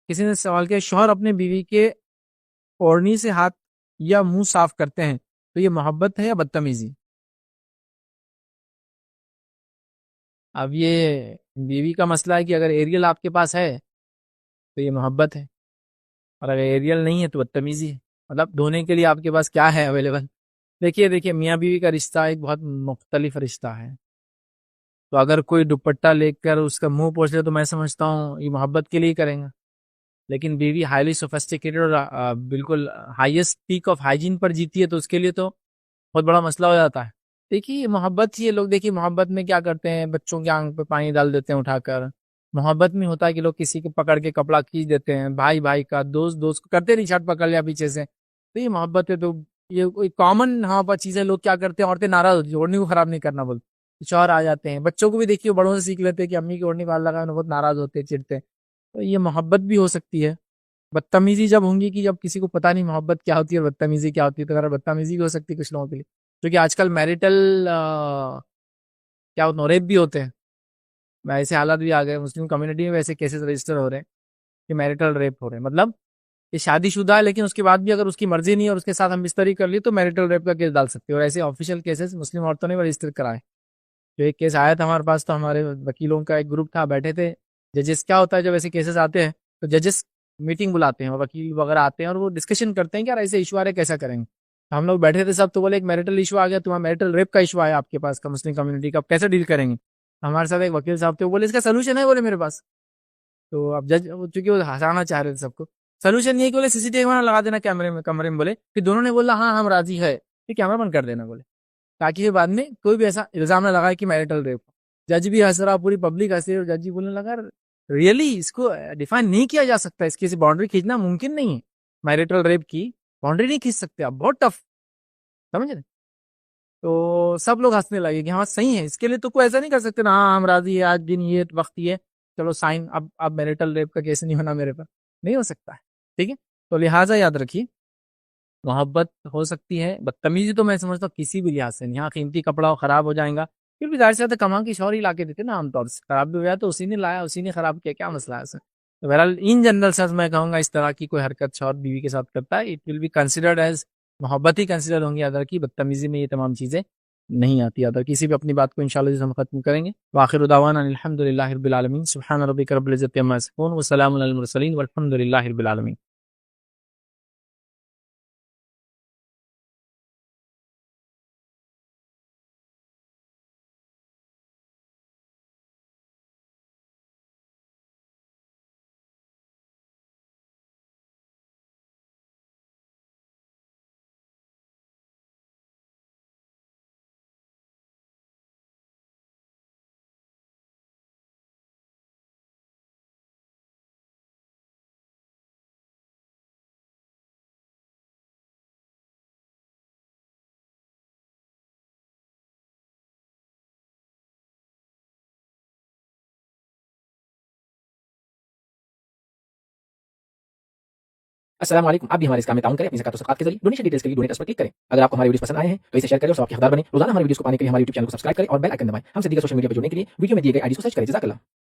کسی نے سوال کیا شوہر اپنے بیوی کے اوڑھنی سے ہاتھ یا منہ صاف کرتے ہیں تو یہ محبت ہے یا بدتمیزی؟ اب یہ بیوی کا مسئلہ ہے کہ اگر ایریل آپ کے پاس ہے تو یہ محبت ہے، اور اگر ایریل نہیں ہے تو بدتمیزی ہے. مطلب دھونے کے لیے آپ کے پاس کیا ہے اویلیبل. دیکھیے میاں بیوی کا رشتہ ایک بہت مختلف رشتہ ہے. تو اگر کوئی دوپٹہ لے کر اس کا منہ پوچھ لے تو میں سمجھتا ہوں یہ محبت کے لیے کریں گا. لیکن بیوی ہائیلی سوفسٹیکیٹڈ اور بالکل ہائیسٹ پیک آف ہائیجین پر جیتی ہے تو اس کے لیے تو بہت بڑا مسئلہ ہو جاتا ہے. دیکھیے محبت ہی لوگ دیکھیے محبت میں کیا کرتے ہیں, بچوں کی آنکھ پہ پانی ڈال دیتے ہیں اٹھا کر. محبت میں ہوتا ہے کہ لوگ کسی کو پکڑ کے کپڑا کھینچ دیتے ہیں, بھائی کا, دوست کو کرتے نہیں, شرٹ پکڑ لیا پیچھے سے. تو یہ محبت ہے. تو یہ کوئی کامن ہاں پر چیزیں لوگ کیا کرتے ہیں, عورتیں ناراض ہوتی ہیں اوڑھنی کو خراب نہیں کرنا بولتے, شوہر آ جاتے ہیں. بچوں کو بھی دیکھیے بڑوں سے سیکھ لیتے ہیں کہ امی کی اوڑھنی بال لگا بہت ناراض ہوتے ہیں, چڑھتے ہیں. تو یہ محبت بھی ہو سکتی ہے. بدتمیزی جب ہوں گی کہ جب کسی کو پتہ نہیں محبت کیا ہوتی ہے اور بدتمیزی کیا ہوتی ہے, تو اگر بدتمیزی بھی ہو سکتی ہے کچھ لوگوں کے لیے. کیونکہ آج کل میریٹل کیا ہوتا ہے, ریپ بھی ہوتے ہیں. ایسے حالات بھی آ گئے مسلم کمیونٹی میں, ویسے کیسز رجسٹر ہو رہے ہیں کہ میریٹل ریپ ہو رہے ہیں. مطلب یہ شادی شدہ ہے لیکن اس کے بعد بھی اگر اس کی مرضی نہیں اور اس کے ساتھ ہم بستری کر لی تو میریٹل ریپ کا کیس ڈال سکتے ہیں. اور ایسے آفیشیل کیسز مسلم عورتوں نے رجسٹر کرائے. جو ایک کیس آیا تھا ہمارے پاس, تو ہمارے وکیلوں کا ایک گروپ تھا, بیٹھے تھے ججز. کیا ہوتا ہے جب ایسے کیسز آتے ہیں تو ججز میٹنگ بلاتے ہیں, وکیل وغیرہ آتے ہیں اور وہ ڈسکشن کرتے ہیں کہ یار ایسے ایشو آ رہے کیسا کریں گے. ہم لوگ بیٹھے تھے سب, تو بولے ایک میریٹل ایشو آ گیا, تمہارا میریٹل ریپ کا ایشو آیا آپ کے پاس کا مسلم کمیونٹی کا, کیسے ڈیل کریں گے. ہمارے ساتھ ایک وکیل صاحب تھے, وہ بولے اس کا سلوشن ہے, بولے میرے پاس. تو اب جج چونکہ وہ ہنسانا چاہ رہے تھے سب کو, سلوشن یہ کہ بولے سی سی ٹی وی لگا دینا کمرے میں. بولے پھر دونوں نے بولا ہاں ہم راضی ہے, پھر کیمرہ بند کر دینا, بولے تاکہ بعد میں کوئی بھی ایسا الزام نہ لگائے کہ میریٹل ریپ. جج بھی ہنس رہا, پوری پبلک ہنس رہی, اور جج بھی بولنے لگا ریئلی اس کو ڈیفائن نہیں کیا جا سکتا, اس کی باؤنڈری کھینچنا ممکن نہیں ہے. میریٹل ریپ کی باؤنڈری نہیں کھینچ سکتے آپ, بہت ٹف, سمجھ رہے. تو سب لوگ ہنسنے لگے کہ ہاں صحیح ہے, اس کے لیے تو کوئی ایسا نہیں کر سکتے نا, ہاں ہم راضی ہے, آج دن یہ وقت یہ, چلو سائن, اب میریٹل ریپ کا کیس نہیں ہونا میرے پر, نہیں ہو سکتا ہے. ٹھیک ہے, تو لہٰذا یاد رکھیے محبت ہو سکتی ہے. بدتمیزی تو میں سمجھتا ہوں کسی بھی لحاظ سے نہیں. ہاں قیمتی کپڑا خراب ہو جائے گا, پھر بھی ظاہر سے کما کی شوہر ہی لا کے دیتے نا عام طور سے, خراب بھی ہو جائے تو اسی نے لایا, اسی نے خراب کیا, کیا مسئلہ ہے اسے. تو بہرحال ان جنرل سینس میں کہوں گا اس طرح کی کوئی حرکت شوہر بیوی کے ساتھ کرتا ہے, it will be considered as محبت ہی کنسیڈر ہوں گی. ادر کی بدتمیزی میں یہ تمام چیزیں نہیں آتی. ادر کسی بھی اپنی بات کو انشاءاللہ ہم ختم کریں گے. وآخر دعوانا الحمدللہ رب العالمین, سبحان ربک رب العزت عما یصفون, وسلام علی المرسلین, والحمدللہ رب العالمین. السلام علیکم. آپ بھی ہمارے اس کام میں تعاون کریں اپنی زکات و صدقات کے ذریعے. ڈونیشن ڈیٹیلز کے لیے ڈونیٹ پر کلک کریں. اگر آپ کو ہمارے ویڈیوز پسند آئے ہیں تو اسے شیئر کریں اور ثواب کے حقدار بنیں. روزانہ ہمارے ویڈیوز کو پانے کے لیے ہمارے یوٹیوب چینل کو سبسکرائب کریں اور بیل آئکن دبائیں. ہم سے دیگر سوشل میڈیا پر جڑنے کے لیے ویڈیو میں دیے گئے آئی ڈی کو سرچ کریں. جزاک اللہ.